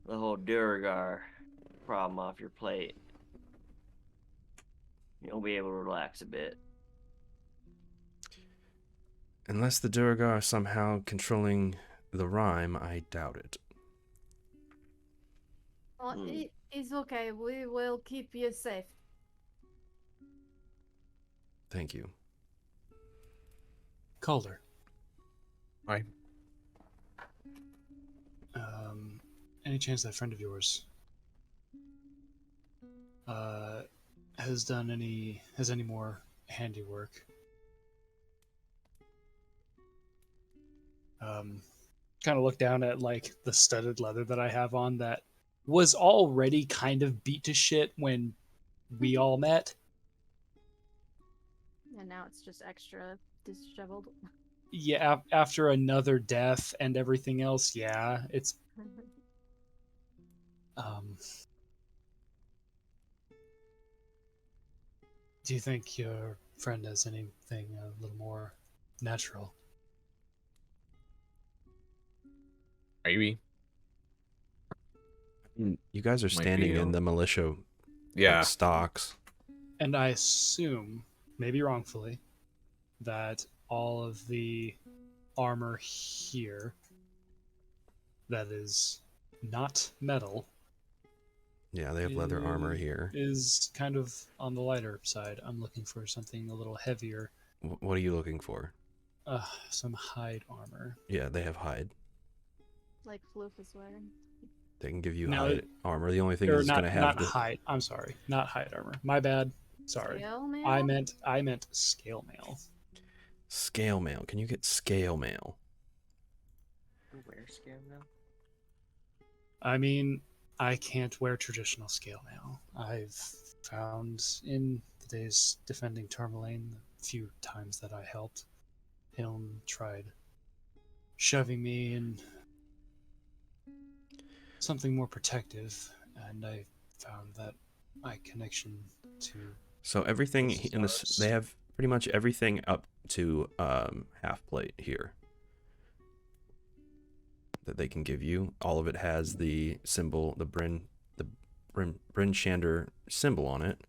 the whole Duragar problem off your plate, you'll be able to relax a bit. Unless the Duragar are somehow controlling the Rime, I doubt it. It's okay. We will keep you safe. Thank you. Calder. Hi. Any chance that friend of yours has any more handiwork? Kind of look down at like the studded leather that I have on that was already kind of beat to shit when we all met. And now it's just extra disheveled. Yeah, after another death and everything else, yeah, it's do you think your friend has anything a little more natural? maybe. You guys are Might standing be, in the militia Yeah. stocks. And I assume, maybe wrongfully, that all of the armor here that is not metal Yeah, they have leather armor here. is kind of on the lighter side. I'm looking for something a little heavier. What are you looking for? Some hide armor. Yeah, they have hide. Like Floof is wearing. They can give you Now hide armor. The only thing Or is not, going to have not the... hide. I'm sorry, not hide armor. My bad. Sorry. Scale mail? I meant scale mail. Scale mail. Can you get scale mail? Where scale now? I mean, I can't wear traditional scale mail. I've found in the days defending Tourmaline, the few times that I helped, Hilm tried shoving me in something more protective, and I found that my connection to So everything This in this, stars. they have pretty much everything up to half plate here that they can give you. All of it has the symbol, the Bryn Shander symbol on it,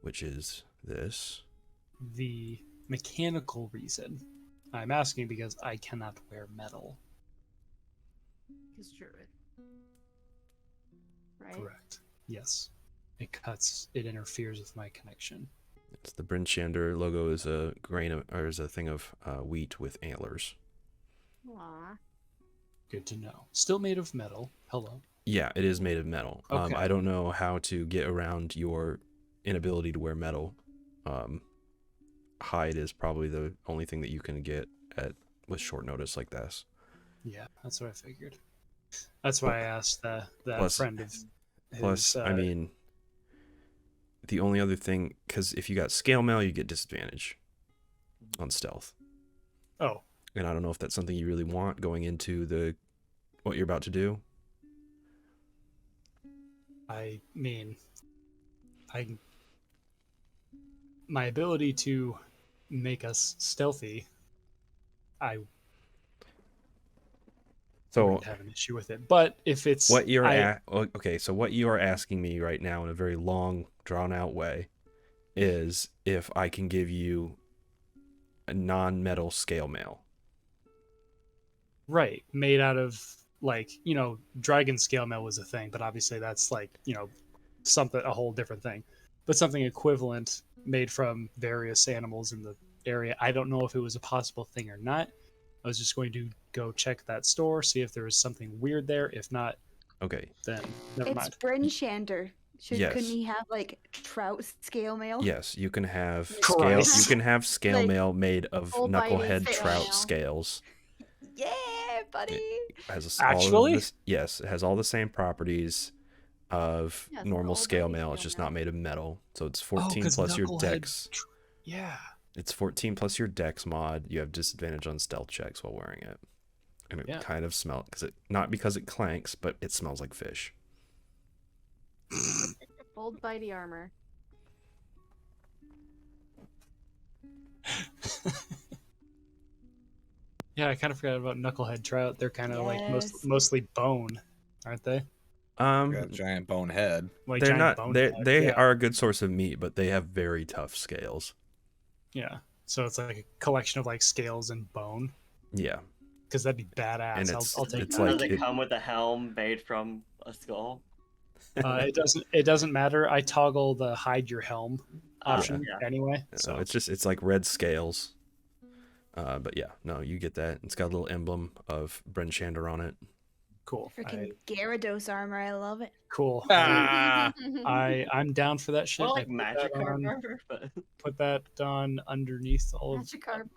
which is this. the mechanical reason I'm asking because I cannot wear metal. He's druid. Right? Correct. Yes. It cuts. It interferes with my connection. It's the Bryn Shander logo is a grain of, or is a thing of wheat with antlers. Aw. Good to know. Still made of metal. Hello. Yeah, it is made of metal. Okay. I don't know how to get around your inability to wear metal. Hide is probably the only thing that you can get at with short notice like this. Yeah, that's what I figured. That's why I asked that Plus- friend of his. Plus, I mean, the only other thing, because if you got scale mail, you get disadvantage on stealth. Oh, And I don't know if that's something you really want going into what you're about to do. I mean, my ability to make us stealthy, I So wouldn't have an issue with it. But if it's what you're okay, so what you are asking me right now in a very long, drawn out way is if I can give you a non-metal scale mail. right, made out of like, dragon scale mail was a thing, but obviously that's like, something, a whole different thing. But something equivalent made from various animals in the area. I don't know if it was a possible thing or not. I was just going to go check that store, see if there was something weird there. If not, Okay. then never It's mind. Bryn Shander. Yes. Couldn't he have like trout scale mail? Yes, you can have Christ. You can have scale Like, mail made of full bitey knucklehead scale trout mail. scales. Yeah, buddy. It has Actually? all of this, yes, it has all the same properties of Yes, normal full scale bitey mail. It's scale just mail. not made of metal. So it's Oh, 14 'cause plus your knucklehead dex. Yeah. It's 14 plus your dex mod. You have disadvantage on stealth checks while wearing it. And it Yeah. kind of smells, not because it clanks, but it smells like fish. Bold bitey armor. Yeah, I kind of forgot about knucklehead trout. They're kind of like Yes. mostly bone, aren't they? Got a giant bone head. Like They're giant not. bone They head, they yeah. are a good source of meat, but they have very tough scales. Yeah. So it's like a collection of like scales and bone. Yeah, Because that'd be badass. And I'll take it's that. like Does it it- come with a helm made from a skull? It doesn't matter. I toggle the hide your helm option Yeah. anyway. So So it's like red scales. But yeah, no, you get that. It's got a little emblem of Bryn Shander on it. cool. Freaking Gyarados armor. I love it. Cool. Ah! I'm down for that shit. Well, I like put magic that on- armor, but Put that on underneath all of Magikarp.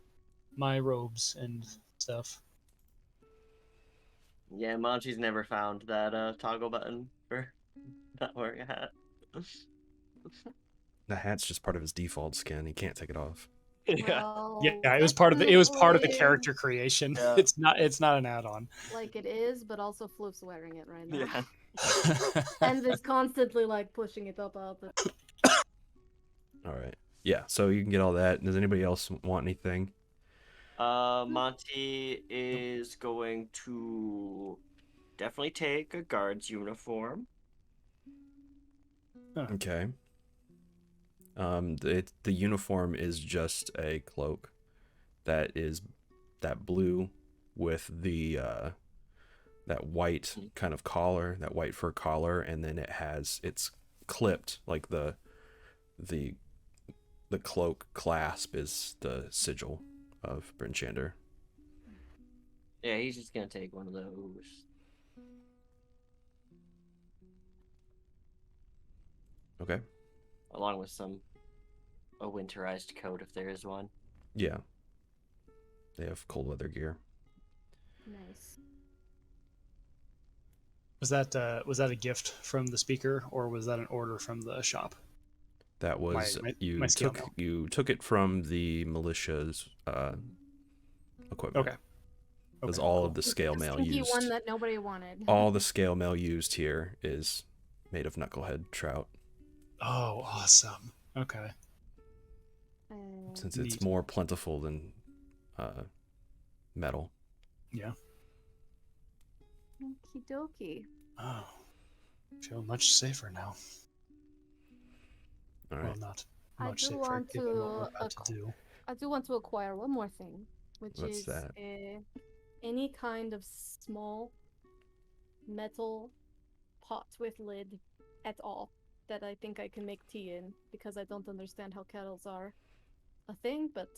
my robes and stuff. yeah, Monchi's never found that toggle button for not wearing a hat. The hat's just part of his default skin. He can't take it off. Well, Yeah, it was part of the technically, character creation. Yeah. It's not an add-on. Like it is, but also Floof's wearing it right now. Yeah. And is constantly like pushing it up. All right. Yeah. So you can get all that. Does anybody else want anything? Monty is going to definitely take a guard's uniform. Okay. The uniform is just a cloak that is that blue with the that white kind of collar, that white fur collar, and then it's clipped like the cloak clasp is the sigil of Bryn Shander. Yeah, he's just gonna take one of those. Okay. along with a winterized coat if there is one. Yeah. They have cold weather gear. Nice. Was that a gift from the speaker, or was that an order from the shop? That was my scale mail. you took it from the militia's equipment. Okay. Because Okay, all cool. of the scale mail Stinky used, one that nobody wanted. all the scale mail used here is made of knucklehead trout. Oh, awesome. Okay. Since it's Neat. more plentiful than metal. Yeah. Okie dokie. Oh. Feel much safer now. All right. Well, not I much do safer want given what we're to about to do. I do want to acquire one more thing, which What's is that? any kind of small metal pot with lid at all that I think I can make tea in, because I don't understand how kettles are a thing, but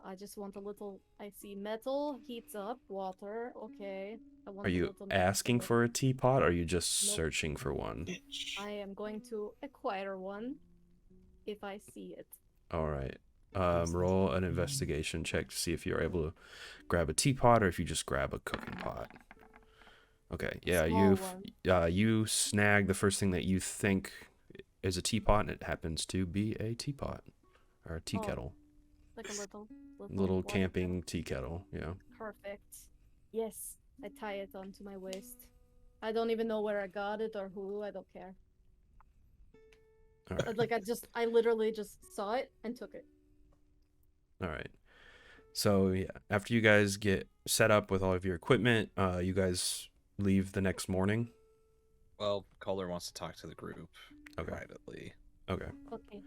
I just want a little. I see metal heats up water. Okay. I want Are a you little asking metal. for a teapot, or are you just Nope. searching for one? Bitch. I am going to acquire one if I see it. All right. Roll an investigation check to see if you're able to grab a teapot or if you just grab a cooking pot. Okay. Yeah, Small you snag the first thing that you think is a teapot, and it happens to be a teapot or a tea Oh, kettle. Like a Little water camping tea kettle. Yeah. kettle. Perfect. Yes, I tie it onto my waist. I don't even know where I got it or who. I don't care. All right. Like I literally just saw it and took it. All right. So yeah, after you guys get set up with all of your equipment, you guys leave the next morning. Well, Calder wants to talk to the group Okay. privately. Okay. Okay.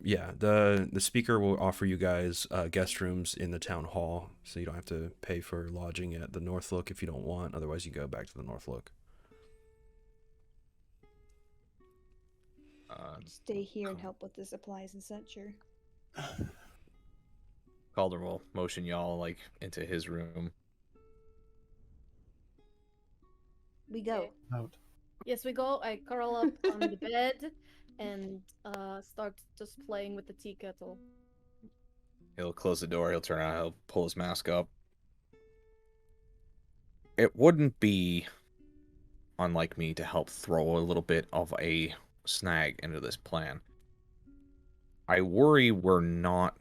Yeah, the speaker will offer you guys guest rooms in the town hall, so you don't have to pay for lodging at the Northlook if you don't want. Otherwise, you go back to the Northlook. Stay here and cool. help with the supplies and such, or Calder will motion y'all like into his room. we go. Okay. Out. Yes, we go. I curl up on the bed and start just playing with the tea kettle. He'll close the door, he'll turn around, he'll pull his mask up. It wouldn't be unlike me to help throw a little bit of a snag into this plan. I worry we're not...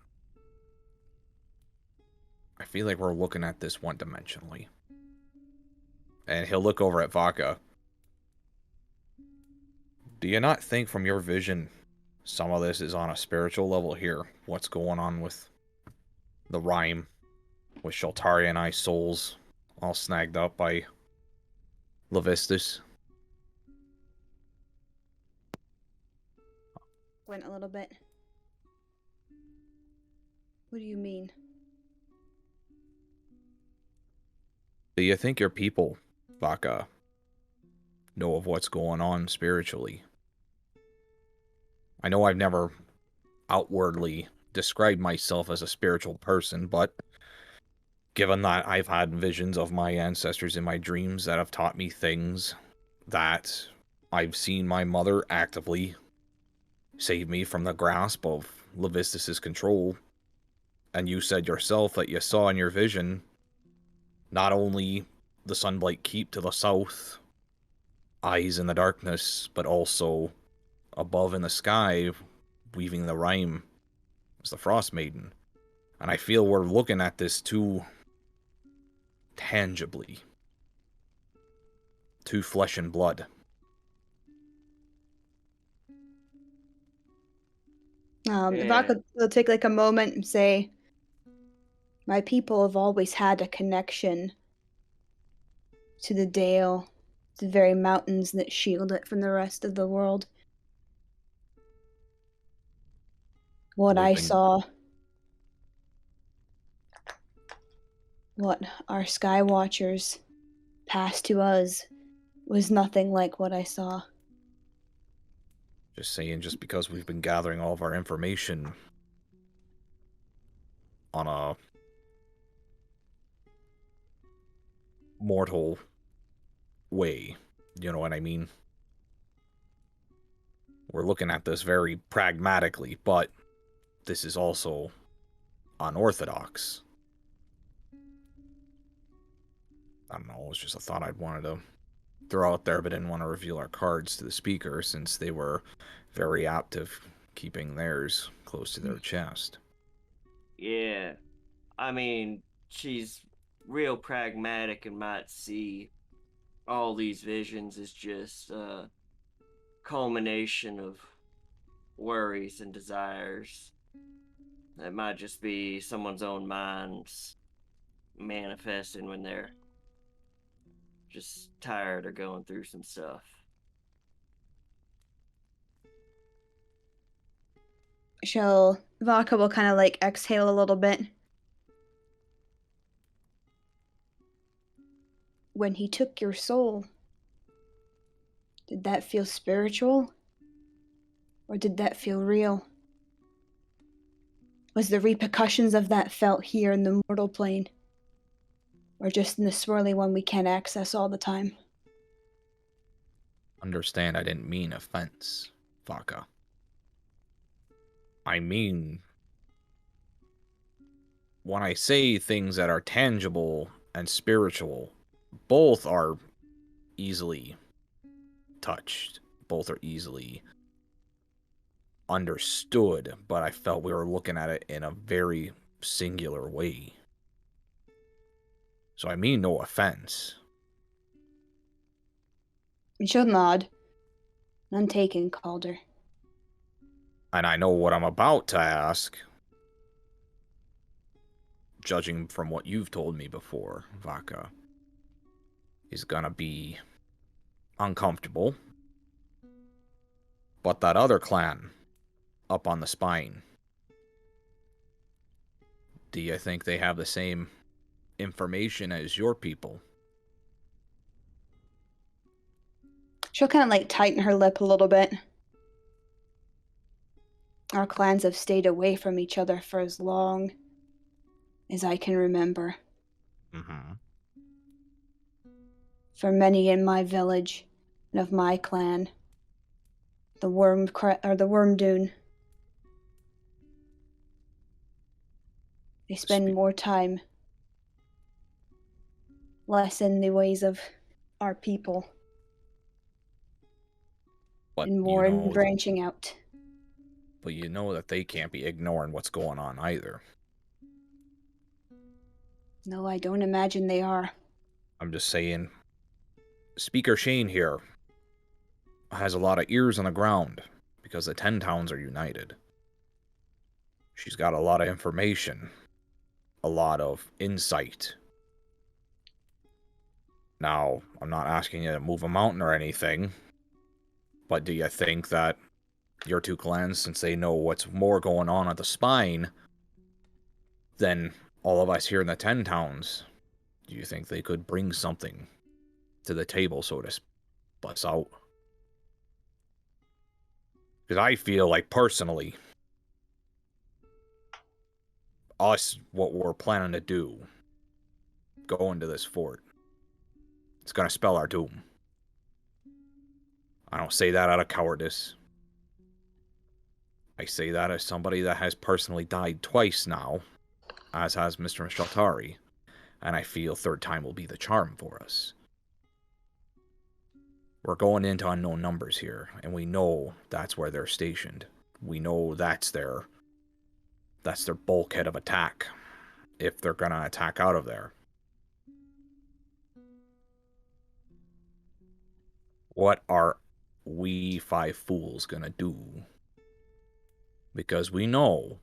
I feel like we're looking at this one-dimensionally. And he'll look over at Vodka. Do you not think from your vision some of this is on a spiritual level here? What's going on with the Rime, with Shaltaria and I's souls all snagged up by Levistus? Went a little bit. What do you mean? Do you think your people, Vodka, know of what's going on spiritually? I know I've never outwardly described myself as a spiritual person, but given that I've had visions of my ancestors in my dreams that have taught me things, that I've seen my mother actively save me from the grasp of Levistus's control, and you said yourself that you saw in your vision not only the Sunblight Keep to the south, eyes in the darkness, but also above in the sky, weaving the Rime as the Frostmadien. And I feel we're looking at this too tangibly, too flesh and blood. If I could take like a moment and say, my people have always had a connection to the Dale, the very mountains that shield it from the rest of the world. What I saw, what our Sky Watchers passed to us, was nothing like what I saw. Just saying, just because we've been gathering all of our information on a mortal way, you know what I mean? we're looking at this very pragmatically, but this is also unorthodox. I don't know, it was just a thought I'd wanted to throw out there, but didn't want to reveal our cards to the speaker since they were very apt of keeping theirs close to their chest. Yeah. I mean, she's real pragmatic and might see all these visions as just a culmination of worries and desires. It might just be someone's own minds manifesting when they're just tired or going through some stuff. Vodka will kind of like exhale a little bit. When he took your soul, did that feel spiritual? Or did that feel real? Was the repercussions of that felt here in the mortal plane? Or just in the swirly one we can't access all the time? Understand, I didn't mean offense, Vodka. I mean, when I say things that are tangible and spiritual, both are easily touched. Both are easily understood, but I felt we were looking at it in a very singular way. So I mean no offense. She'll nod. None taken, Calder. And I know what I'm about to ask, judging from what you've told me before, Vodka, is gonna be uncomfortable. But that other clan up on the spine, do you think they have the same information as your people? She'll kind of like tighten her lip a little bit. Our clans have stayed away from each other for as long as I can remember. Mm-hmm. For many in my village and of my clan, the Worm Dune, they spend more time less in the ways of our people But and more in branching out. But you know that they can't be ignoring what's going on either. No, I don't imagine they are. I'm just saying, Speaker Shane here has a lot of ears on the ground because the 10 towns are united. She's got a lot of information, a lot of insight. Now, I'm not asking you to move a mountain or anything, but do you think that your two clans, since they know what's more going on at the spine than all of us here in the 10 towns, do you think they could bring something to the table, so to bust out? Because I feel like, personally, us, what we're planning to do, go into this fort, it's going to spell our doom. I don't say that out of cowardice. I say that as somebody that has personally died twice now, as has Mr. Shaltari, and I feel third time will be the charm for us. We're going into unknown numbers here, and we know that's where they're stationed. We know that's their bulkhead of attack, if they're gonna attack out of there. What are we 5 fools gonna do? Because we know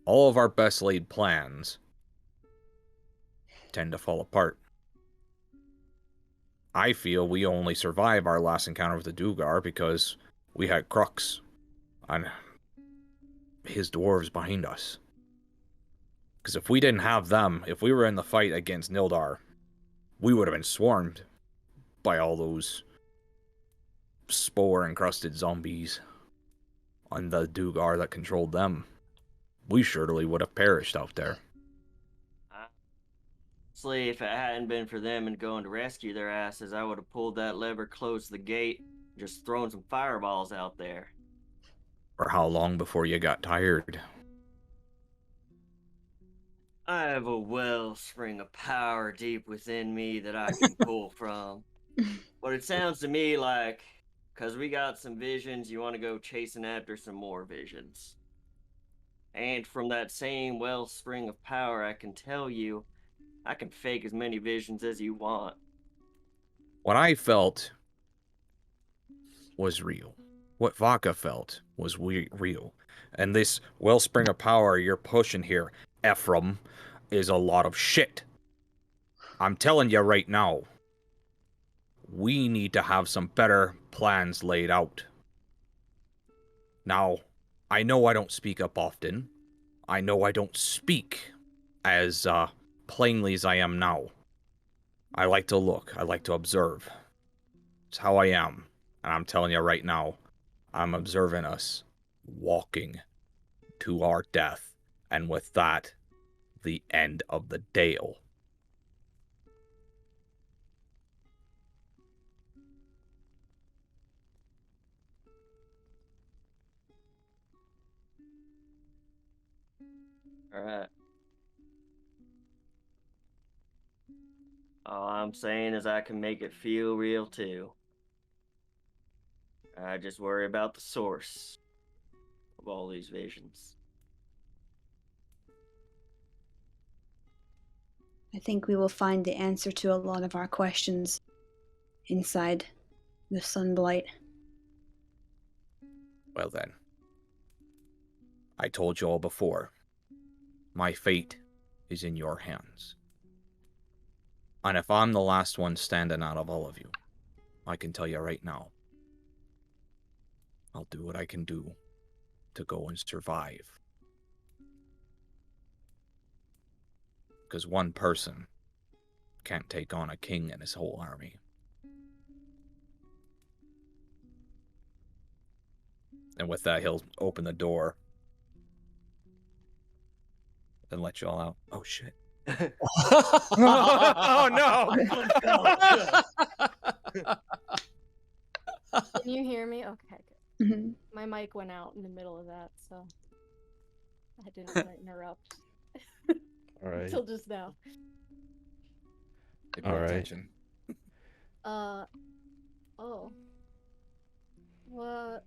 all of our best laid plans tend to fall apart. I feel we only survived our last encounter with the Dugar because we had Crux and his dwarves behind us. Because if we didn't have them, if we were in the fight against Nildar, we would have been swarmed by all those spore-encrusted zombies on the Dugar that controlled them. We surely would have perished out there. Honestly, if it hadn't been for them and going to rescue their asses, I would have pulled that lever, closed the gate, just throwing some fireballs out there. For how long before you got tired? I have a wellspring of power deep within me that I can pull from. But it sounds to me like, because we got some visions, you want to go chasing after some more visions. And from that same wellspring of power, I can tell you, I can fake as many visions as you want. What I felt was real. What Vodka felt was real. And this wellspring of power you're pushing here, Ephraim, is a lot of shit. I'm telling you right now, we need to have some better plans laid out. Now, I know I don't speak up often. I know I don't speak as plainly as I am now. I like to look. I like to observe. It's how I am. And I'm telling you right now, I'm observing us walking to our death. And with that, the end of the Dale. Alright. All I'm saying is I can make it feel real too. I just worry about the source of all these visions. I think we will find the answer to a lot of our questions inside the Sunblight. Well then. I told you all before. My fate is in your hands. And if I'm the last one standing out of all of you, I can tell you right now, I'll do what I can do to go and survive. Because one person can't take on a king and his whole army. And with that, he'll open the door and let you all out. Oh, shit. Oh no! Can you hear me? Okay, good. Mm-hmm. My mic went out in the middle of that, so I didn't want to interrupt All right. until just now. They pay All right. attention. Oh. What?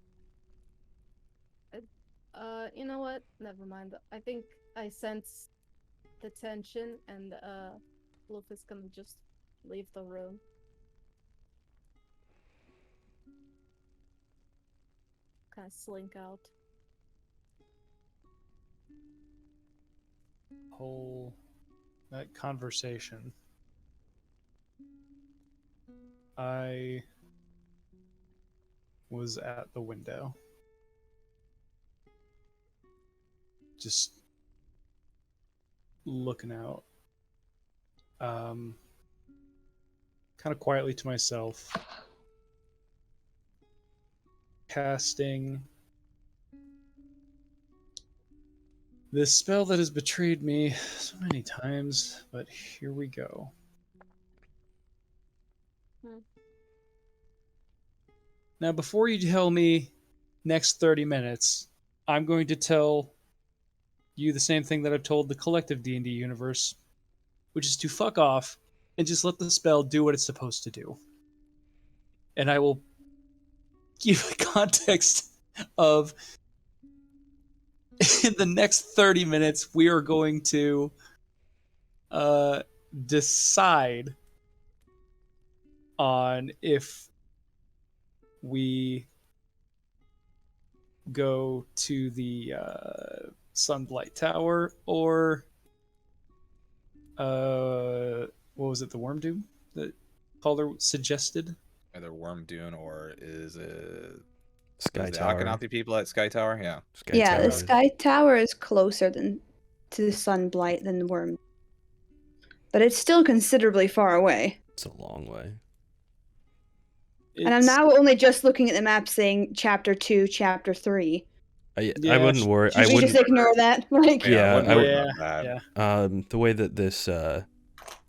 You know what? Never mind. I think I sense the tension, and Wolf is gonna just leave the room. Kind of slink out. That conversation. I was at the window. Just looking out. Kind of quietly to myself. Casting this spell that has betrayed me so many times, but here we go. Now, before you tell me next 30 minutes, I'm going to tell you the same thing that I've told the collective D&D universe, which is to fuck off and just let the spell do what it's supposed to do. And I will give a context of in the next 30 minutes, we are going to decide on if we go to the Sunblight Tower or what was it, the Worm Doom that Calder suggested? Either Worm Dune or is it Sky the Tower. Akhenaten people at Sky Tower? Yeah. Sky Yeah, Tower. the Sky Tower is closer to the Sunblight than the Worm. But it's still considerably far away. It's a long way. And I'm now only just looking at the map saying Chapter 2, Chapter 3. I Yeah, wouldn't worry. Should I we wouldn't. just ignore that? Like, Yeah, wouldn't I worry would- about that. yeah. The way that this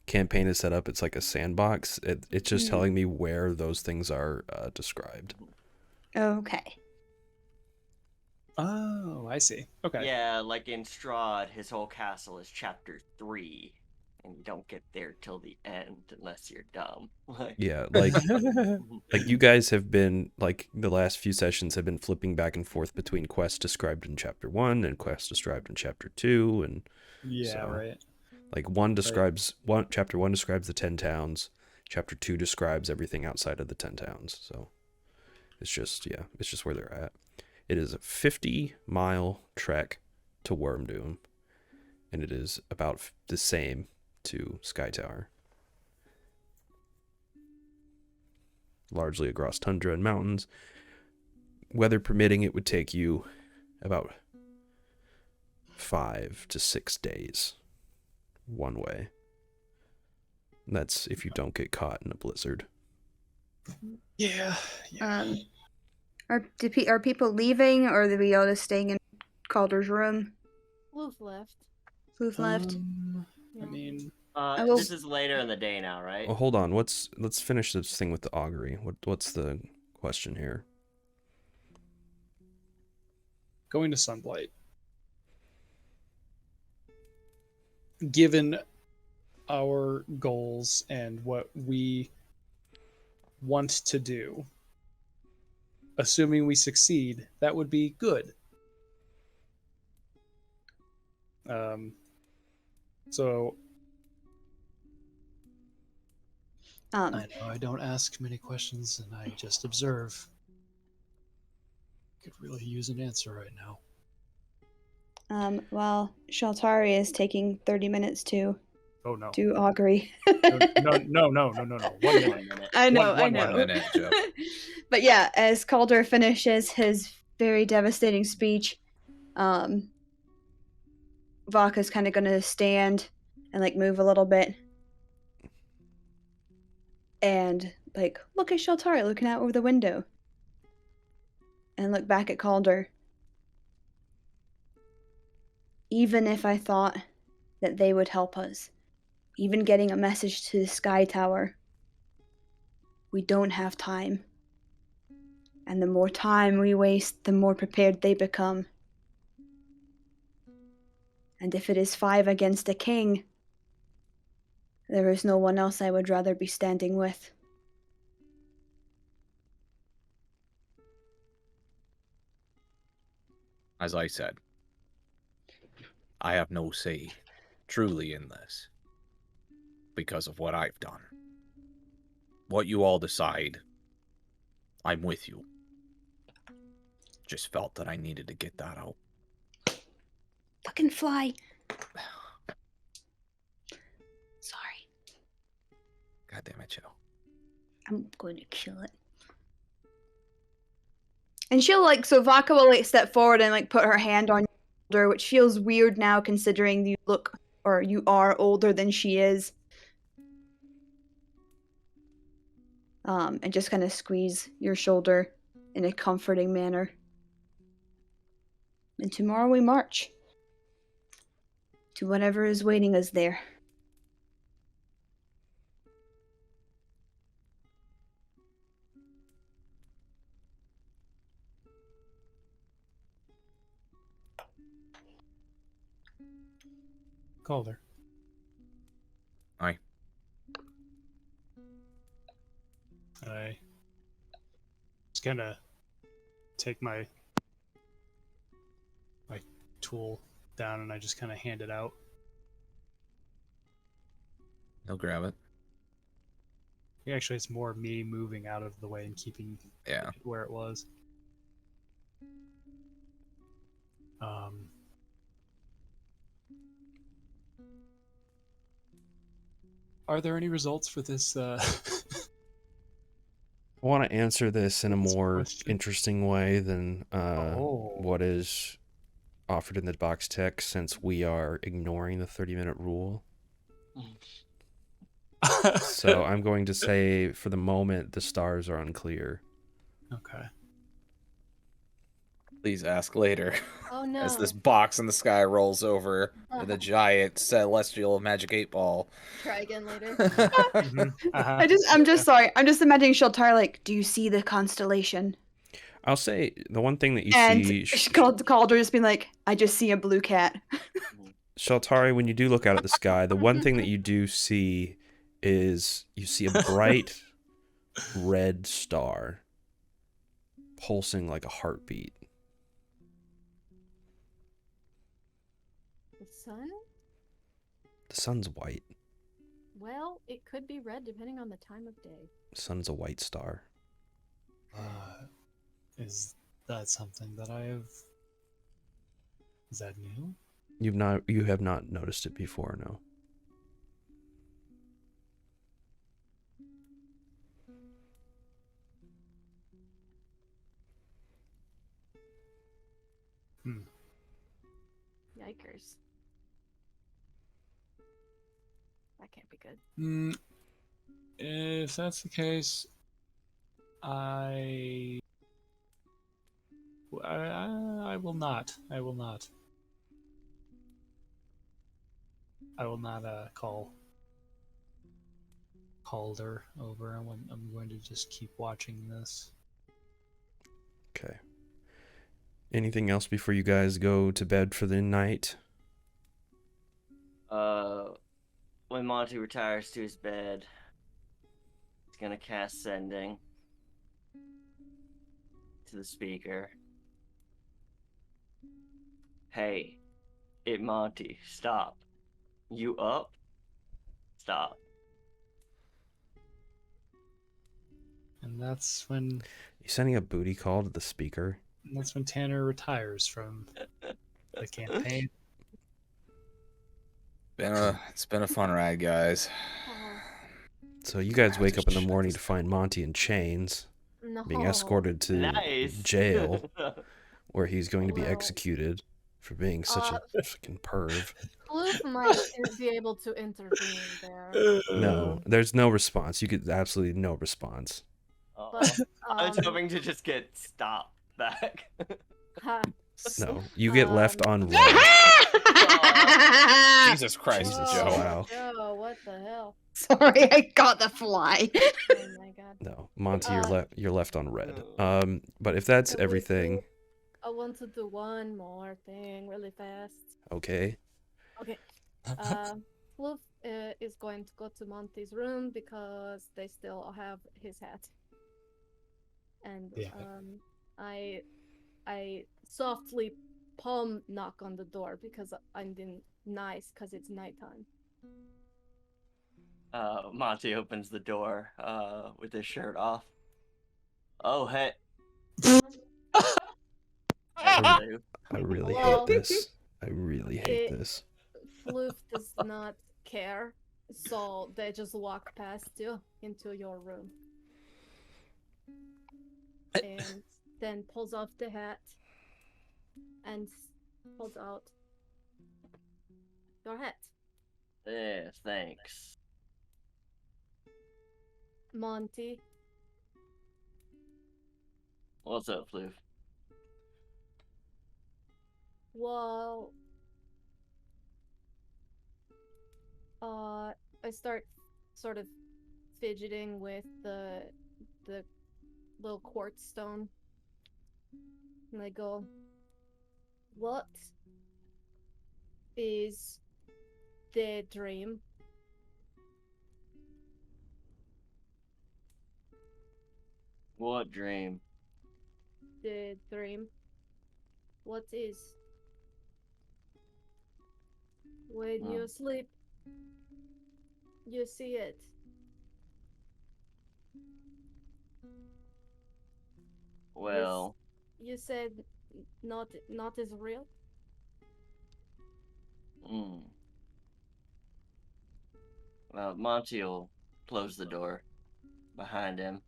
campaign is set up, it's like a sandbox. It's just telling me where those things are described. Okay. Oh, I see. Okay. Yeah, like in Strahd, his whole castle is chapter 3, and you don't get there till the end unless you're dumb. Yeah, like you guys have been, like, the last few sessions have been flipping back and forth between quests described in chapter 1 and quests described in chapter 2, and Yeah, so, right. like, chapter 1 describes the 10 towns, chapter 2 describes everything outside of the 10 towns. So it's just where they're at. It is a 50-mile trek to Wormdoom, and it is about the same to Sky Tower. Largely across tundra and mountains. Weather permitting, it would take you about 5 to 6 days one way. And that's if you don't get caught in a blizzard. Yeah. Are people leaving, or are we all just staying in Calder's room? Wolf left. Who've left? I mean, This is later in the day now, right? Well, hold on. Let's finish this thing with the augury. What's the question here? going to Sunblight. Given our goals and what we want to do, assuming we succeed, that would be good. So I know I don't ask many questions and I just observe. Could really use an answer right now. Well, Shaltari is taking 30 minutes to Oh no. do augury. No. 1 minute. I know. 1 minute, Joe. But yeah, as Calder finishes his very devastating speech, Vaka's kind of going to stand and like move a little bit and like look at Shaltari looking out over the window and look back at Calder. Even if I thought that they would help us, even getting a message to the Sky Tower, we don't have time. And the more time we waste, the more prepared they become. And if it is 5 against a king, there is no one else I would rather be standing with. As I said, I have no say truly in this because of what I've done. What you all decide, I'm with you. Just felt that I needed to get that out. Fucking fly. Sorry. God damn it, Joe. I'm going to kill it. And she'll so Vaka will step forward and put her hand on your shoulder, which feels weird now considering you are older than she is. And just kind of squeeze your shoulder in a comforting manner. And tomorrow we march to whatever is waiting us there. Calder. Aye. I just gonna take my tool down and I just kind of hand it out. He'll grab it. Actually, it's more me moving out of the way and keeping it where it was. Are there any results for this? I want to answer this in a more interesting way than what is offered in the box text, since we are ignoring the 30-minute rule. So I'm going to say, for the moment, the stars are unclear. Okay. Please ask later. Oh no. As this box in the sky rolls over with a giant celestial magic 8-ball. Try again later. I'm just sorry. I'm just imagining Sheltar like, do you see the constellation? I'll say the one thing that you And see, Calder just being like, I just see a blue cat. Sheltari, when you do look out at the sky, the one thing that you do see is you see a bright red star pulsing like a heartbeat. The sun? The sun's white. Well, it could be red depending on the time of day. The sun's a white star. Is that something that I have? Is that new? You have not noticed it before, no. Yikers. That can't be good. If that's the case, I will not. I will not. I will not call Calder over. I'm going to just keep watching this. Okay. Anything else before you guys go to bed for the night? When Monty retires to his bed, he's gonna cast Sending to the speaker. Hey, Monty, stop. You up? Stop. And that's when You sending a booty call to the speaker? Tanner retires from the campaign. It's been a fun ride, guys. Oh, So you guys wake up in the morning to find Monty in chains, no. being escorted to Nice. jail, where he's going to be Well, executed for being such a fucking perv. Floof might be able to intervene there. No, there's no response. You get absolutely no response. But, I was hoping to just get stopped back. ha, No, you get left on red. Jesus Christ, Jesus, Joe. wow. Joe, what the hell? Sorry, I got the fly. Oh my god. No, Monty, you're left on red. No. But if that's Can we everything, do- I want to do one more thing really fast. okay. Okay. Floof is going to go to Monty's room because they still have his hat. And Yeah. I softly palm knock on the door because I'm being nice because it's nighttime. Monty opens the door with his shirt off. Oh, hey. I really Well, hate this. I really hate this. Floof does not care, so they just walk past you into your room. And then pulls off the hat and pulls out your hat. Yeah, thanks. Monty, What's up, Floof? well, I start sort of fidgeting with the little quartz stone. And I go, what is the dream? What dream? The dream. What is? When you sleep, you see it. Well, You said not as real? Well, Monty will close the door behind him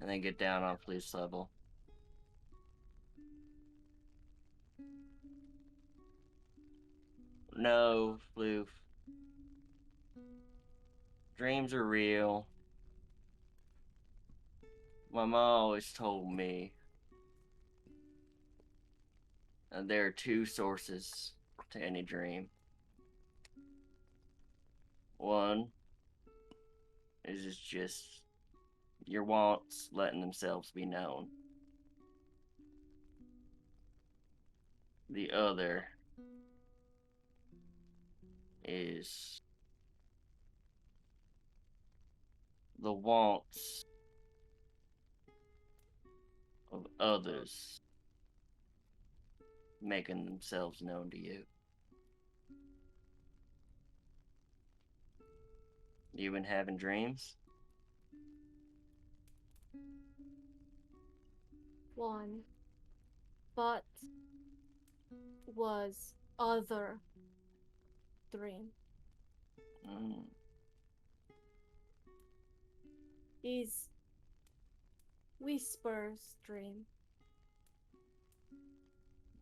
and then get down on police level. No, Floof. Dreams are real. My mom always told me There are two sources to any dream. One is just your wants letting themselves be known. The other is the wants of others making themselves known to you. You been having dreams? One, but was other dream. Mm. Is Whisper's dream.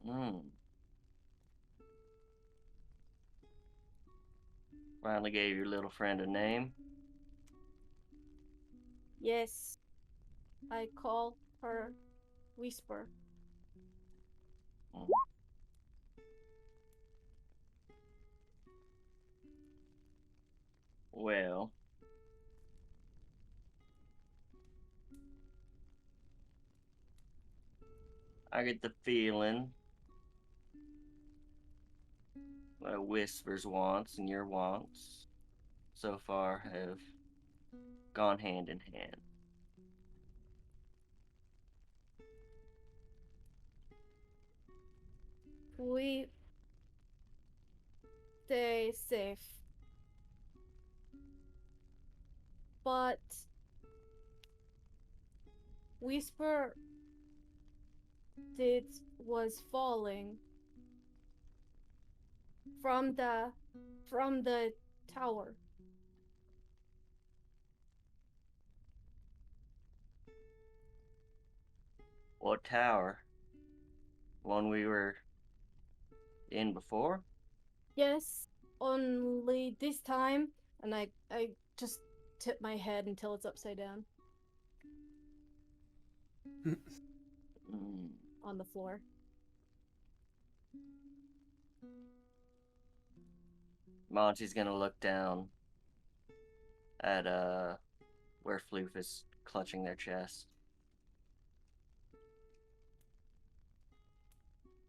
Mm. Finally gave your little friend a name. Yes, I call her Whisper. Mm. Well, I get the feeling that Whisper's wants and your wants so far have gone hand in hand. We stay safe. But Whisper was falling from the tower. What tower? One we were in before? Yes, only this time, and I just tip my head until it's upside down Mm. on the floor. Monty's gonna look down at where Floof is clutching their chest.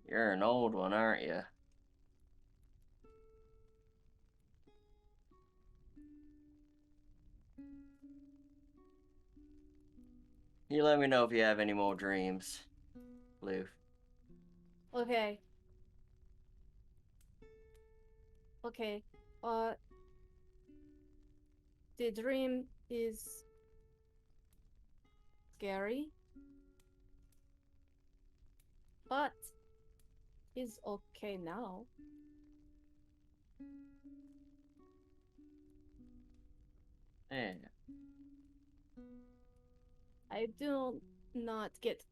You're an old one, aren't you? You let me know if you have any more dreams, Floof. Okay. Okay. The dream is scary, but is okay now. Yeah. I do not get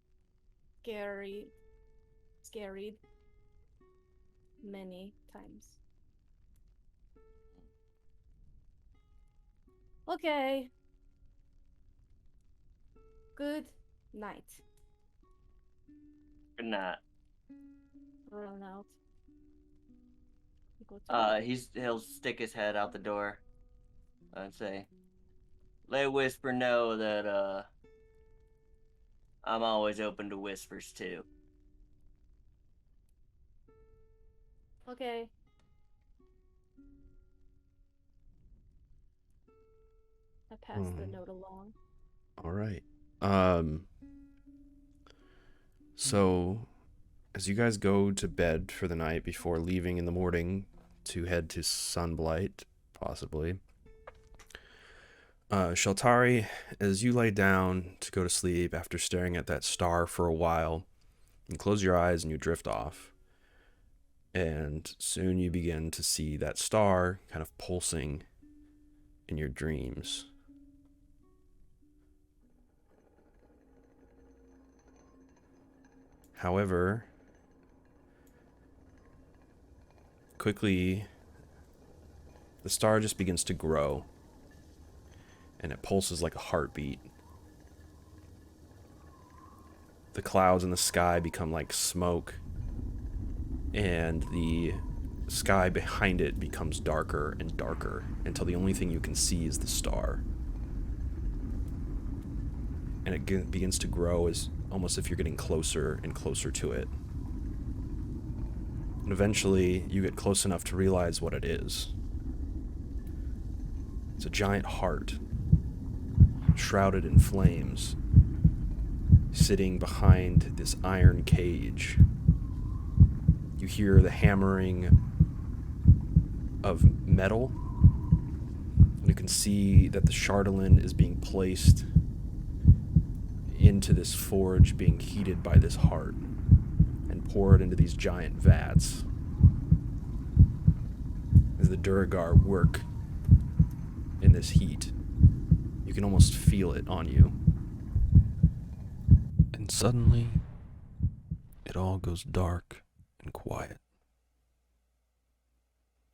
scaried many times. Okay. Good night. Good night. Run out. Go to He'll stick his head out the door and say, "Let Whisper know that I'm always open to whispers too." Okay. I pass the note along. All right. So as you guys go to bed for the night before leaving in the morning to head to Sunblight, possibly, Sheltari, as you lay down to go to sleep after staring at that star for a while, you close your eyes and you drift off. And soon you begin to see that star kind of pulsing in your dreams. However, quickly, the star just begins to grow, and it pulses like a heartbeat. The clouds in the sky become like smoke, and the sky behind it becomes darker and darker until the only thing you can see is the star. And it begins to grow as almost if you're getting closer and closer to it. And eventually, you get close enough to realize what it is. It's a giant heart, shrouded in flames, sitting behind this iron cage. You hear the hammering of metal. You can see that the Chardolin is being placed into this forge, being heated by this heart and poured into these giant vats. As the Duragar work in this heat, you can almost feel it on you. And suddenly, it all goes dark and quiet.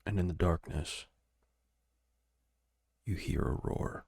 And in the darkness, you hear a roar.